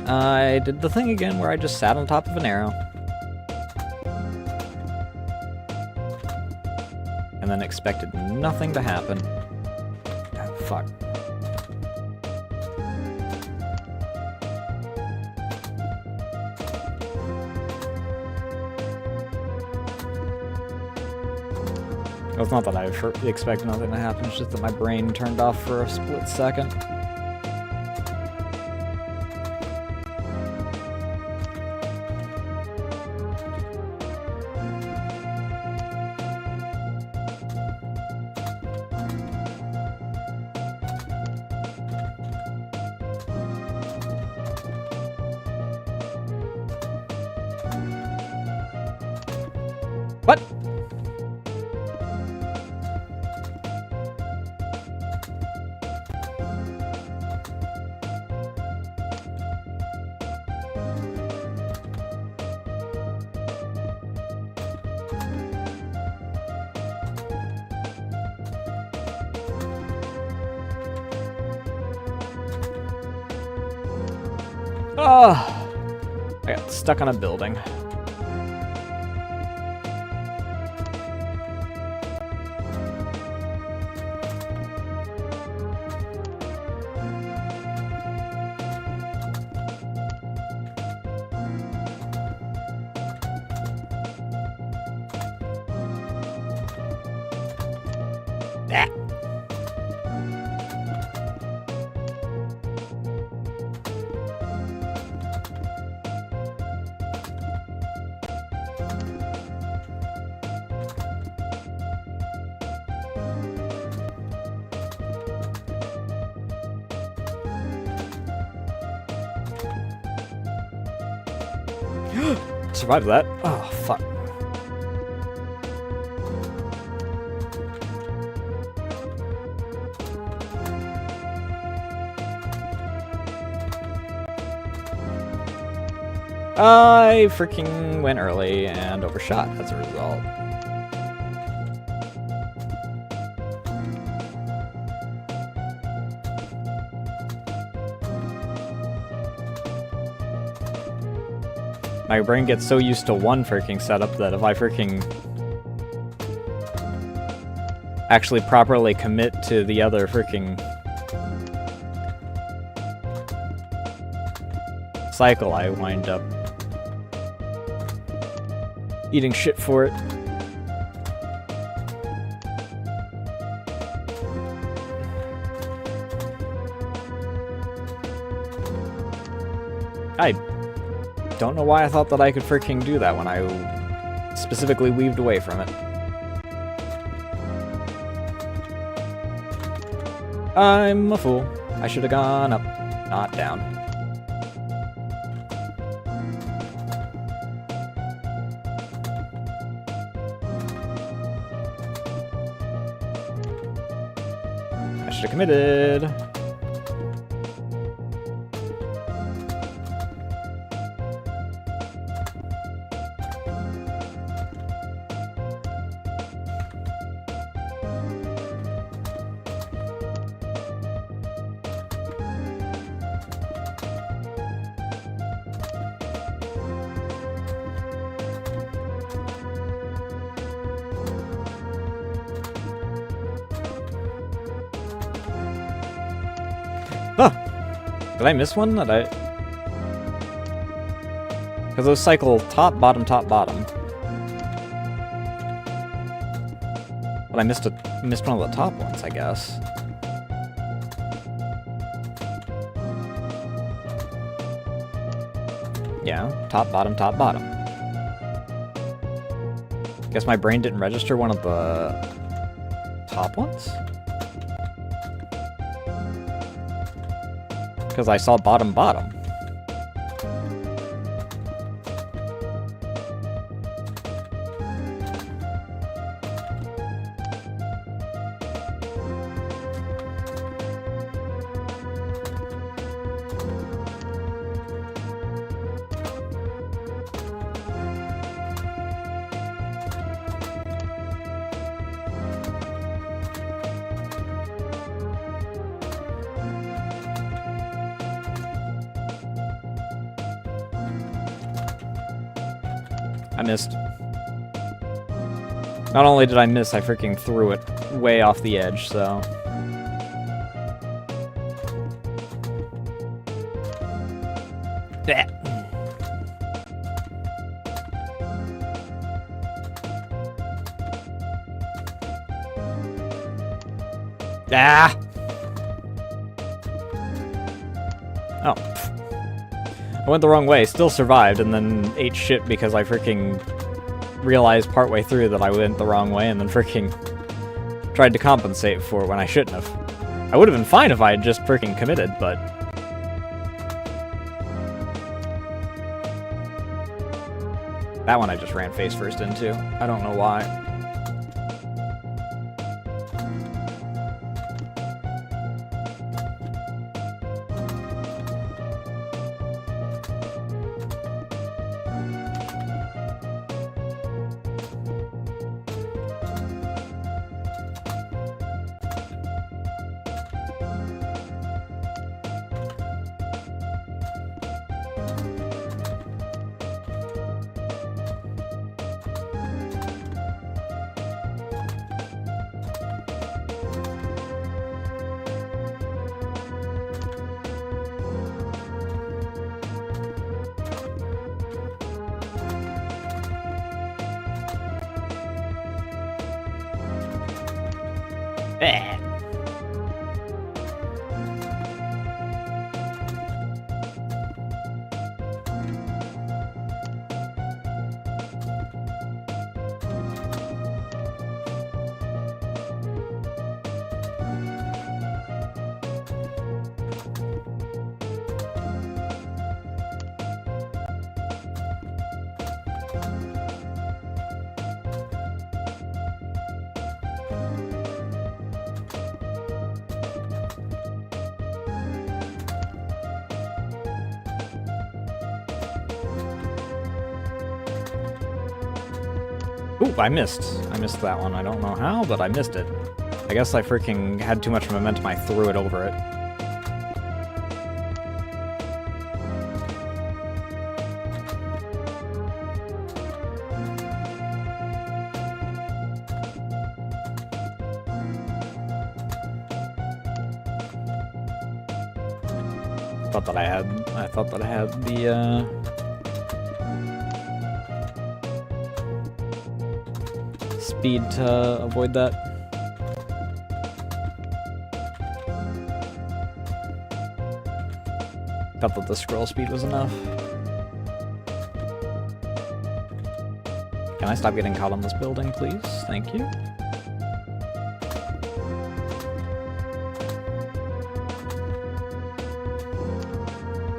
A: I did the thing again where I just sat on top of an arrow. And then expected nothing to happen. Oh, fuck. Well, it's not that I expect nothing to happen, it's just that my brain turned off for a split second. What? Oh, I got stuck on a building. Ah. Survived that. Oh, fuck. I freaking went early and overshot as a result. My brain gets so used to one freaking setup that if I freaking actually properly commit to the other freaking cycle, I wind up eating shit for it. I don't know why I thought that I could freaking do that when I specifically weaved away from it. I'm a fool. I should have gone up, not down. I should have committed. Huh. Did I miss one? Did I... Because those cycle top, bottom, top, bottom. But I missed one of the top ones, I guess. Yeah, top, bottom, top, bottom. Guess my brain didn't register one of the top ones? Because I saw bottom, bottom. I missed. Not only did I miss, I freaking threw it way off the edge, so... Blech. Ah! Oh. I went the wrong way, still survived, and then ate shit because I freaking realized partway through that I went the wrong way, and then freaking tried to compensate for it when I shouldn't have. I would have been fine if I had just freaking committed, but... That one I just ran face first into. I don't know why. Eh. Ooh, I missed. I missed that one. I don't know how, but I missed it. I guess I freaking had too much momentum. I threw it over it. I thought that I had the, speed to avoid that. Thought that the scroll speed was enough. Can I stop getting caught on this building, please? Thank you.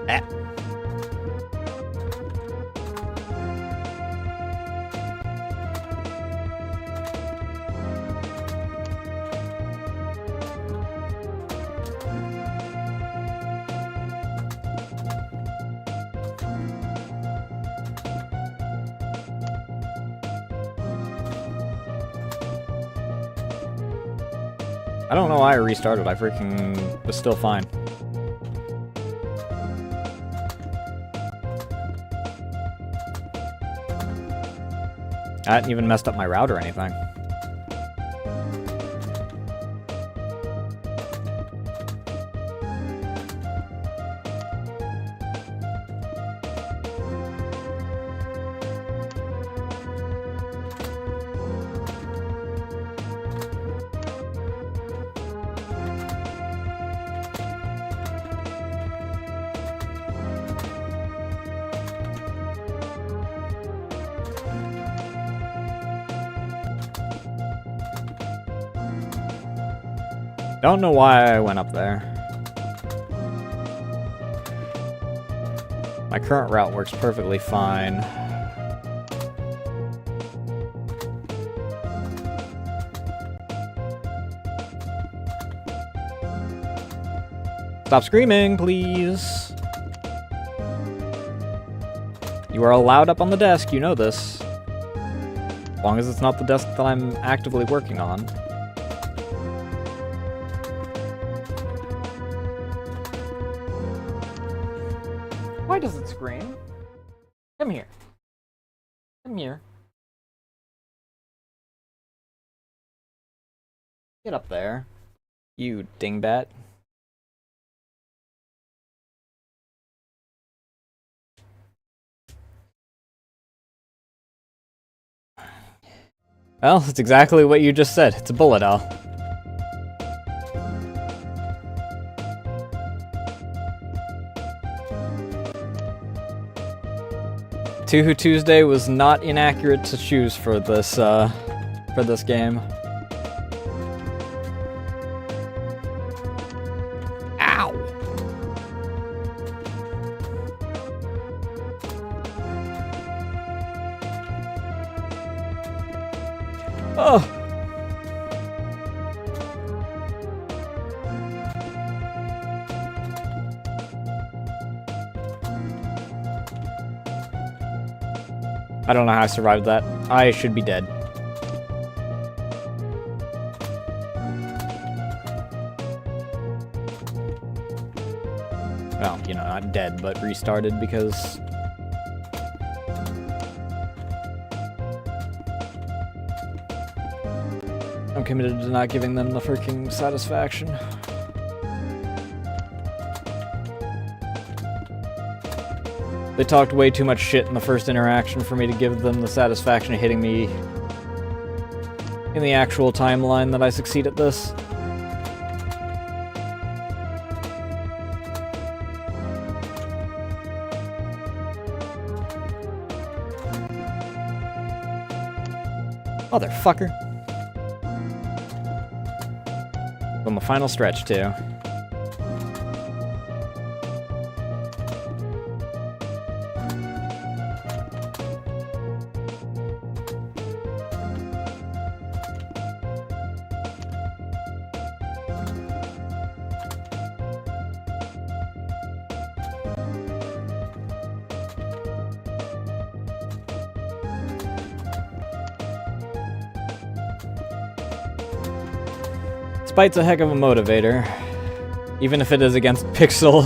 A: Ah. I don't know why I restarted. I freaking was still fine. I hadn't even messed up my route or anything. Don't know why I went up there. My current route works perfectly fine. Stop screaming, please. You are allowed up on the desk, you know this. As long as it's not the desk that I'm actively working on. Why does it scream? Come here. Come here. Get up there. You dingbat. Well, it's exactly what you just said. It's a bullet hell. Tuhu Tuesday was not inaccurate to choose for this game. Ow! Oh! I don't know how I survived that. I should be dead. Well, you know, not dead, but restarted because... I'm committed to not giving them the freaking satisfaction. They talked way too much shit in the first interaction for me to give them the satisfaction of hitting me in the actual timeline that I succeed at this. Motherfucker. On the final stretch, too. Spite's a heck of a motivator, even if it is against pixel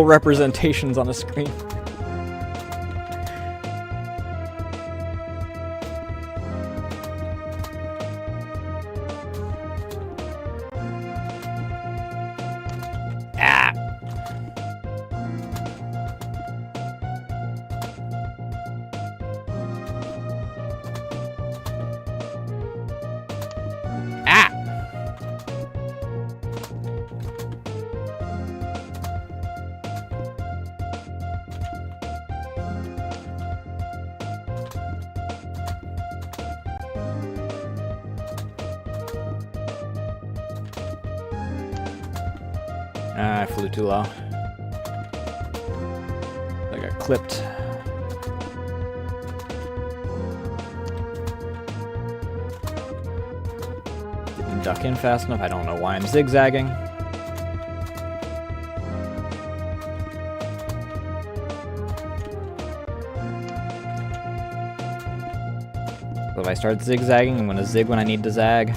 A: representations on a screen. I flew too low. I got clipped. Didn't duck in fast enough. I don't know why I'm zigzagging. So if I start zigzagging, I'm gonna zig when I need to zag.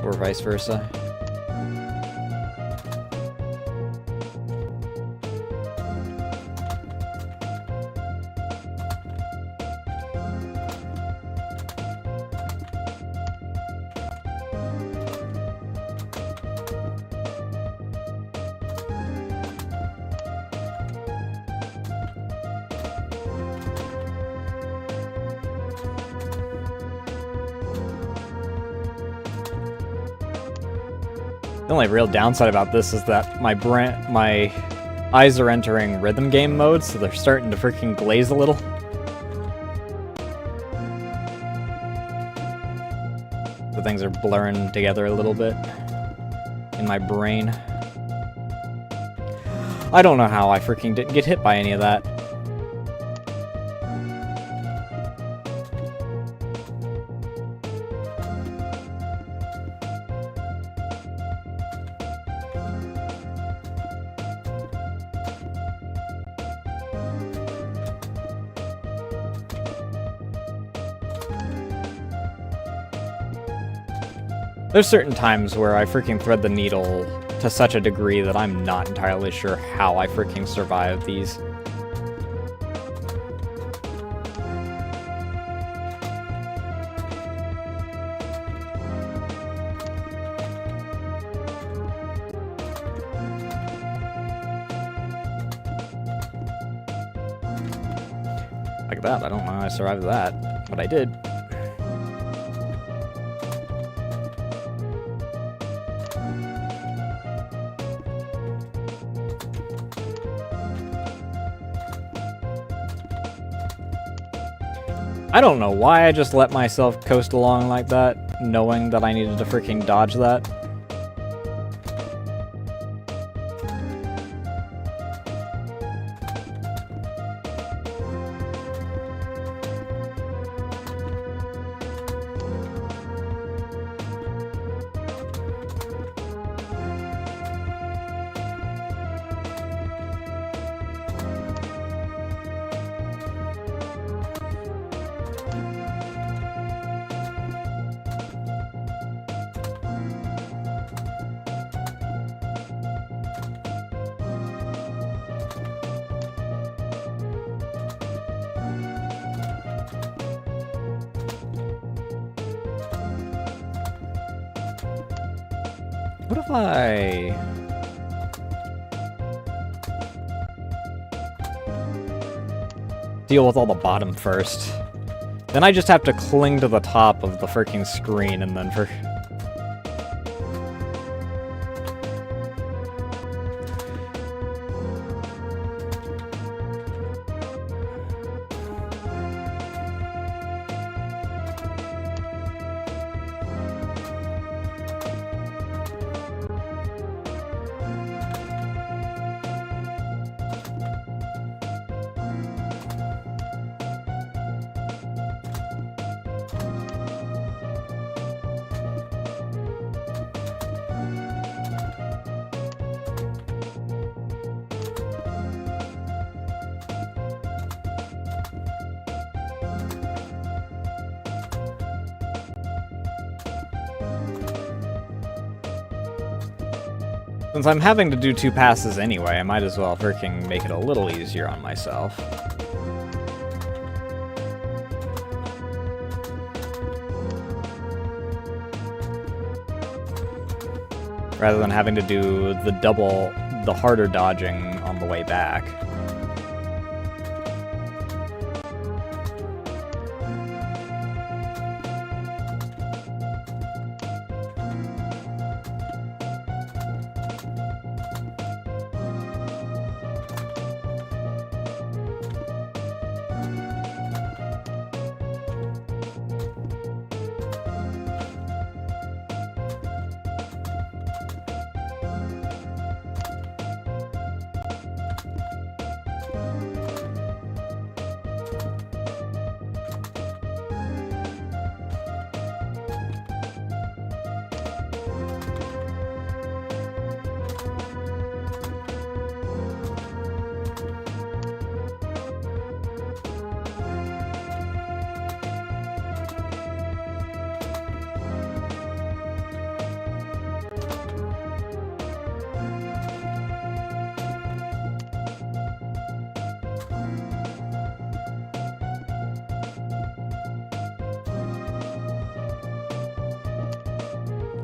A: Or vice versa. The only real downside about this is that my eyes are entering rhythm game mode, so they're starting to freaking glaze a little. The things are blurring together a little bit in my brain. I don't know how I freaking didn't get hit by any of that. There's certain times where I freaking thread the needle to such a degree that I'm not entirely sure how I freaking survive these. Like that, I don't know how I survived that, but I did. I don't know why I just let myself coast along like that, knowing that I needed to freaking dodge that. What if I... deal with all the bottom first? Then I just have to cling to the top of the freaking screen and then for... Since I'm having to do 2 passes anyway, I might as well freaking make it a little easier on myself. Rather than having to do the harder dodging on the way back.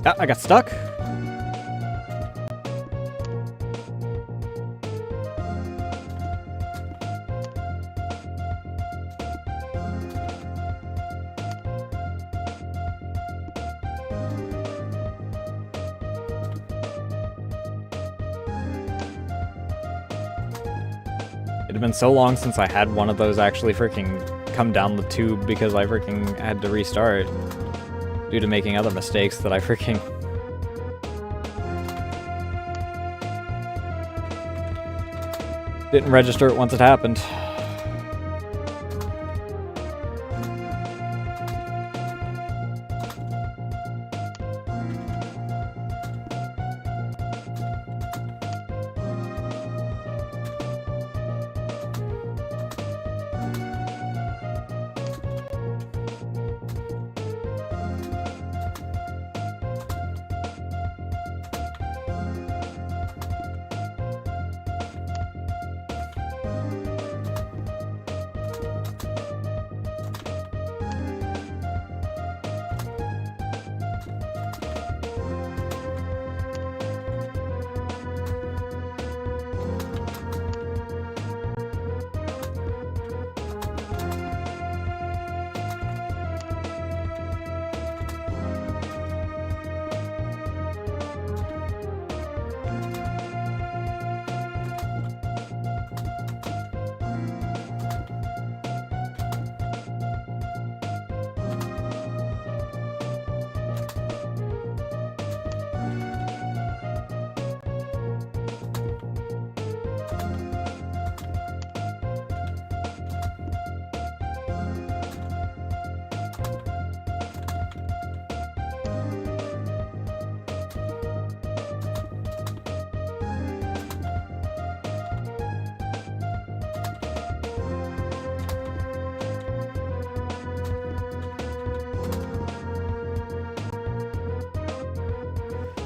A: Ah, I got stuck. It had been so long since I had one of those actually freaking come down the tube because I freaking had to restart due to making other mistakes that I freaking... didn't register it once it happened.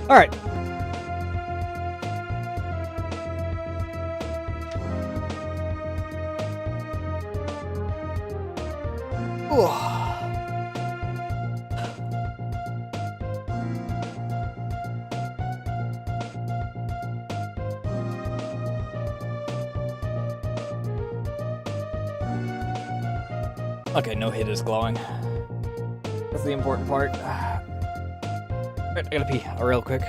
A: Alright. Okay, no hit is glowing. That's the important part. I gotta pee real quick.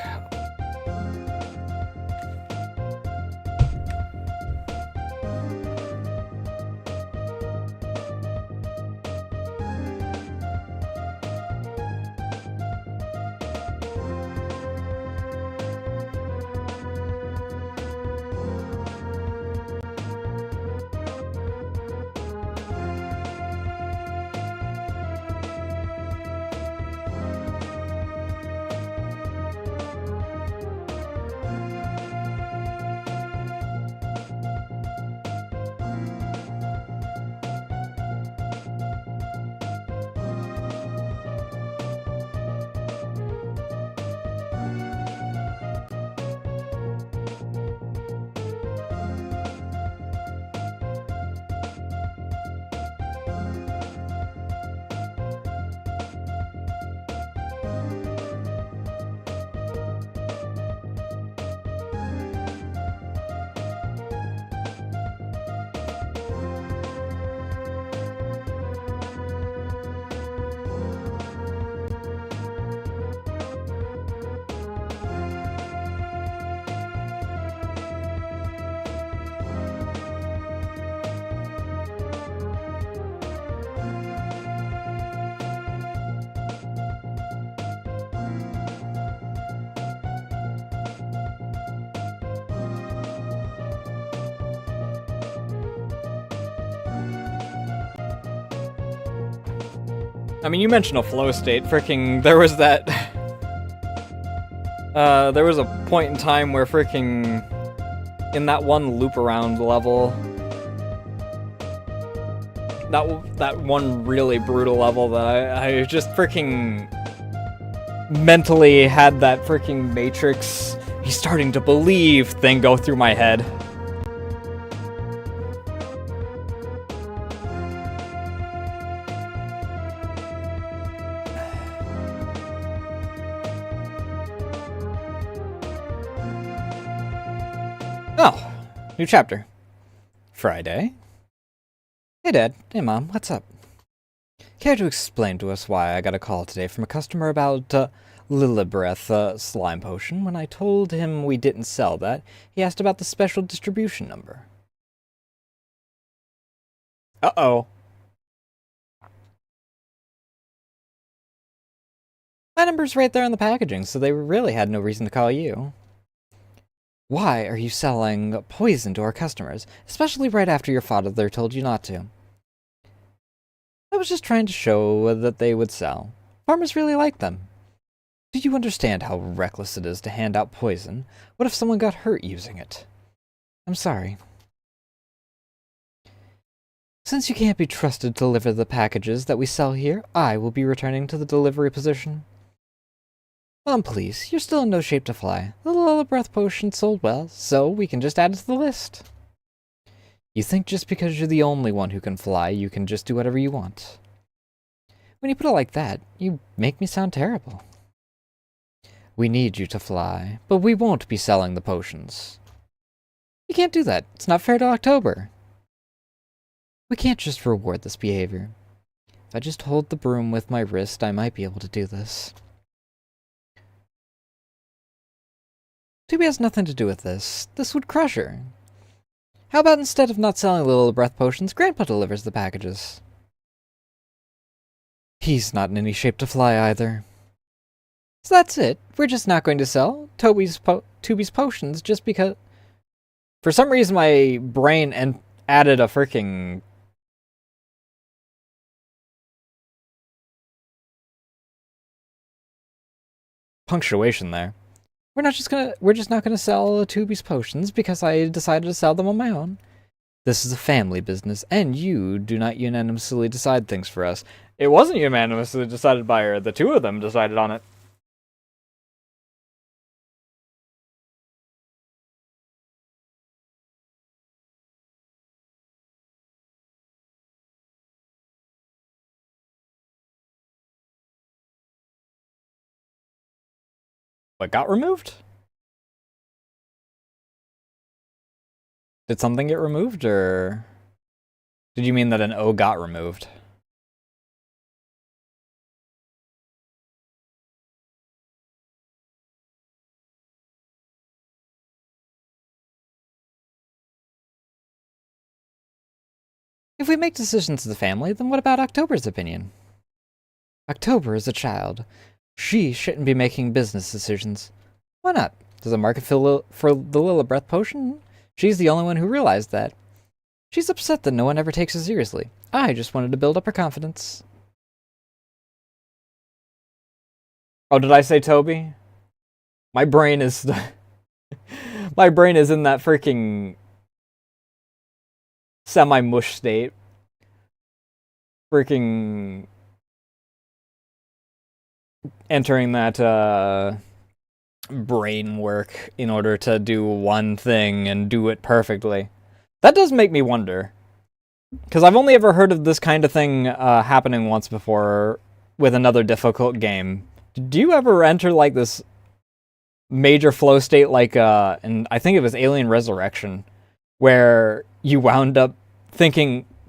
A: I mean, you mentioned a flow state. Freaking, there was that... there was a point in time where freaking... in that one loop around level... That one really brutal level that I just freaking... mentally had that freaking Matrix... he's starting to believe thing go through my head. Oh, new chapter. Friday. Hey Dad, hey Mom, what's up? Care to explain to us why I got a call today from a customer about Lilibreath slime potion? When I told him we didn't sell that, he asked about the special distribution number. Uh-oh. My number's right there on the packaging, so they really had no reason to call you. Why are you selling poison to our customers, especially right after your father told you not to? I was just trying to show that they would sell. Farmers really like them. Do you understand how reckless it is to hand out poison? What if someone got hurt using it? I'm sorry. Since you can't be trusted to deliver the packages that we sell here, I will be returning to the delivery position. Mom, please, you're still in no shape to fly. The Lilibreath potion sold well, so we can just add it to the list. You think just because you're the only one who can fly, you can just do whatever you want. When you put it like that, you make me sound terrible. We need you to fly, but we won't be selling the potions. You can't do that. It's not fair to October. We can't just reward this behavior. If I just hold the broom with my wrist, I might be able to do this. Tubi has nothing to do with this. This would crush her. How about instead of not selling Lilibreath potions, Grandpa delivers the packages? He's not in any shape to fly either. So that's it. We're just not going to sell Tubi's potions just because... For some reason my brain added a freaking... punctuation there. We're just not gonna sell Tubi's potions because I decided to sell them on my own. This is a family business, and you do not unanimously decide things for us. It wasn't unanimously decided by her. The two of them decided on it. What got removed? Did something get removed, or did you mean that an O got removed? If we make decisions as a family, then what about October's opinion? October is a child. She shouldn't be making business decisions. Why not? There's a market for the Lilibreath potion. She's the only one who realized that. She's upset that no one ever takes her seriously. I just wanted to build up her confidence. Oh, did I say Toby? My brain is... my brain is in that freaking... semi-mush state. Freaking... entering that, brain work in order to do one thing and do it perfectly. That does make me wonder. Because I've only ever heard of this kind of thing happening once before with another difficult game. Do you ever enter like this major flow state like, and I think it was Alien Resurrection, where you wound up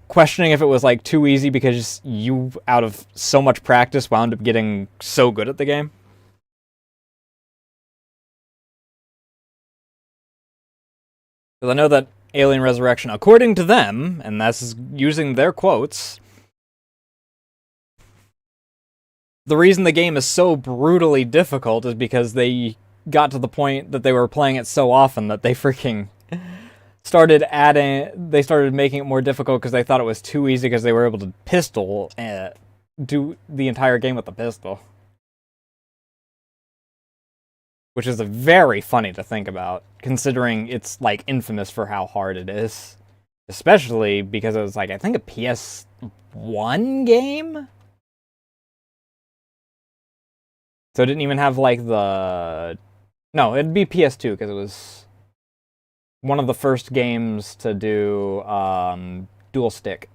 A: questioning if it was like too easy because you, out of so much practice, wound up getting so good at the game? Because I know that Alien Resurrection, according to them, and that's using their quotes, the reason the game is so brutally difficult is because they got to the point that they were playing it so often that they freaking started making it more difficult because they thought it was too easy because they were able to pistol do the entire game with the pistol. Which is very funny to think about, considering it's, like, infamous for how hard it is. Especially because it was, like, I think a PS1 game? So it didn't even have, like, the... No, it'd be PS2, because it was one of the first games to do, dual stick.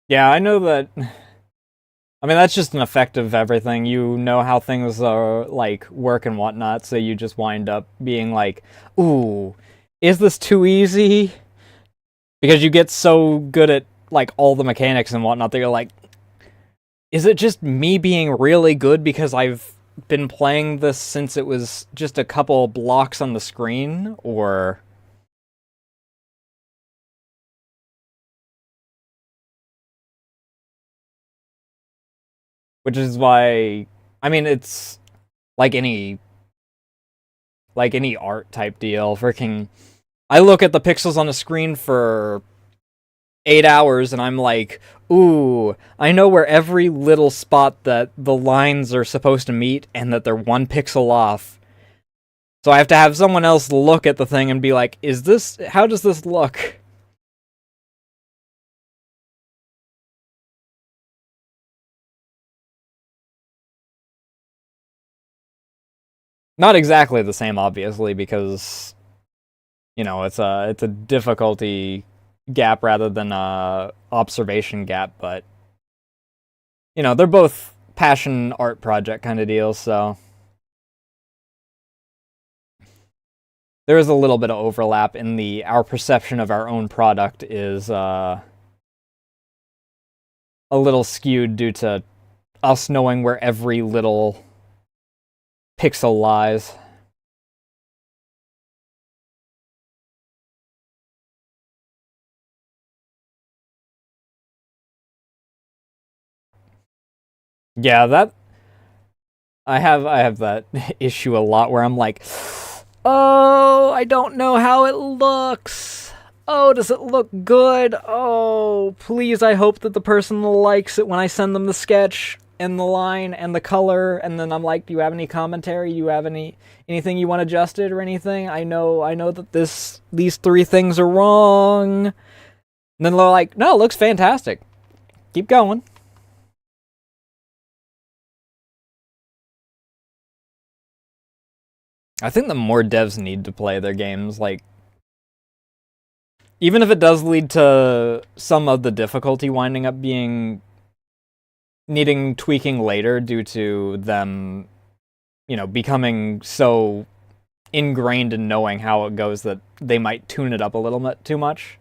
A: Yeah, I know that... I mean, that's just an effect of everything. You know how things are, like, work and whatnot, so you just wind up being like, ooh, is this too easy? Because you get so good at, like, all the mechanics and whatnot that you're like, is it just me being really good because I've been playing this since it was just a couple blocks on the screen? Or... Which is why... I mean, it's like any art type deal. Freaking... I look at the pixels on the screen for 8 hours and I'm like, ooh, I know where every little spot that the lines are supposed to meet and that they're 1 pixel off. So I have to have someone else look at the thing and be like, how does this look? Not exactly the same, obviously, because, you know, it's a difficulty gap rather than a observation gap, but, you know, they're both passion art project kind of deals, so there is a little bit of overlap in our perception of our own product is a little skewed due to us knowing where every little pixel lies. Yeah, that I have that issue a lot where I'm like, oh, I don't know how it looks. Oh, does it look good? Oh, please, I hope that the person likes it when I send them the sketch and the line and the color, and then I'm like, do you have any commentary? Do you have anything you want adjusted or anything? I know that these 3 things are wrong. And then they're like, no, it looks fantastic. Keep going. I think the more devs need to play their games, like, even if it does lead to some of the difficulty winding up being needing tweaking later due to them, you know, becoming so ingrained in knowing how it goes that they might tune it up a little bit too much.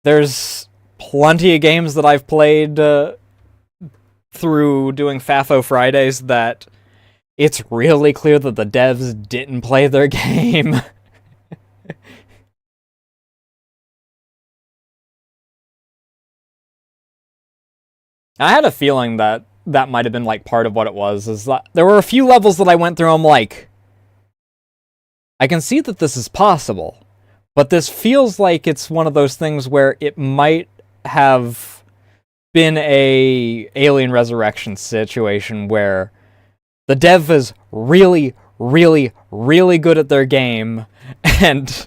A: There's plenty of games that I've played through doing FAFO Fridays that it's really clear that the devs didn't play their game. I had a feeling that that might have been like part of what it was. Is that there were a few levels that I went through. I'm like, I can see that this is possible, but this feels like it's one of those things where it might have been a Alien Resurrection situation where the dev is really, really, really good at their game, and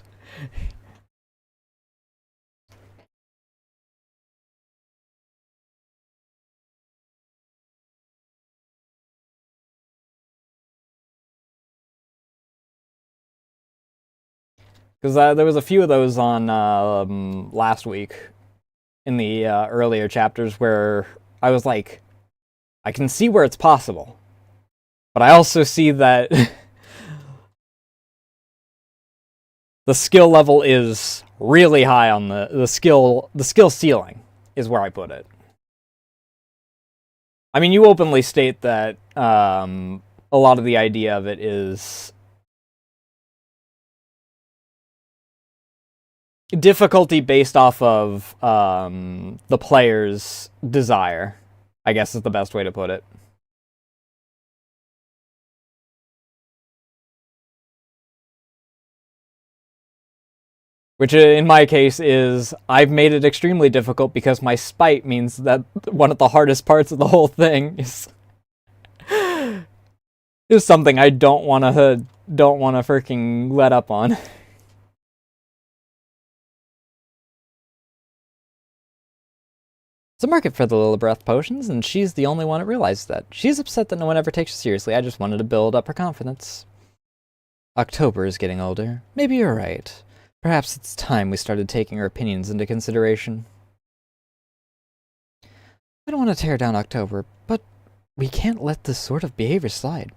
A: because there was a few of those on last week in the earlier chapters where I was like, I can see where it's possible, but I also see that the skill level is really high on the skill ceiling is where I put it. I mean, you openly state that a lot of the idea of it is difficulty based off of the player's desire, I guess is the best way to put it. Which, in my case, is I've made it extremely difficult because my spite means that one of the hardest parts of the whole thing is something I don't want to freaking let up on. It's a market for the little breath potions, and she's the only one that realizes that. She's upset that no one ever takes her seriously. I just wanted to build up her confidence. October is getting older. Maybe you're right. Perhaps it's time we started taking her opinions into consideration. I don't want to tear down October, but we can't let this sort of behavior slide.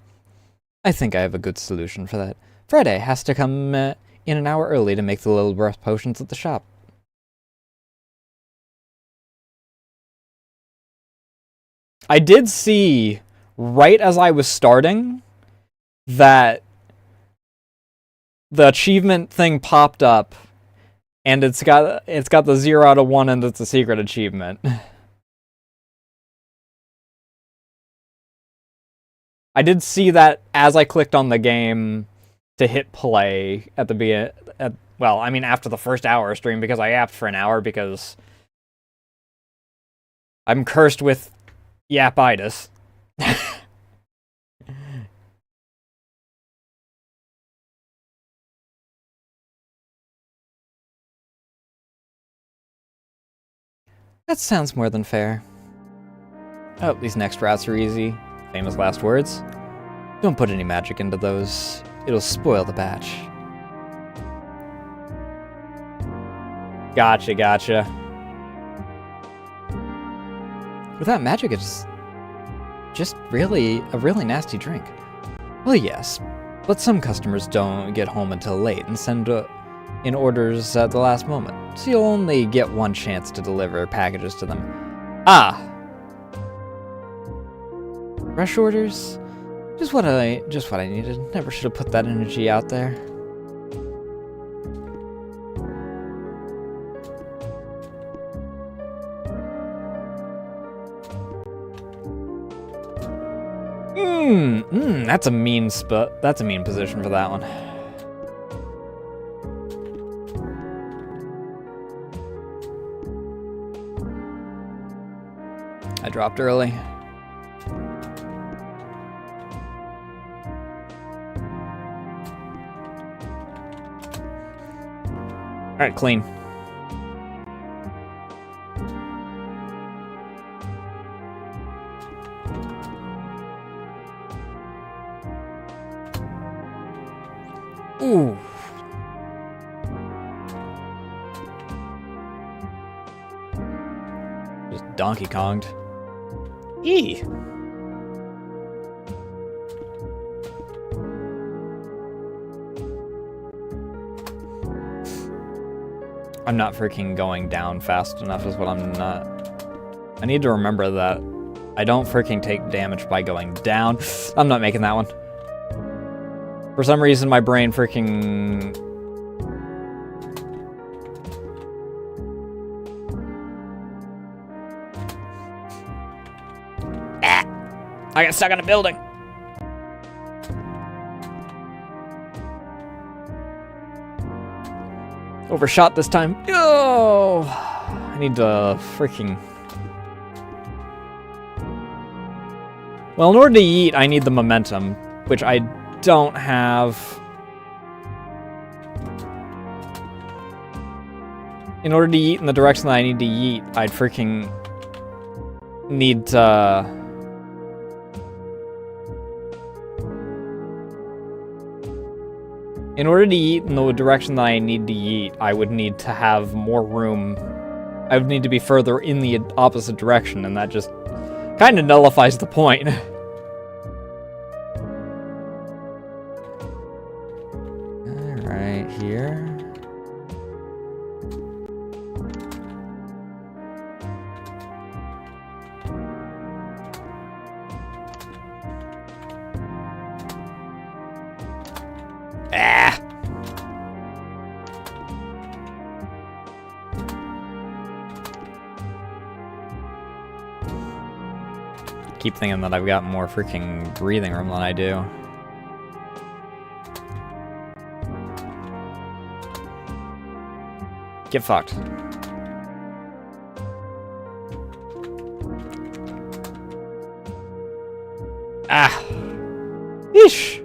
A: I think I have a good solution for that. Friday has to come in an hour early to make the little breath potions at the shop. I did see, right as I was starting, that the achievement thing popped up, and it's got the 0 out of 1, and it's a secret achievement. I did see that as I clicked on the game to hit play at the beginning. Well, I mean after the first hour of stream, because I yapped for an hour because I'm cursed with yapitis. That sounds more than fair. Oh, these next routes are easy. Famous last words. Don't put any magic into those. It'll spoil the batch. Gotcha. Without magic, it's just really a really nasty drink. Well, yes, but some customers don't get home until late and send in orders at the last moment, so you'll only get one chance to deliver packages to them. Ah! Rush orders? Just what I needed. Never should have put that energy out there. That's a mean position for that one. I dropped early. Alright, clean. Ooh. Just Donkey Konged. Eee. I'm not freaking going down fast enough is what I'm not. I need to remember that I don't freaking take damage by going down. I'm not making that one. For some reason, my brain freaking... I got stuck in a building. Overshot this time. Oh, I need to freaking... Well, in order to yeet, I need the momentum, which I don't have. In order to yeet in the direction that I need to yeet, I'd freaking need to... In order to yeet in the direction that I need to yeet, I would need to have more room. I would need to be further in the opposite direction, and that just kind of nullifies the point. Alright, here. keep thinking that I've got more freaking breathing room than I do. Get fucked. Ah! Eesh!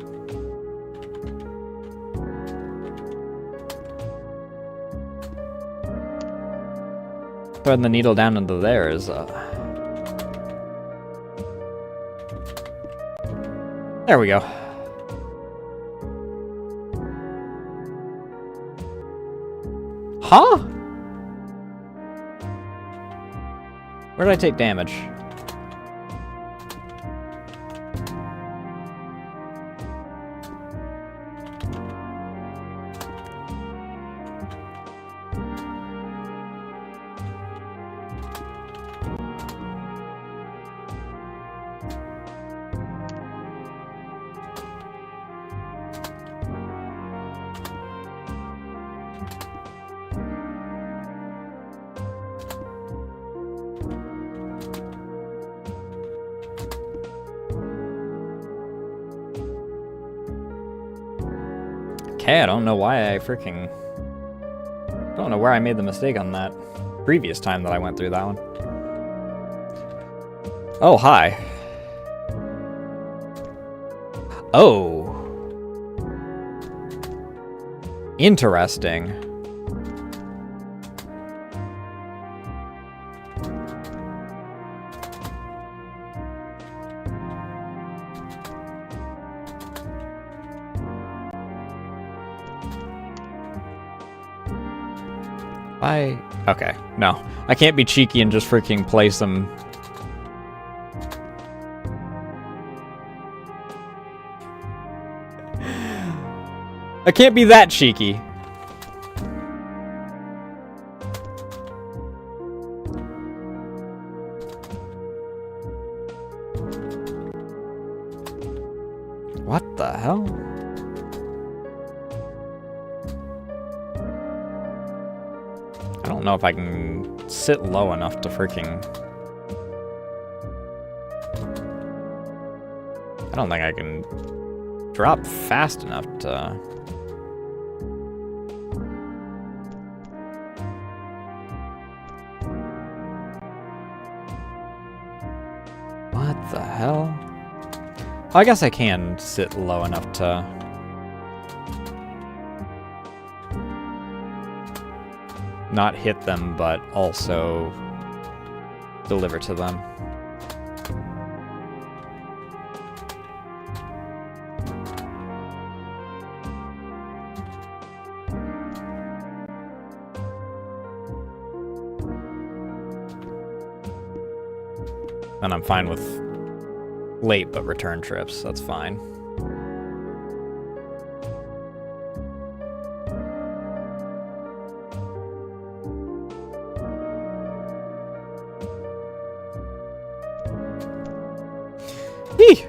A: Threading the needle down into there is, There we go. Huh? Where did I take damage? Okay, I don't know why I freaking... don't know where I made the mistake on that previous time that I went through that one. Oh, hi. Oh. Interesting. Okay, no. I can't be cheeky and just freaking place them. I can't be that cheeky. What the hell? I don't know if I can sit low enough to freaking... I don't think I can drop fast enough to... What the hell? Oh, I guess I can sit low enough to... not hit them, but also deliver to them. And I'm fine with late but return trips, that's fine. Eee!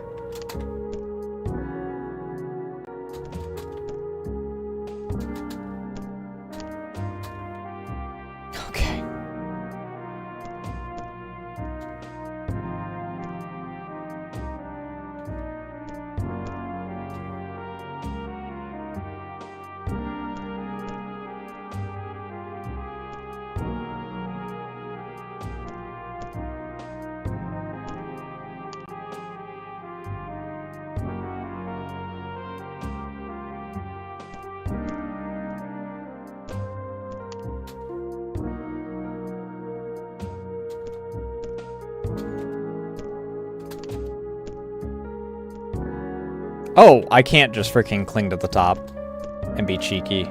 A: Okay. Oh, I can't just freaking cling to the top and be cheeky.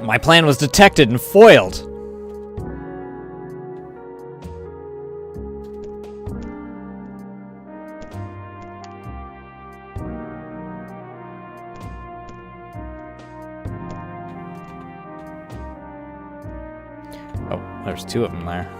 A: My plan was detected and foiled. Oh, there's two of them there.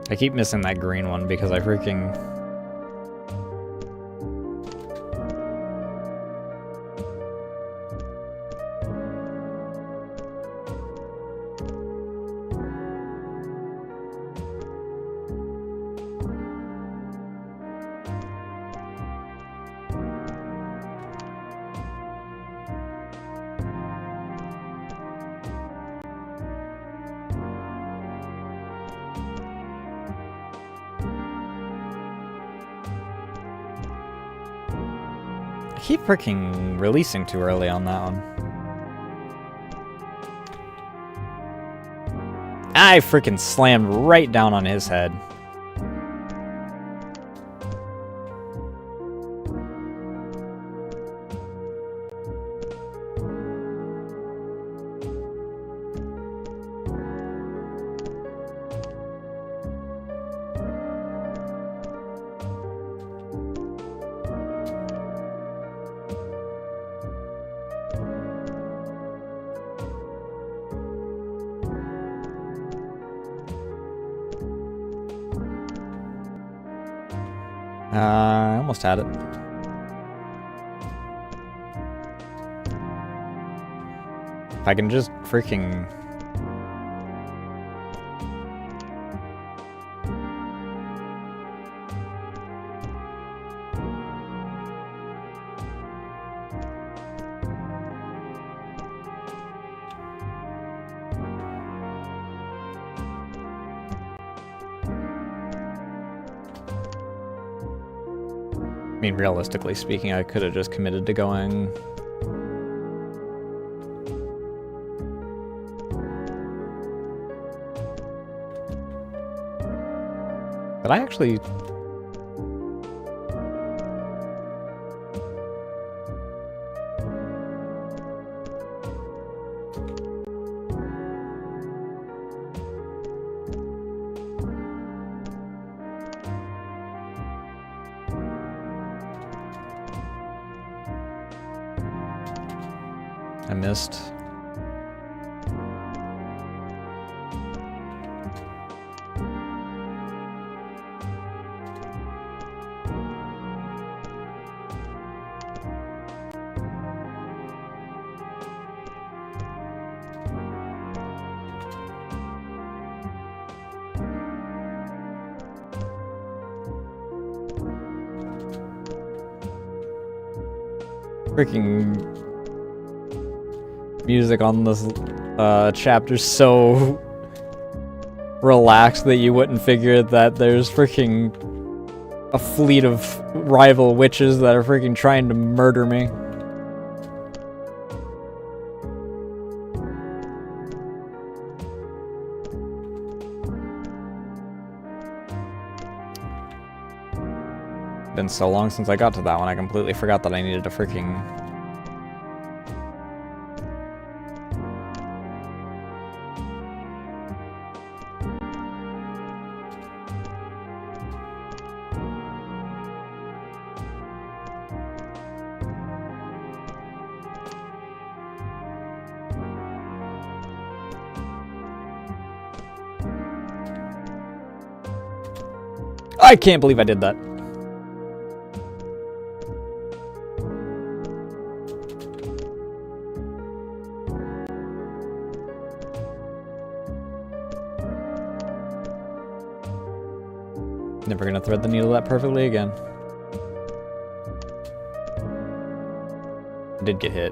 A: I keep missing that green one because I freaking... I keep freaking releasing too early on that one. I freaking slammed right down on his head. I almost had it. If I can just freaking... I mean, realistically speaking, I could have just committed to going... But I actually... I missed. Freaking music on this chapter's so relaxed that you wouldn't figure that there's freaking a fleet of rival witches that are freaking trying to murder me. Been so long since I got to that one, I completely forgot that I needed to freaking... I can't believe I did that. Never gonna thread the needle that perfectly again. I did get hit.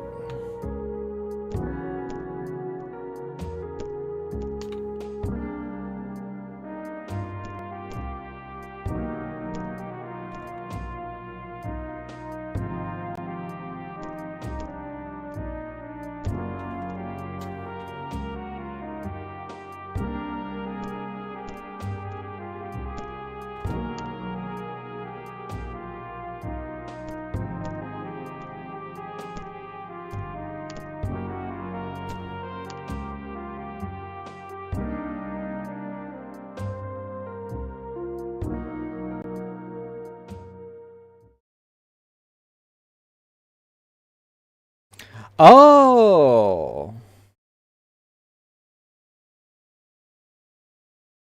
A: Oh!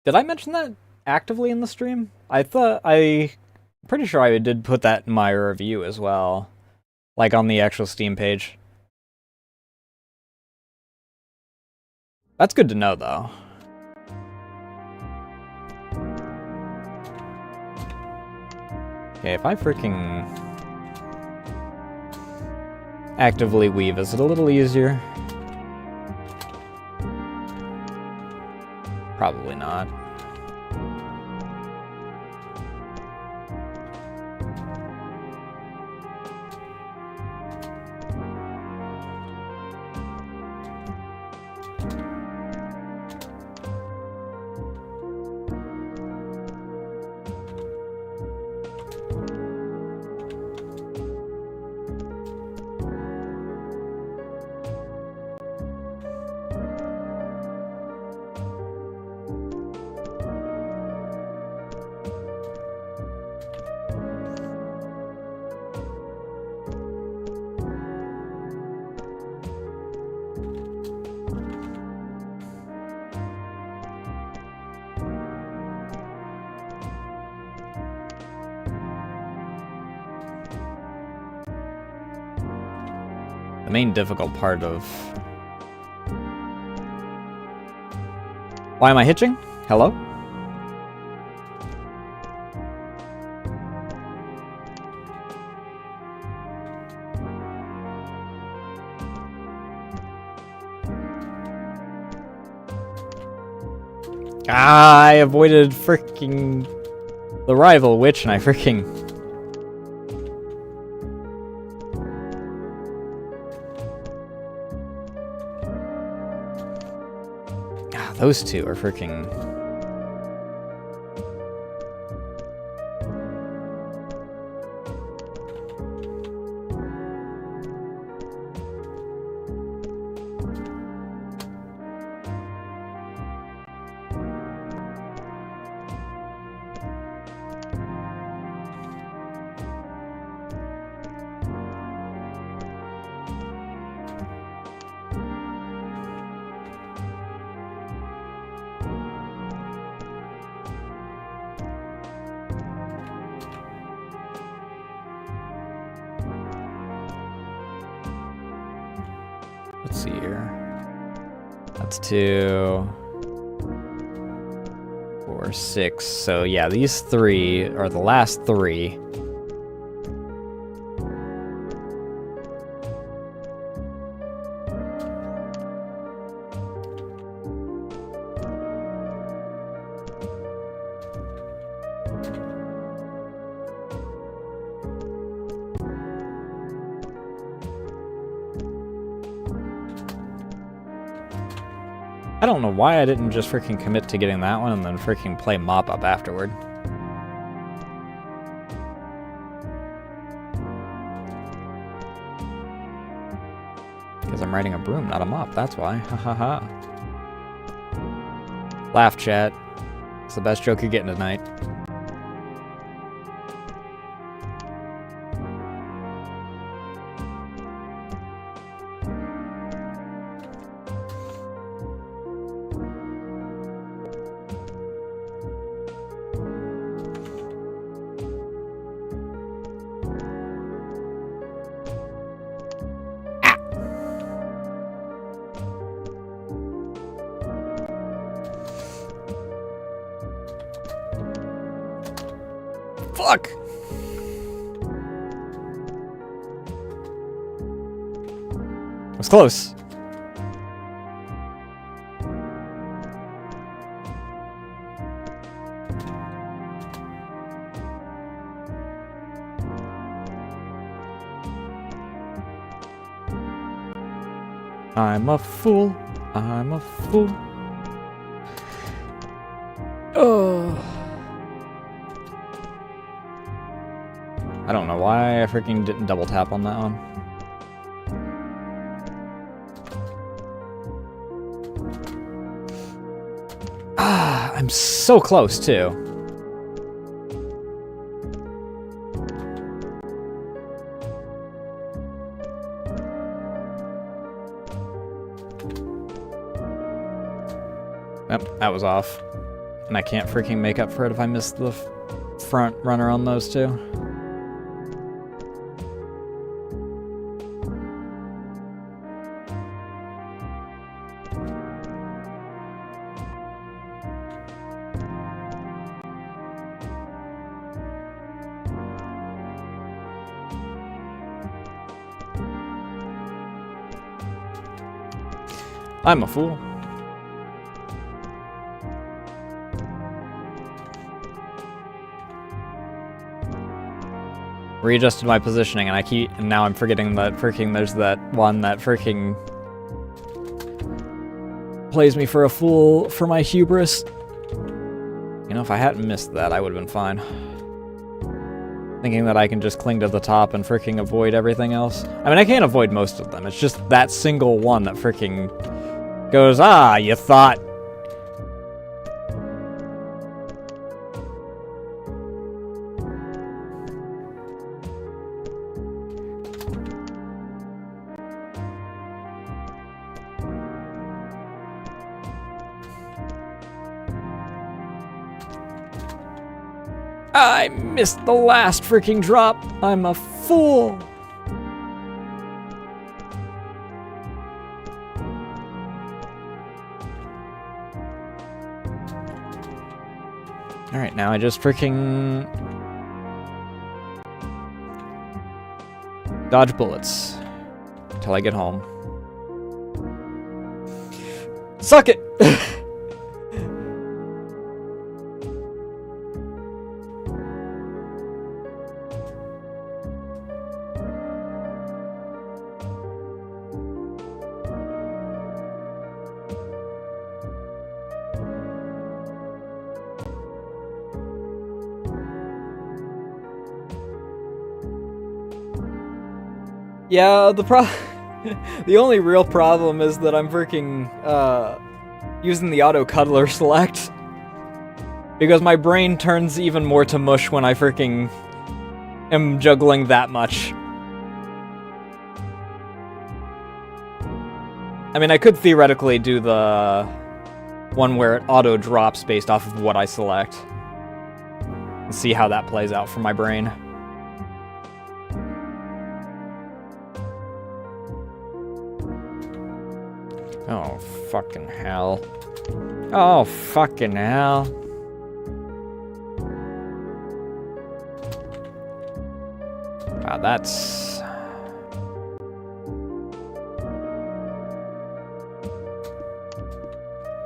A: Did I mention that actively in the stream? Pretty sure I did put that in my review as well. Like on the actual Steam page. That's good to know, though. Okay, if I freaking actively weave, is it a little easier? Probably not. The main difficult part of... Why am I hitching? Hello? Ah, I avoided freaking the rival witch and I freaking... Ah, those two are freaking... Let's see here. That's 2, 4, 6. So yeah, these 3 are the last 3. I don't know why I didn't just freaking commit to getting that one and then freaking play mop up afterward. Because I'm riding a broom, not a mop, that's why. Ha ha ha. Laugh, chat. It's the best joke you're getting tonight. Fuck! It was close. I'm a fool. I'm a fool. Oh. I don't know why I freaking didn't double tap on that one. Ah, I'm so close too. Yep, that was off. And I can't freaking make up for it if I miss the front runner on those two. I'm a fool. Readjusted my positioning, and now I'm forgetting that freaking there's that one that freaking plays me for a fool for my hubris. You know, if I hadn't missed that, I would have been fine. Thinking that I can just cling to the top and freaking avoid everything else. I mean, I can't avoid most of them. It's just that single one that freaking goes, ah, you thought. I missed the last freaking drop. I'm a fool. Alright, now I just freaking dodge bullets until I get home. Suck it! Yeah, the only real problem is that I'm freaking using the auto cuddler select, because my brain turns even more to mush when I freaking am juggling that much. I mean, I could theoretically do the one where it auto drops based off of what I select and see how that plays out for my brain. Oh, fucking hell. Oh, fucking hell. Wow, that's...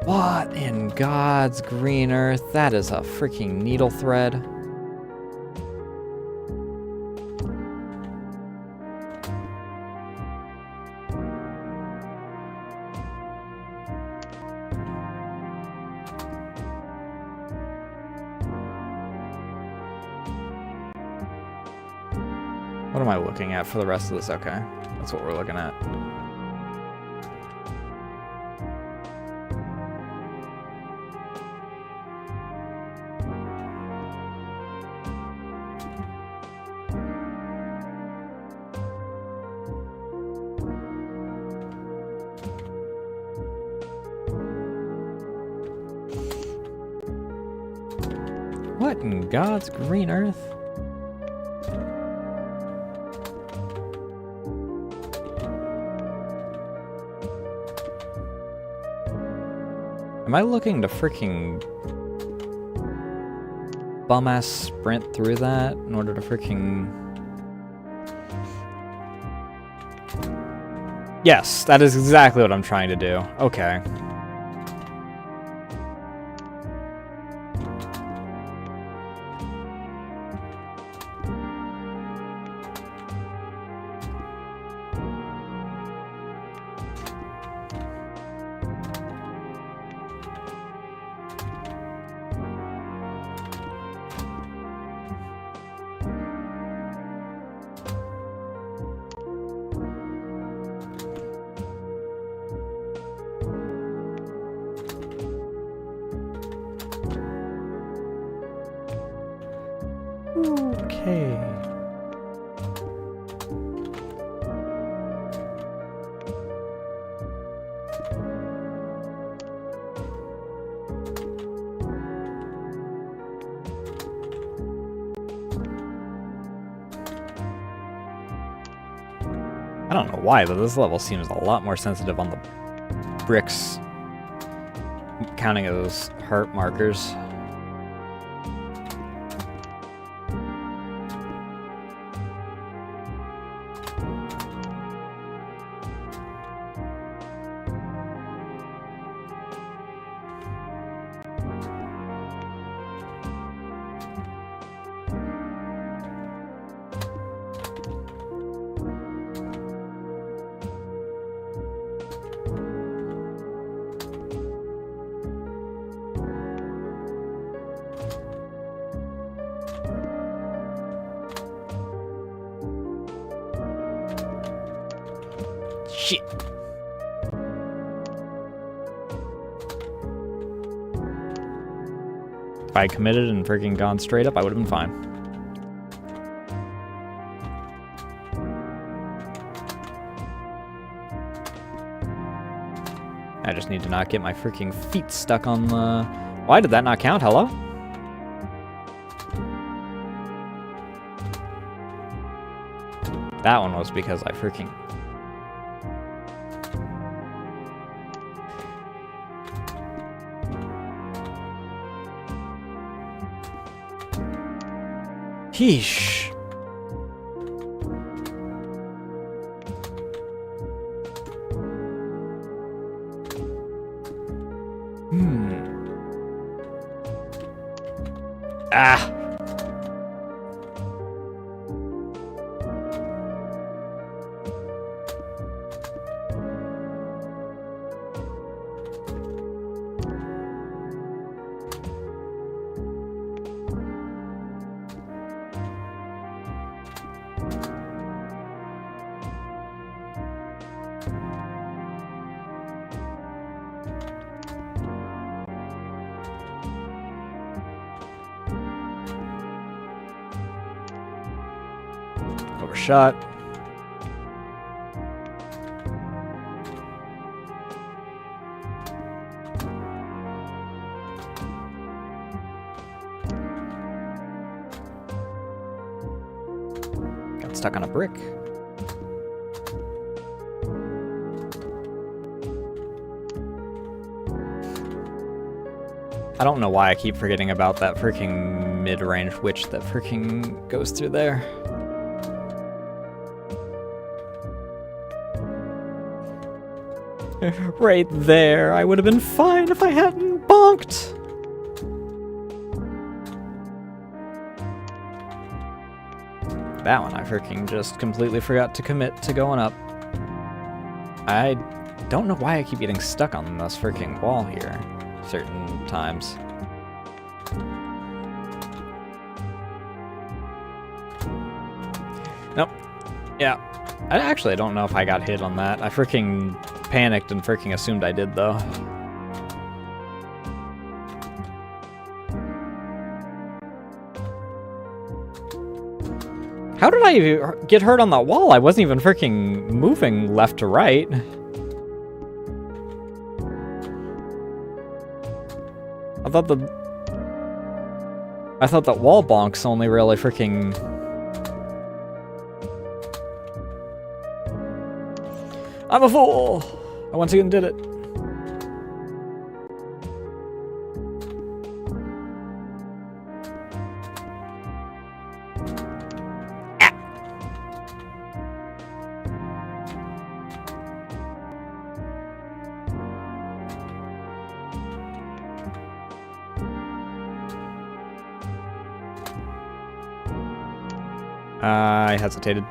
A: What in God's green earth? That is a freaking needle thread. What am I looking at for the rest of this? Okay, that's what we're looking at. What in God's green earth? Am I looking to freaking bum-ass sprint through that in order to freaking... Yes, that is exactly what I'm trying to do. Okay. Okay. I don't know why, but this level seems a lot more sensitive on the bricks, counting as heart markers. Shit. If I had committed and freaking gone straight up, I would have been fine. I just need to not get my freaking feet stuck on the... Why did that not count? Hello? That one was because I freaking... Yeesh. Ah. Overshot. Got stuck on a brick. I don't know why I keep forgetting about that freaking mid-range witch that freaking goes through there. Right there. I would have been fine if I hadn't bonked. That one I freaking just completely forgot to commit to going up. I don't know why I keep getting stuck on this freaking wall here certain times. Nope. Yeah. I don't know if I got hit on that. I freaking panicked and freaking assumed I did, though. How did I get hurt on that wall? I wasn't even freaking moving left to right. I thought that wall bonks only really freaking... I'm a fool! I once again did it. I hesitated.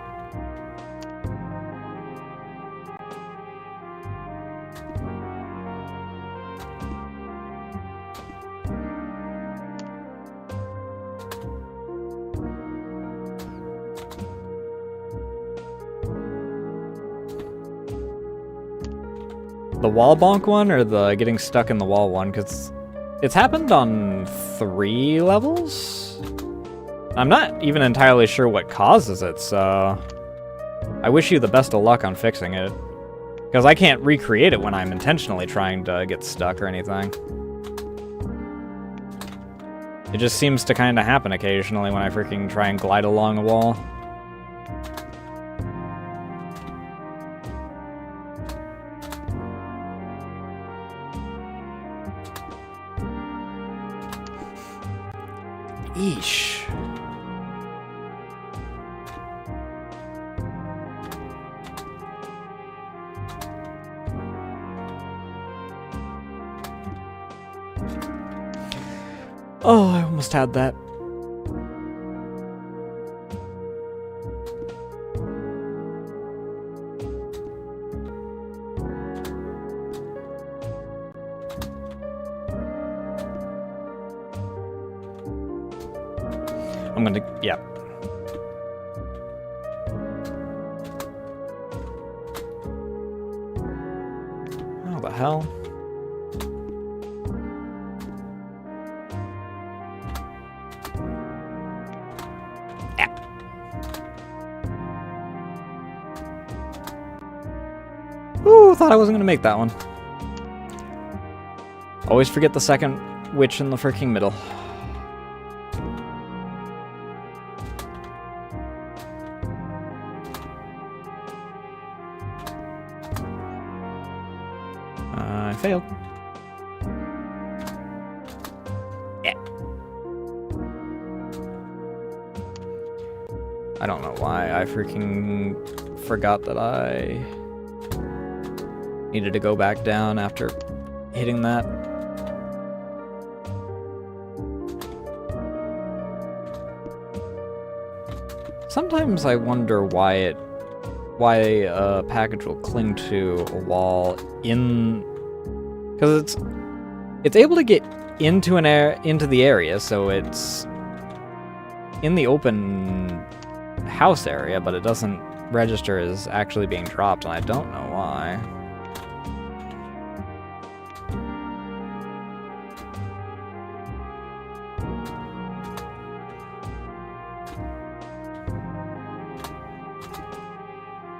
A: The wall bonk one or the getting stuck in the wall one? Because it's happened on 3 levels? I'm not even entirely sure what causes it, so... I wish you the best of luck on fixing it. Because I can't recreate it when I'm intentionally trying to get stuck or anything. It just seems to kind of happen occasionally when I freaking try and glide along a wall. Yeesh. Oh, I almost had that. I'm gonna, yeah. How the hell? Ooh, thought I wasn't gonna make that one. Always forget the second witch in the freaking middle. I failed. Yeah. I don't know why I freaking forgot that I needed to go back down after hitting that. Sometimes I wonder why a package will cling to a wall because it's able to get into the area, so it's in the open house area, but it doesn't register as actually being dropped, and I don't know why.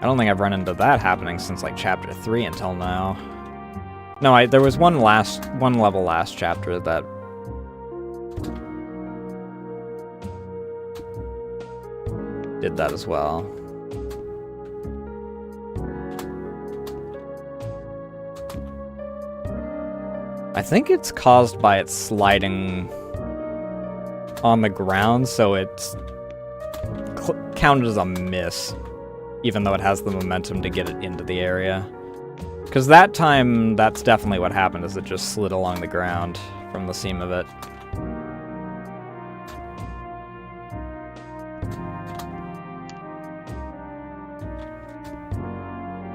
A: I don't think I've run into that happening since like chapter 3 until now. No, there was one level last chapter that did that as well. I think it's caused by it sliding on the ground, so it's counted as a miss, even though it has the momentum to get it into the area. Because that time, that's definitely what happened, is it just slid along the ground from the seam of it.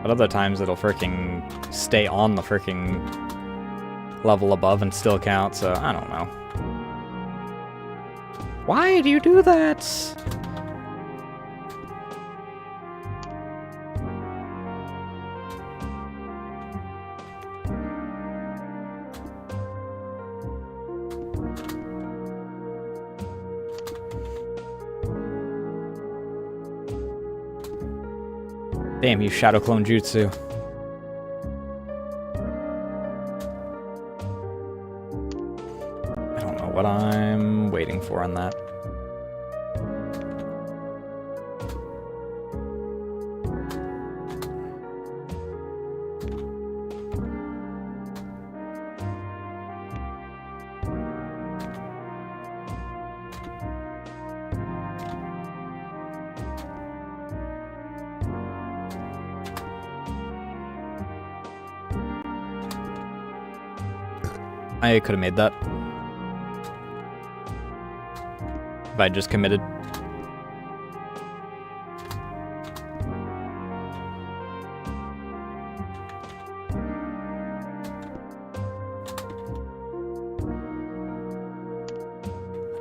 A: But other times it'll freaking stay on the freaking level above and still count, so I don't know. Why do you do that? Damn, you Shadow Clone Jutsu. I don't know what I'm waiting for on that. I could have made that if I just committed.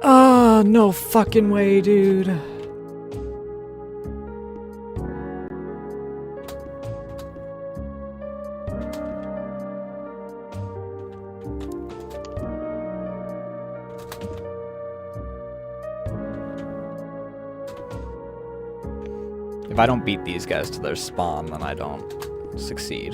A: Ah, no fucking way, dude. If I don't beat these guys to their spawn, then I don't succeed.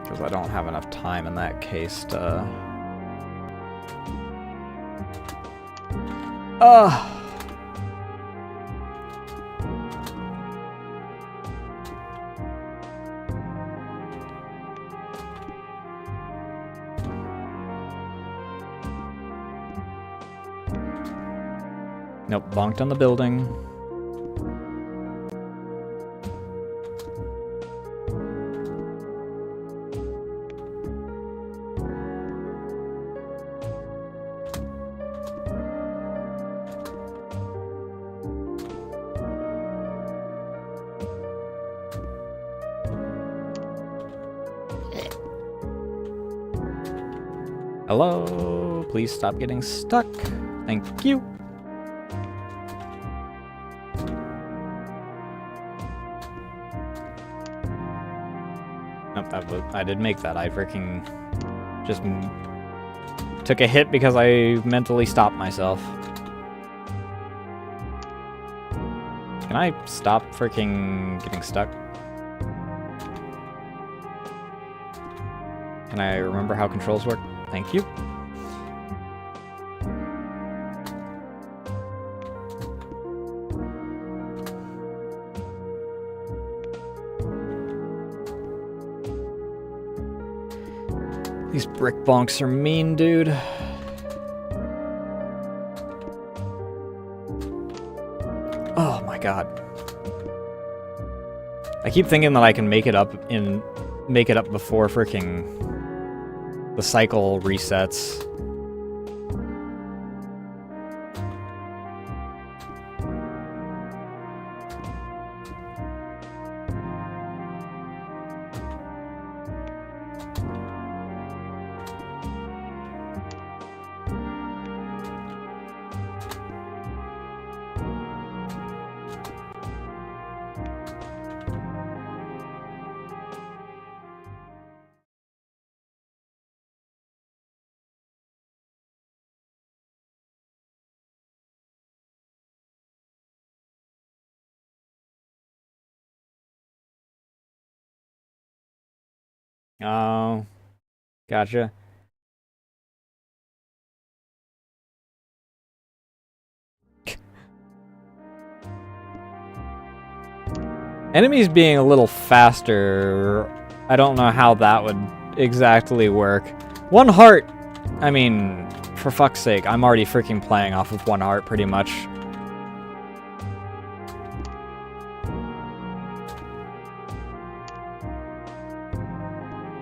A: Because I don't have enough time in that case to... Nope, bonked on the building. Hello, please stop getting stuck. Thank you. Nope, I did make that. I freaking just took a hit because I mentally stopped myself. Can I stop freaking getting stuck? Can I remember how controls work? Thank you. These brick bonks are mean, dude. Oh my god. I keep thinking that I can make it up before freaking the cycle resets. Oh, gotcha. Enemies being a little faster, I don't know how that would exactly work. 1 heart! I mean, for fuck's sake, I'm already freaking playing off of 1 heart pretty much.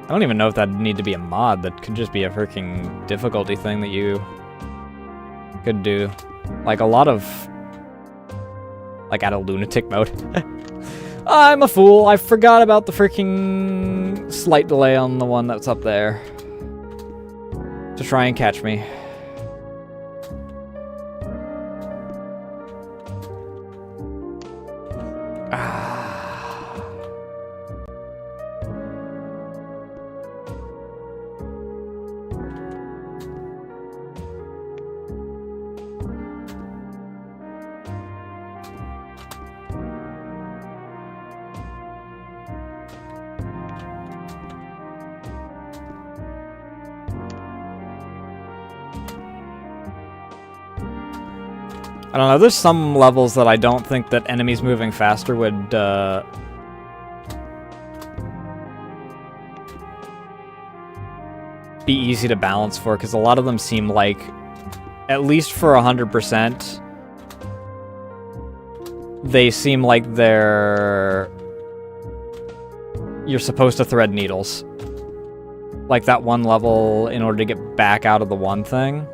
A: I don't even know if that'd need to be a mod. That could just be a freaking difficulty thing that you could do. Like a lot of... like out of lunatic mode. I'm a fool. I forgot about the freaking slight delay on the one that's up there. To try and catch me. I don't know, there's some levels that I don't think that enemies moving faster would, be easy to balance for, because a lot of them seem like, at least for 100%, they seem like you're supposed to thread needles. Like that one level, in order to get back out of the one thing,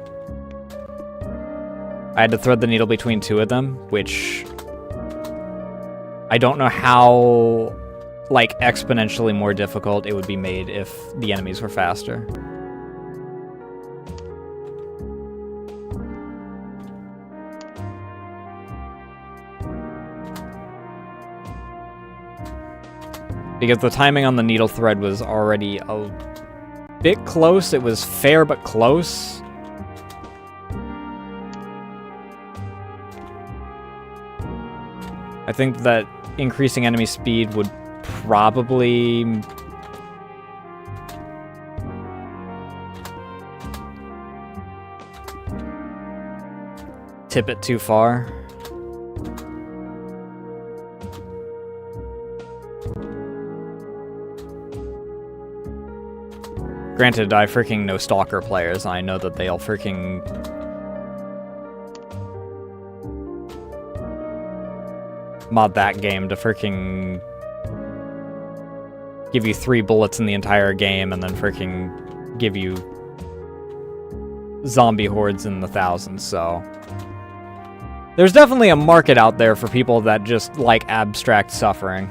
A: I had to thread the needle between 2 of them, which I don't know how, like, exponentially more difficult it would be made if the enemies were faster. Because the timing on the needle thread was already a bit close. It was fair but close. I think that increasing enemy speed would probably tip it too far. Granted, I freaking know Stalker players, and I know that they'll freaking mod that game to freaking give you 3 bullets in the entire game and then freaking give you zombie hordes in the thousands, so... There's definitely a market out there for people that just like abstract suffering.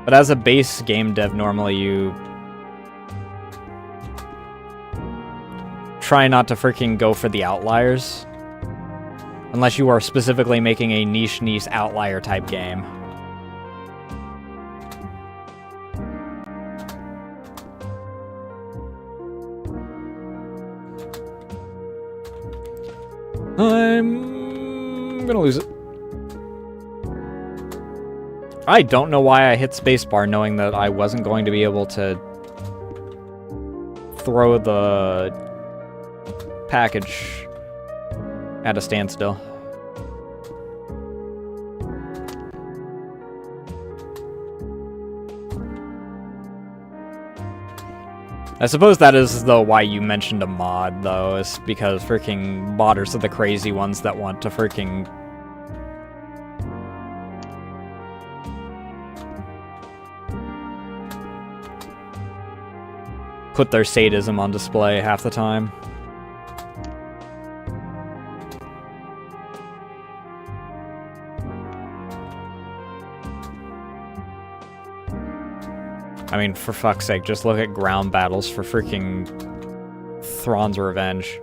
A: But as a base game dev, normally you try not to freaking go for the outliers. Unless you are specifically making a niche outlier type game. I'm gonna lose it. I don't know why I hit spacebar knowing that I wasn't going to be able to throw the package at a standstill. I suppose that is, though, why you mentioned a mod, though, is because freaking modders are the crazy ones that want to freaking put their sadism on display half the time. I mean, for fuck's sake, just look at ground battles for freaking Thrawn's Revenge.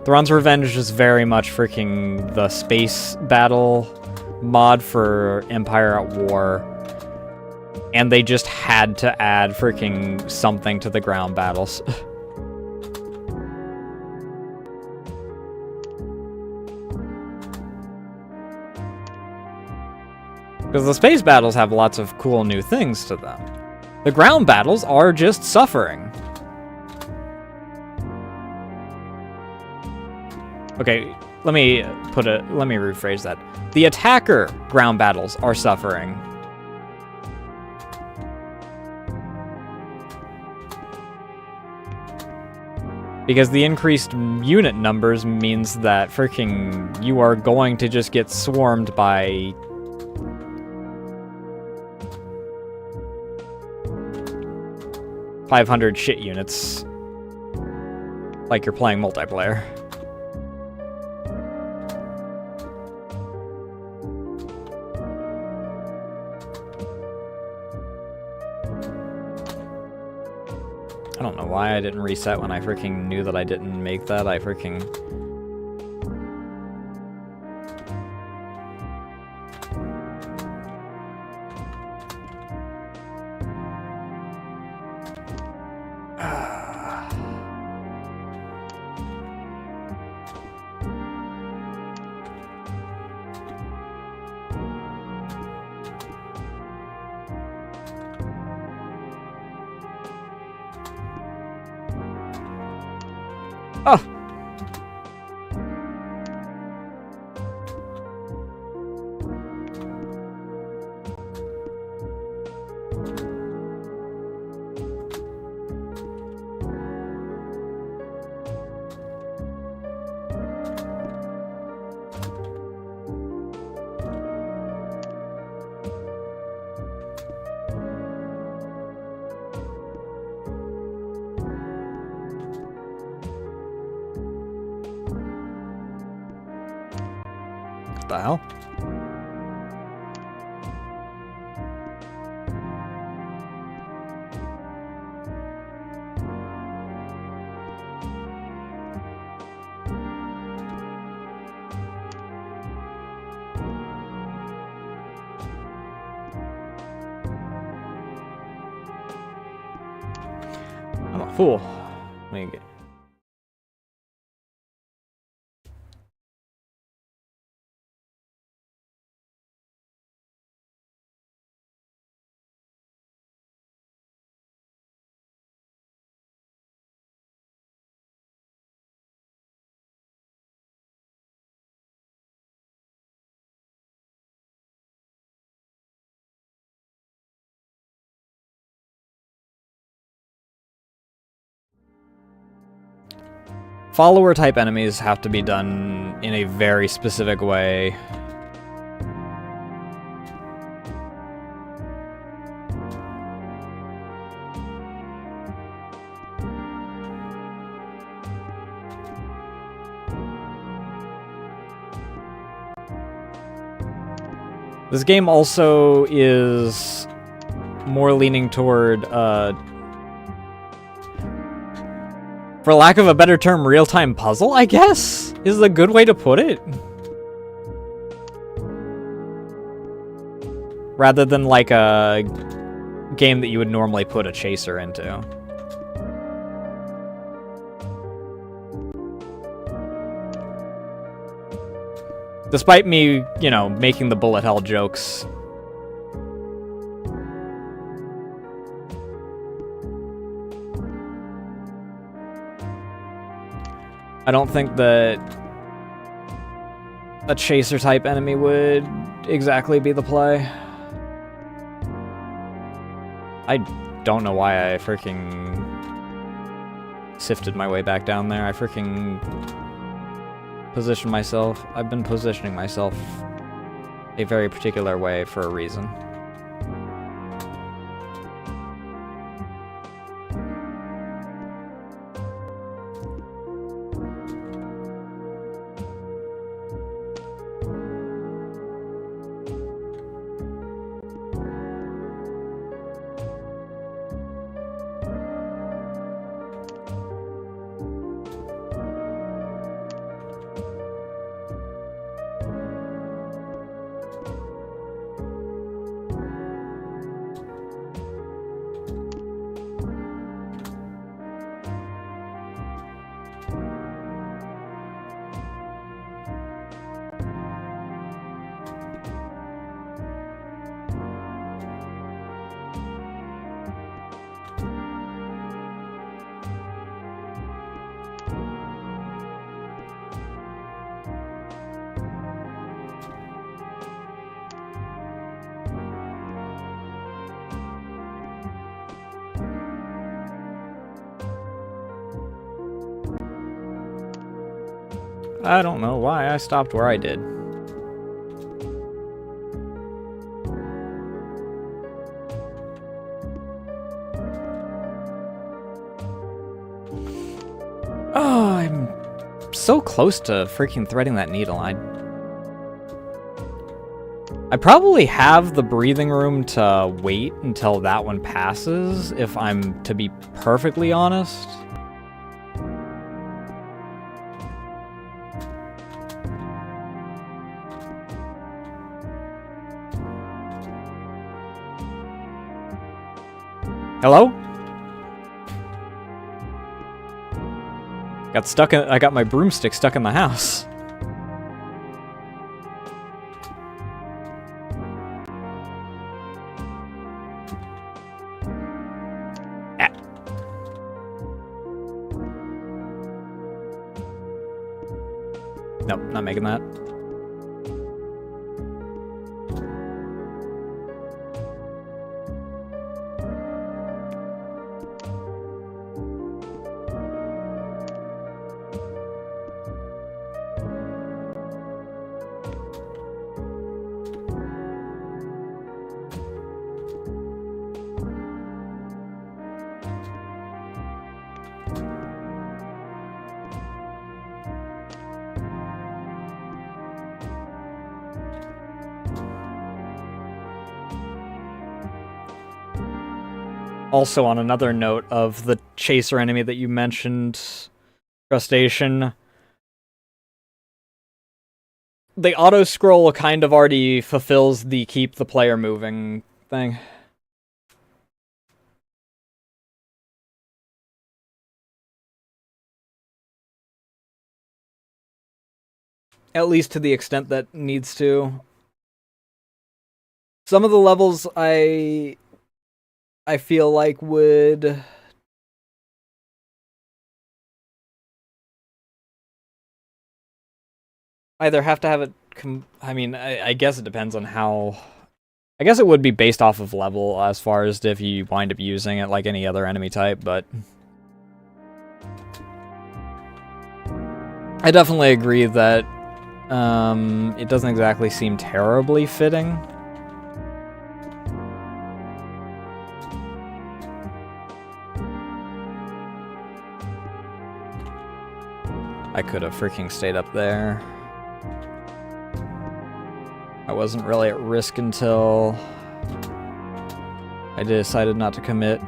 A: Thrawn's Revenge is very much freaking the space battle mod for Empire at War. And they just had to add freaking something to the ground battles. Because the space battles have lots of cool new things to them. The ground battles are just suffering. Okay, let me rephrase that. The attacker ground battles are suffering. Because the increased unit numbers means that freaking you are going to just get swarmed by 500 shit units, like you're playing multiplayer. I don't know why I didn't reset when I freaking knew that I didn't make that. I freaking... Oh! What the hell? I'm a fool. Let me get... follower-type enemies have to be done in a very specific way. This game also is more leaning toward, for lack of a better term, real-time puzzle, I guess, is a good way to put it. Rather than like a game that you would normally put a chaser into. Despite me, you know, making the bullet hell jokes. I don't think that a chaser type enemy would exactly be the play. I don't know why I freaking sifted my way back down there. I freaking position myself. I've been positioning myself a very particular way for a reason. I don't know why I stopped where I did. Oh, I'm so close to freaking threading that needle. I probably have the breathing room to wait until that one passes, if I'm to be perfectly honest. Hello? Got stuck in. I got my broomstick stuck in the house. Ah. Nope, not making that. Also, on another note of the chaser enemy that you mentioned, Crustacean, the auto-scroll kind of already fulfills the keep the player moving thing. At least to the extent that needs to. Some of the levels I feel like would either have to have it. I mean, I guess it depends on how. I guess it would be based off of level as far as if you wind up using it like any other enemy type, but I definitely agree that it doesn't exactly seem terribly fitting. I could have freaking stayed up there. I wasn't really at risk until I decided not to commit.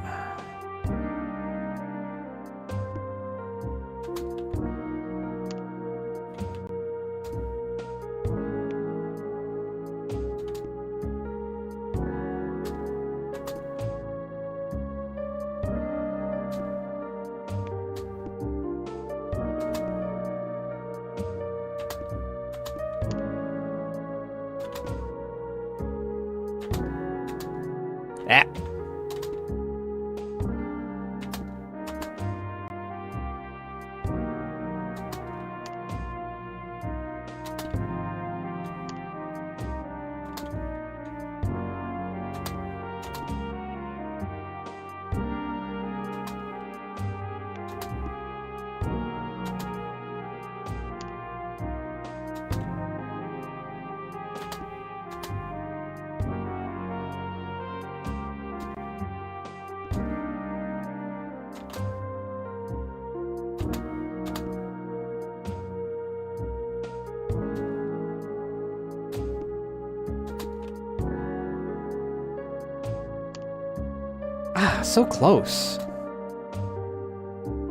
A: Ah. So close.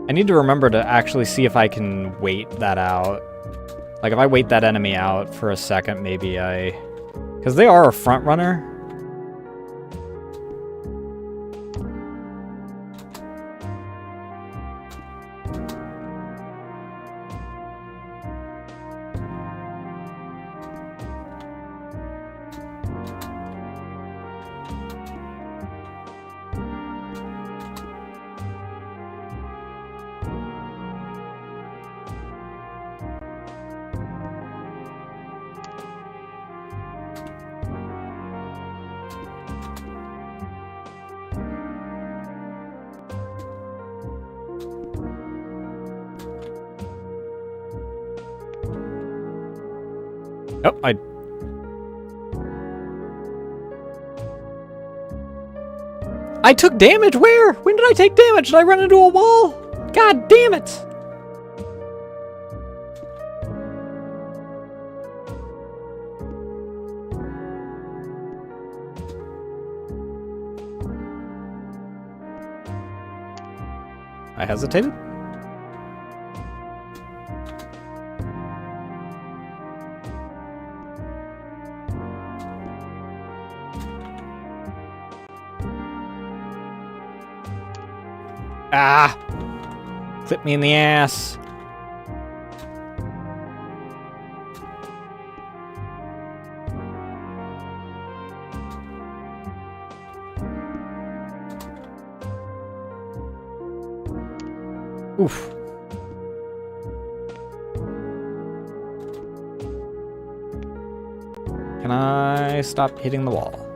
A: I need to remember to actually see if I can wait that out. Like, if I wait that enemy out for a second, maybe I... Because they are a front runner. Oh, I took damage? Where? When did I take damage? Did I run into a wall? God damn it! I hesitated. Ah! Clip me in the ass. Oof. Can I stop hitting the wall?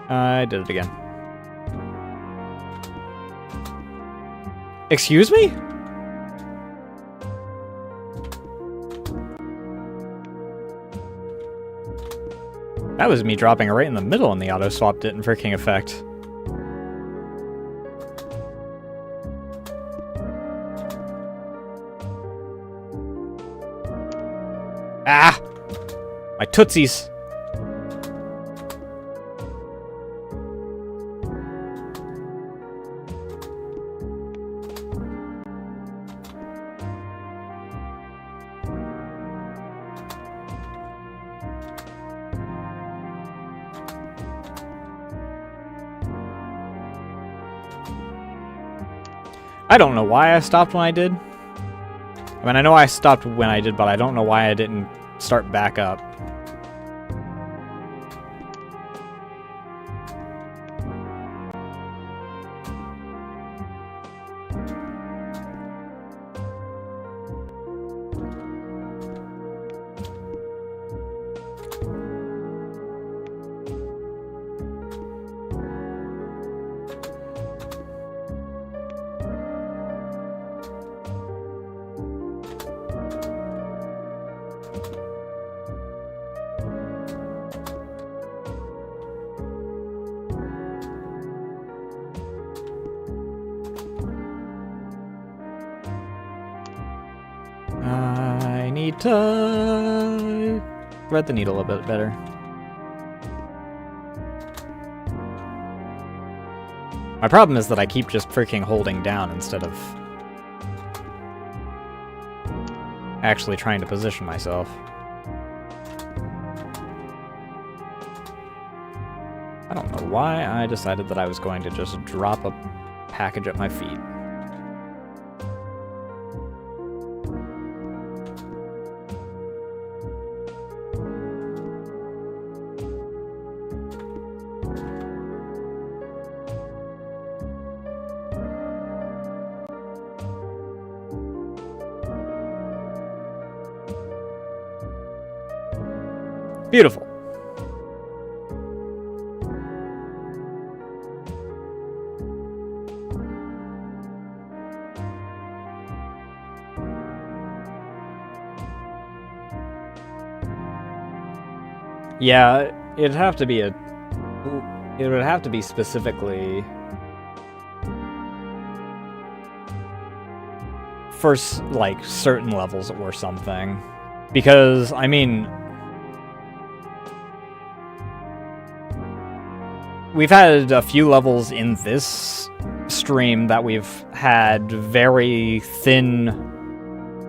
A: I did it again. Excuse me? That was me dropping it right in the middle and the auto swap didn't freaking affect. Ah! My tootsies! I don't know why I stopped when I did. I mean, I know I stopped when I did, but I don't know why I didn't start back up. I need to thread the needle a bit better. My problem is that I keep just freaking holding down instead of actually trying to position myself. I don't know why I decided that I was going to just drop a package at my feet. Beautiful. Yeah, it'd have to be it would have to be specifically for like certain levels or something. Because I mean, we've had a few levels in this stream that we've had very thin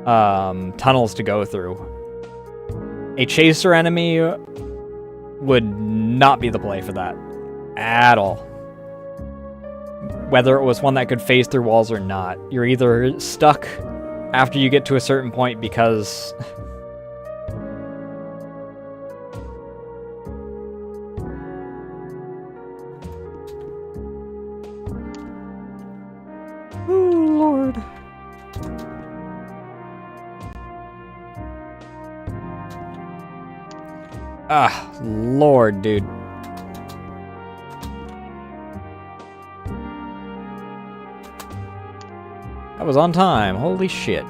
A: tunnels to go through. A chaser enemy would not be the play for that at all. Whether it was one that could phase through walls or not, you're either stuck after you get to a certain point because ooh, Lord. Ah, Lord, dude. That was on time. Holy shit.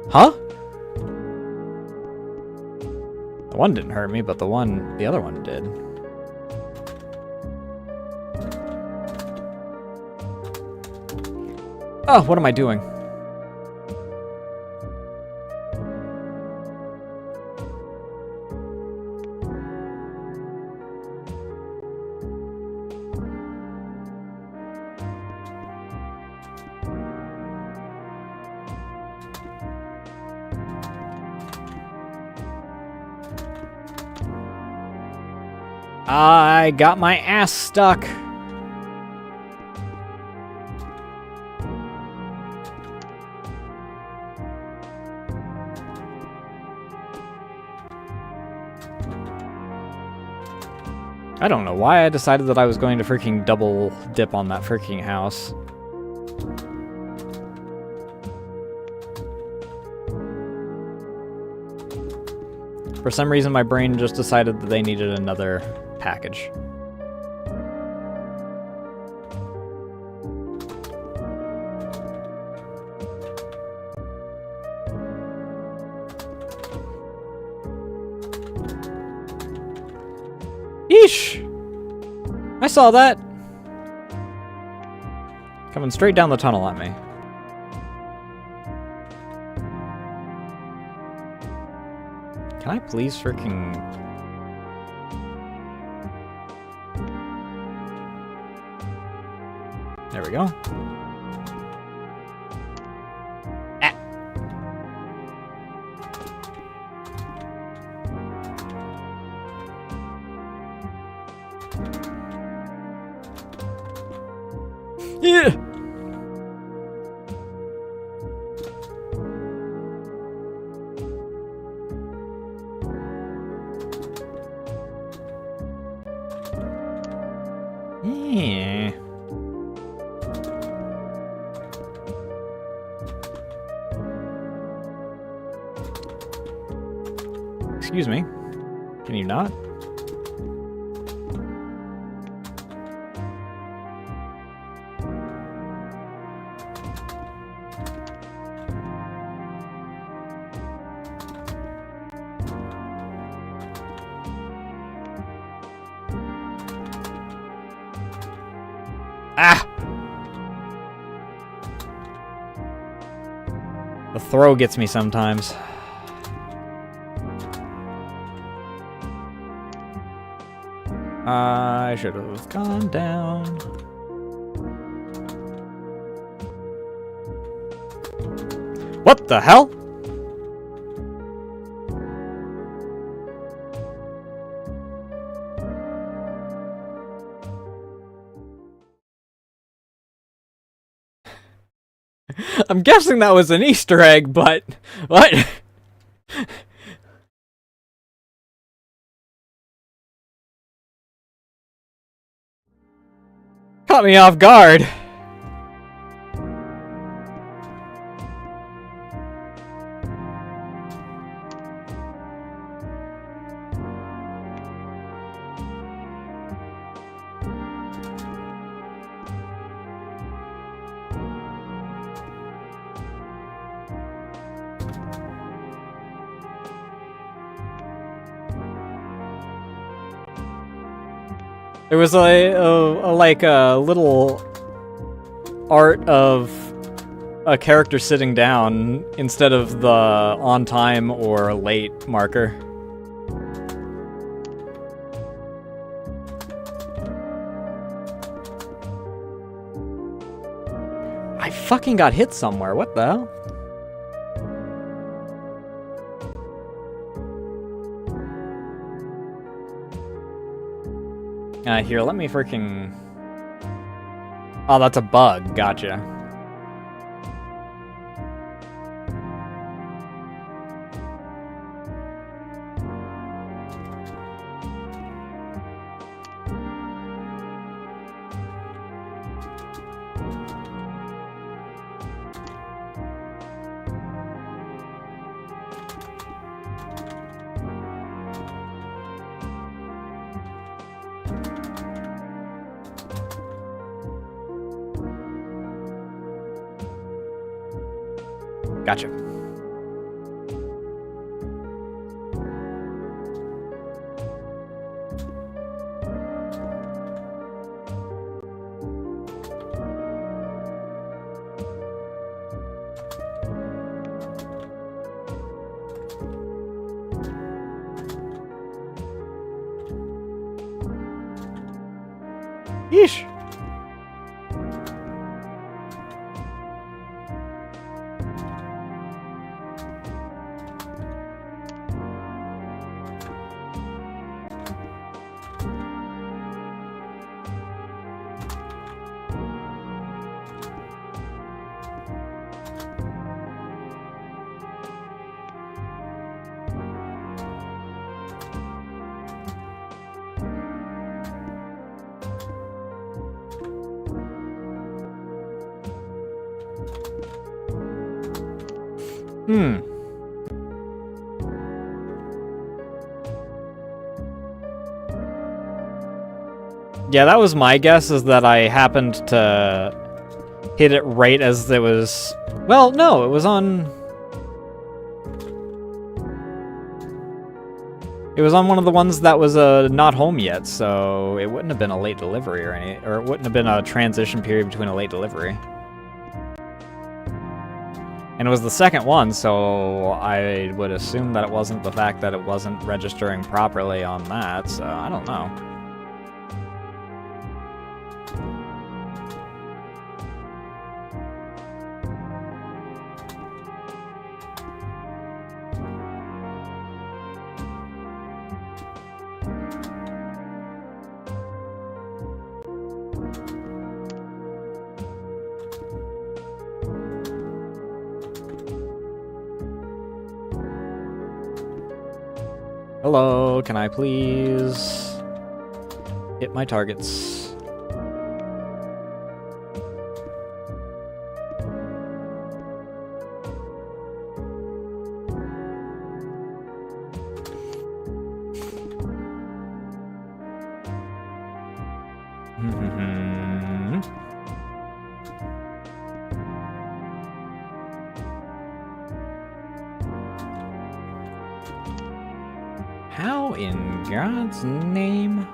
A: Huh? The one didn't hurt me, but the other one did. Oh, what am I doing? I got my ass stuck. I don't know why I decided that I was going to freaking double dip on that freaking house. For some reason, my brain just decided that they needed another package. Yeesh! I saw that! Coming straight down the tunnel at me. Can I please freaking... There we go. Yeah. Yeah. Excuse me. Can you not? Ah! The throw gets me sometimes. I should have gone down. What the hell? I'm guessing that was an Easter egg, but what? Caught me off guard. There was like a little art of a character sitting down instead of the on time or late marker. I fucking got hit somewhere. What the hell? Here, let me freaking... Oh, that's a bug. Gotcha. Gotcha. Yeesh. Yeah, that was my guess, is that I happened to hit it right as it was... Well, no, it was on... It was on one of the ones that was not home yet, so it wouldn't have been a late delivery or it wouldn't have been a transition period between a late delivery. And it was the second one, so I would assume that it wasn't the fact that it wasn't registering properly on that, so I don't know. Hello, can I please hit my targets? How in God's name?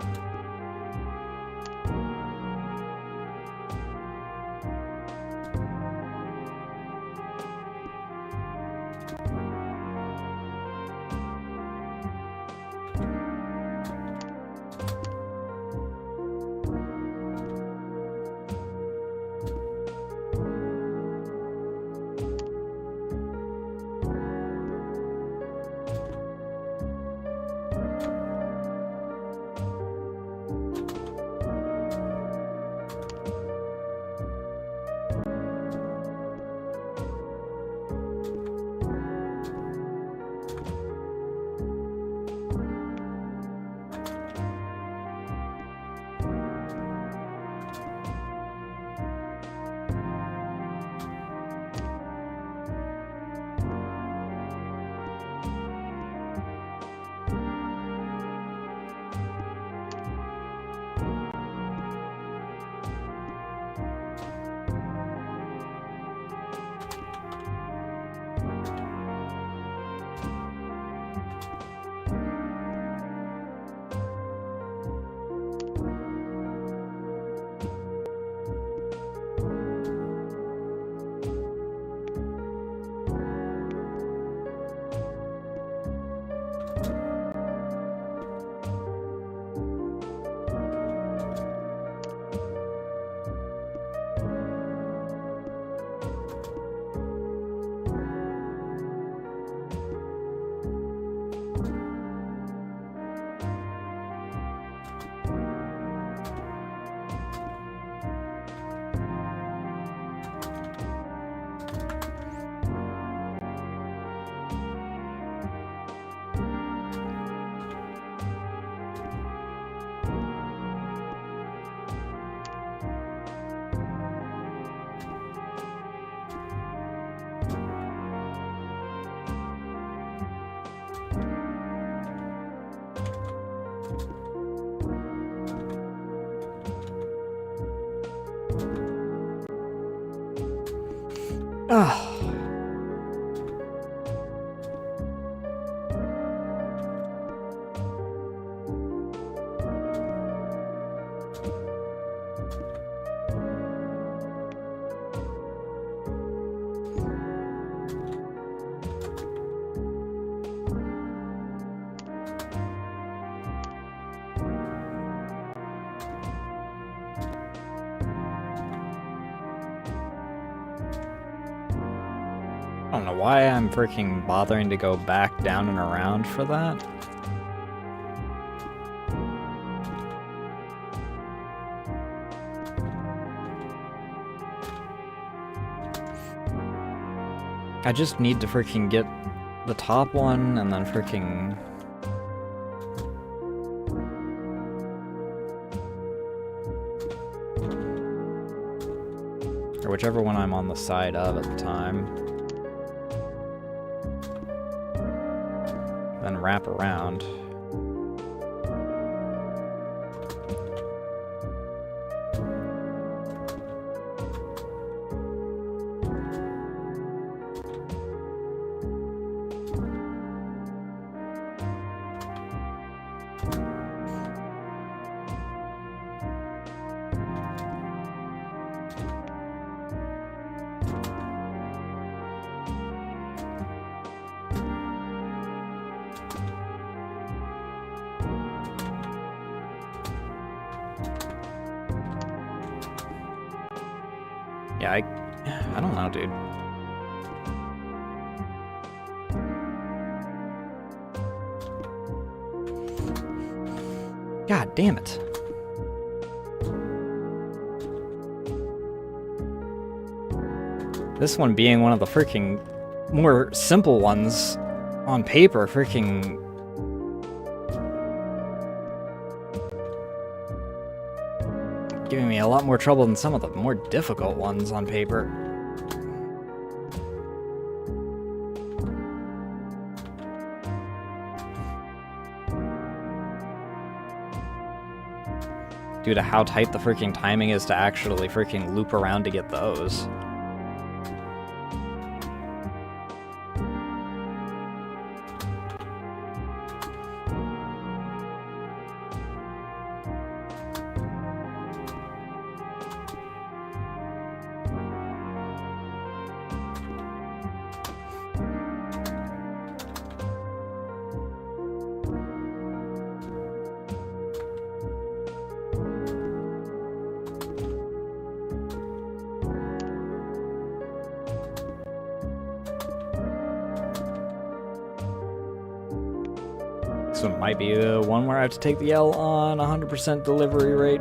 A: Ah. I don't know why I'm freaking bothering to go back down and around for that. I just need to freaking get the top one and then freaking... or whichever one I'm on the side of at the time. Then wrap around. Yeah, I don't know, dude. God damn it. This one being one of the freaking more simple ones on paper, freaking giving me a lot more trouble than some of the more difficult ones on paper. Due to how tight the freaking timing is to actually freaking loop around to get those. So it might be the one where I have to take the L on 100% delivery rate.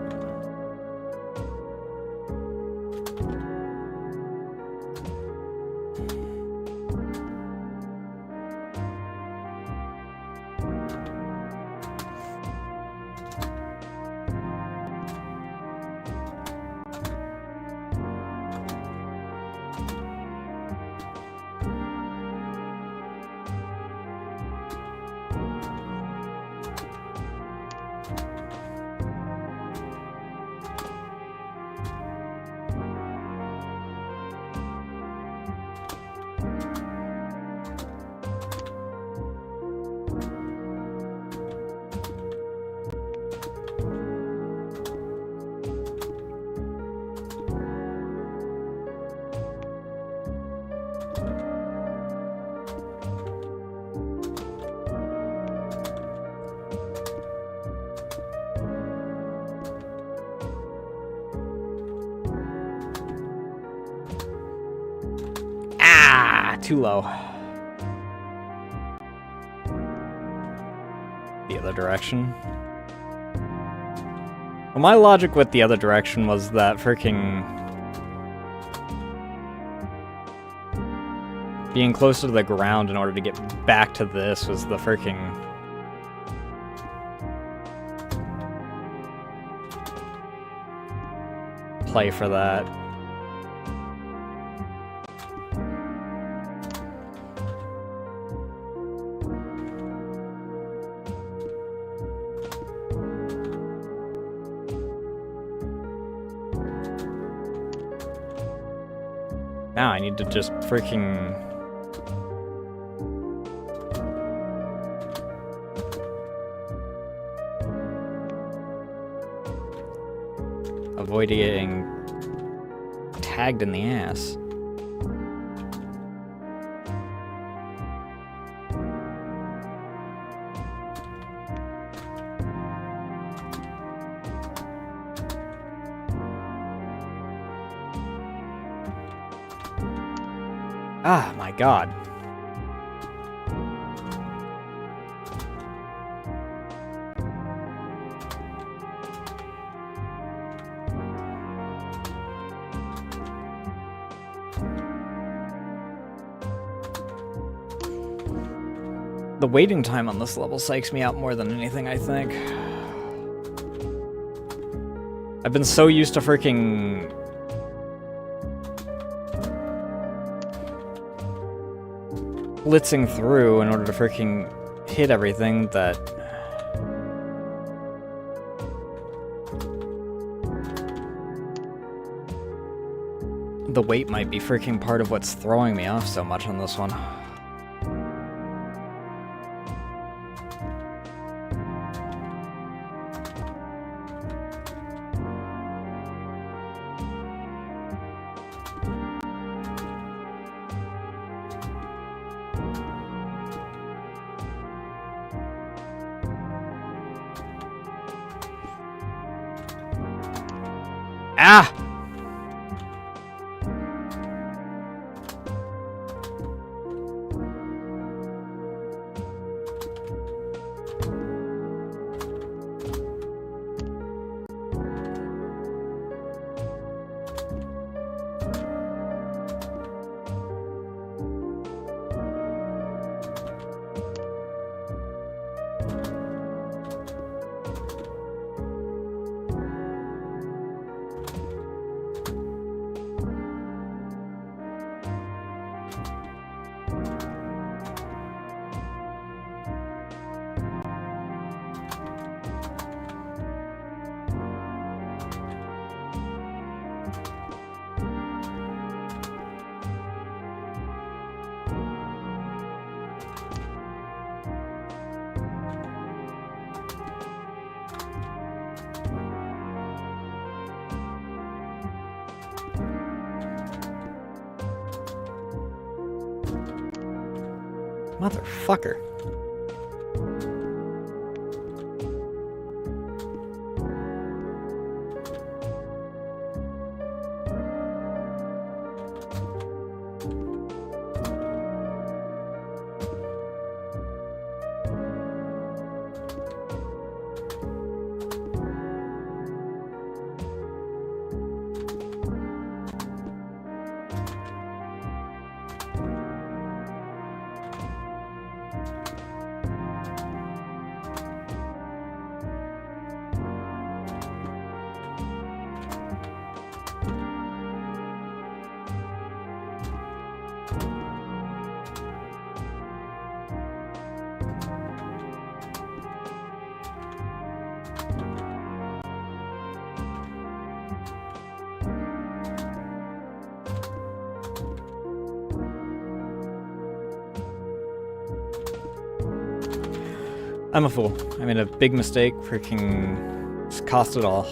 A: Too low. The other direction. Well, my logic with the other direction was that freaking being closer to the ground in order to get back to this was the freaking play for that. Now I need to just freaking avoid getting tagged in the ass. Ah, my God. The waiting time on this level psychs me out more than anything, I think. I've been so used to freaking blitzing through in order to freaking hit everything that the weight might be freaking part of what's throwing me off so much on this one. Ah! Motherfucker. I'm a fool. I made a big mistake. Freaking... It's cost it all.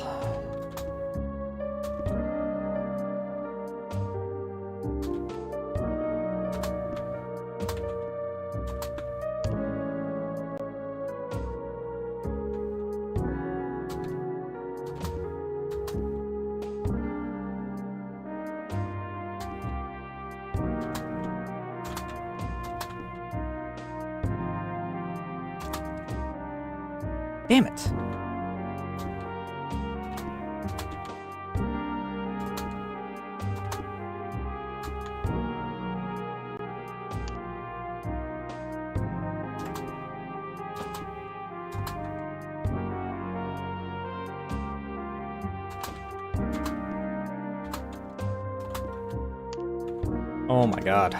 A: Damn it. Oh my god.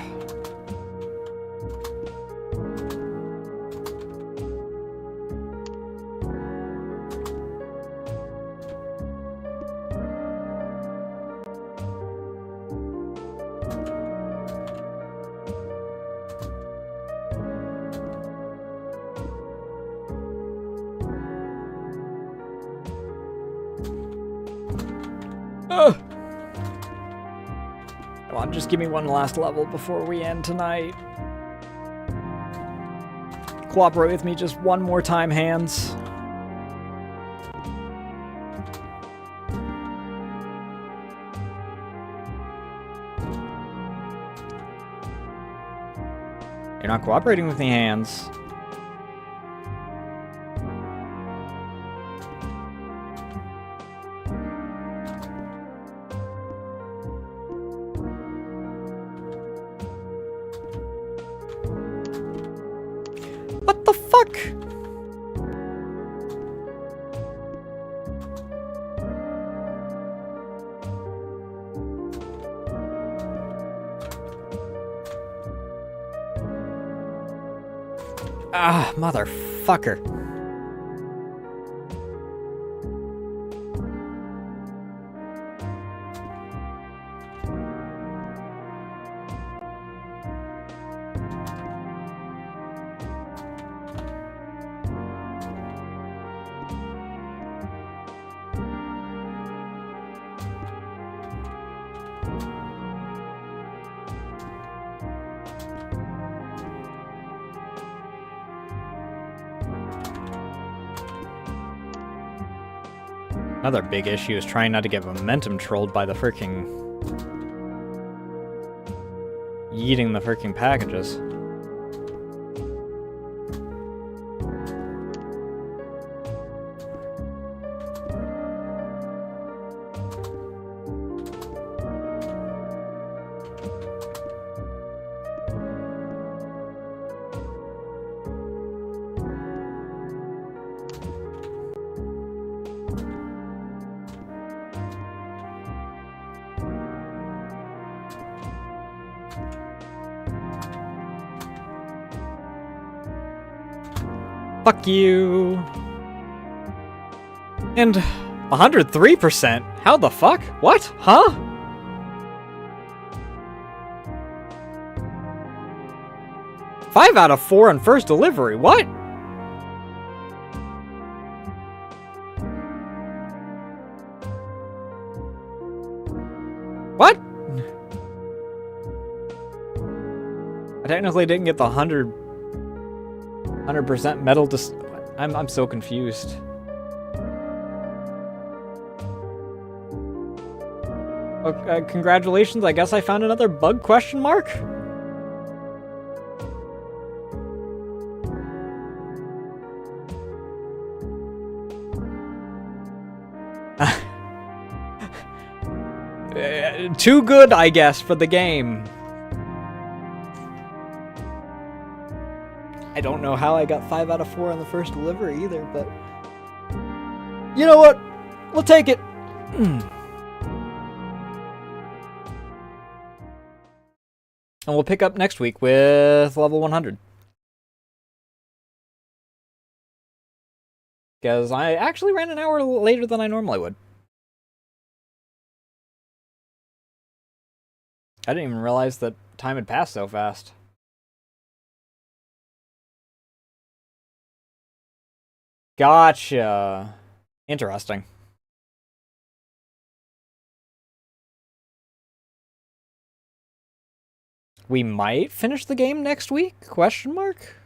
A: Ugh. Come on, just give me one last level before we end tonight. Cooperate with me just one more time, hands. You're not cooperating with me, hands. What the fuck? Ah, motherfucker. Another big issue is trying not to get momentum trolled by the freaking... eating the freaking packages. Fuck you. And 103%? How the fuck? What? Huh? Five out of 4 on first delivery. What? What? I technically didn't get the 100 100% metal dis- I'm so confused. Congratulations, I guess I found another bug, question mark? Too good, I guess, for the game. I don't know how I got 5 out of 4 on the first delivery either, but... You know what? We'll take it. And we'll pick up next week with level 100. Because I actually ran an hour later than I normally would. I didn't even realize that time had passed so fast. Gotcha. Interesting. We might finish the game next week? Question mark?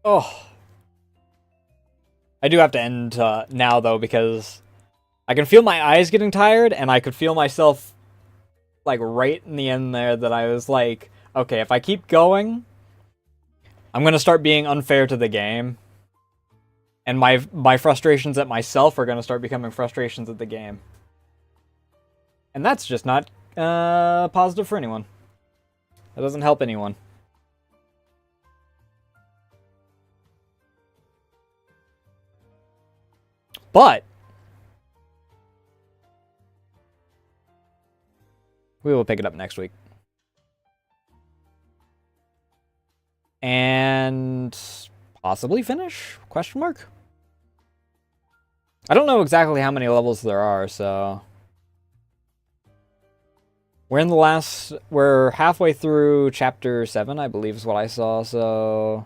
A: Oh. I do have to end now, though, because I can feel my eyes getting tired, and I could feel myself, like, right in the end there that I was like, okay, if I keep going, I'm gonna start being unfair to the game. And my frustrations at myself are gonna start becoming frustrations at the game. And that's just not positive for anyone. That doesn't help anyone. But we will pick it up next week. And possibly finish? Question mark? I don't know exactly how many levels there are, so... We're halfway through chapter 7, I believe is what I saw, so...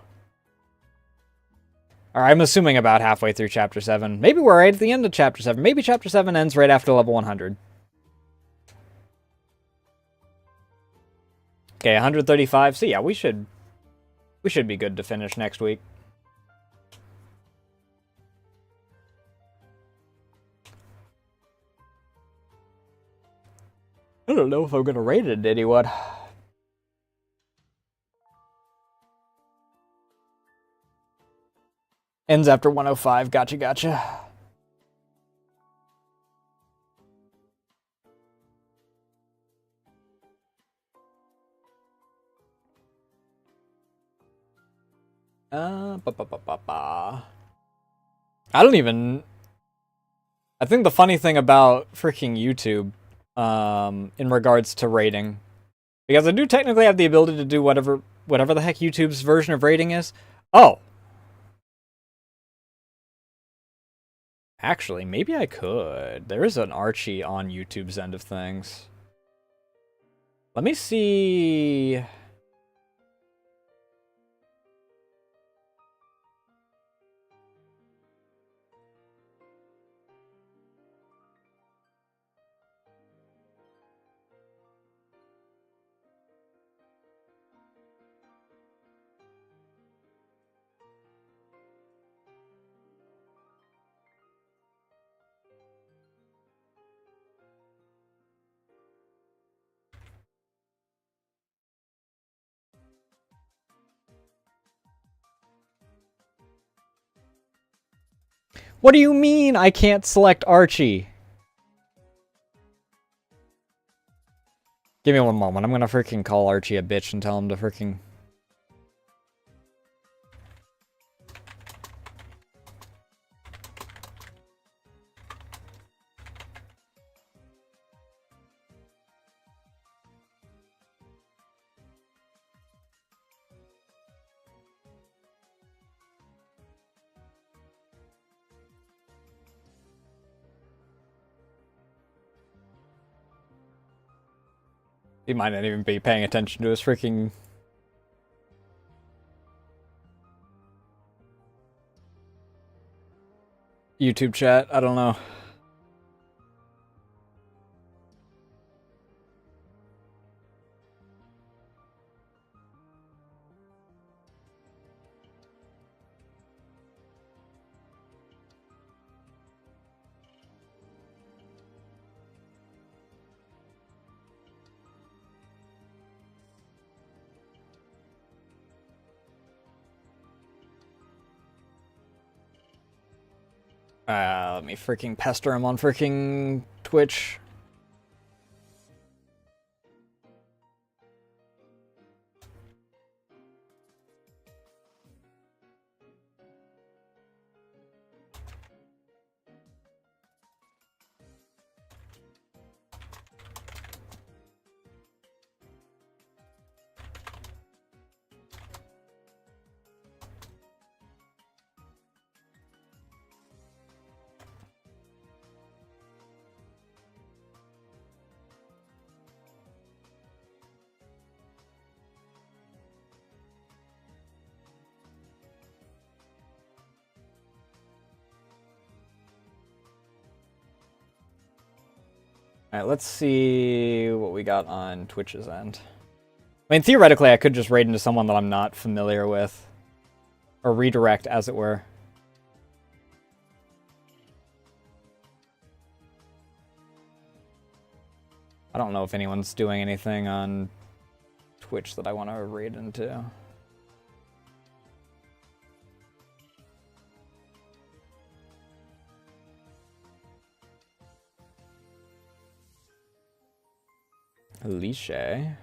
A: Or I'm assuming about halfway through chapter 7. Maybe we're right at the end of chapter 7. Maybe chapter 7 ends right after level 100. Okay, 135. So yeah, we should be good to finish next week. I don't know if I'm gonna rate it, anyone. Ends after 105. Gotcha. I don't even... I think the funny thing about freaking YouTube, in regards to rating, because I do technically have the ability to do whatever the heck YouTube's version of rating is. Oh! Actually, maybe I could. There is an Archie on YouTube's end of things. Let me see... What do you mean I can't select Archie? Give me one moment. I'm gonna freaking call Archie a bitch and tell him to freaking... He might not even be paying attention to his freaking... YouTube chat. I don't know. Let me freaking pester him on freaking Twitch. Alright, let's see what we got on Twitch's end. I mean, theoretically, I could just raid into someone that I'm not familiar with. Or redirect, as it were. I don't know if anyone's doing anything on Twitch that I want to raid into. Alicia.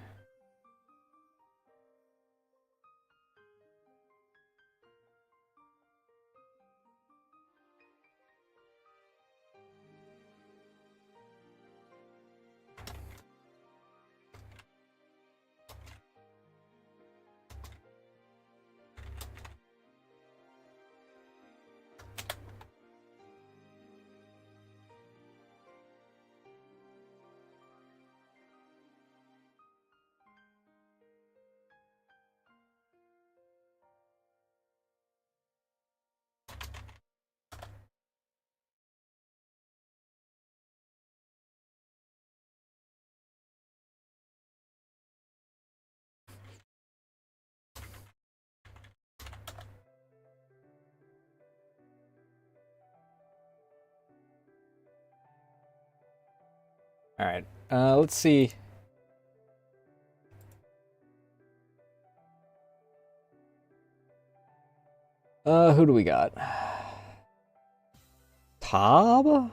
A: Alright, let's see. Who do we got? Tob?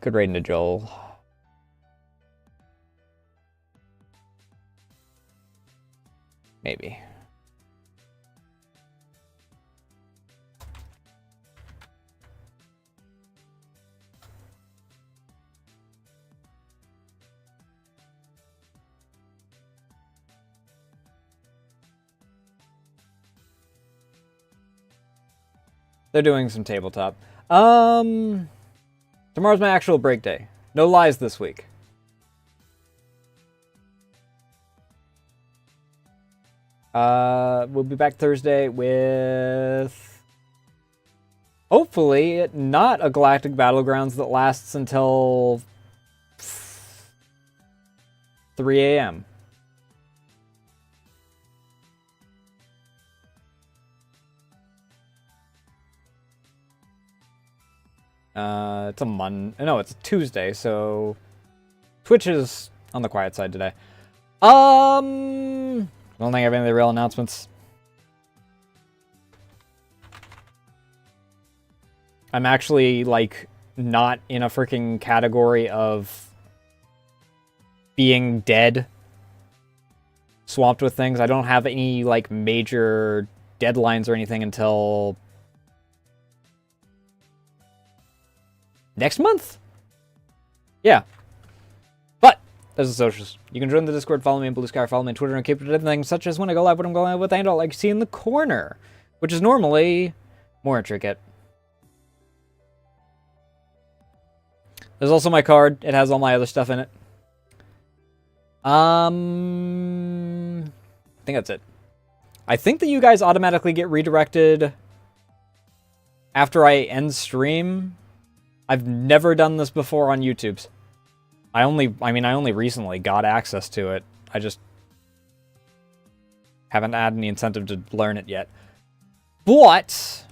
A: Could raid into Joel. Maybe. They're doing some tabletop. Tomorrow's my actual break day. No lies this week. We'll be back Thursday with... hopefully not a Galactic Battlegrounds that lasts until 3 a.m. It's a no, it's a Tuesday, so Twitch is on the quiet side today. I don't think I have any real announcements. I'm actually, like, not in a freaking category of being dead, swamped with things. I don't have any, like, major deadlines or anything until next month? Yeah. But, there's the socials. You can join the Discord, follow me on Blue Sky, follow me on Twitter, and keep up with things such as when I go live, what I'm going live with, and all like you see in the corner, which is normally more intricate. There's also my card. It has all my other stuff in it. I think that's it. I think that you guys automatically get redirected after I end stream. I've never done this before on YouTube's. I only recently got access to it. I just haven't had any incentive to learn it yet. But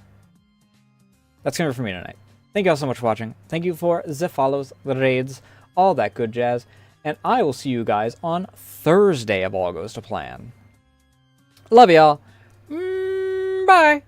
A: that's gonna be it for me tonight. Thank you all so much for watching. Thank you for the follows, the raids, all that good jazz. And I will see you guys on Thursday if all goes to plan. Love y'all. Bye.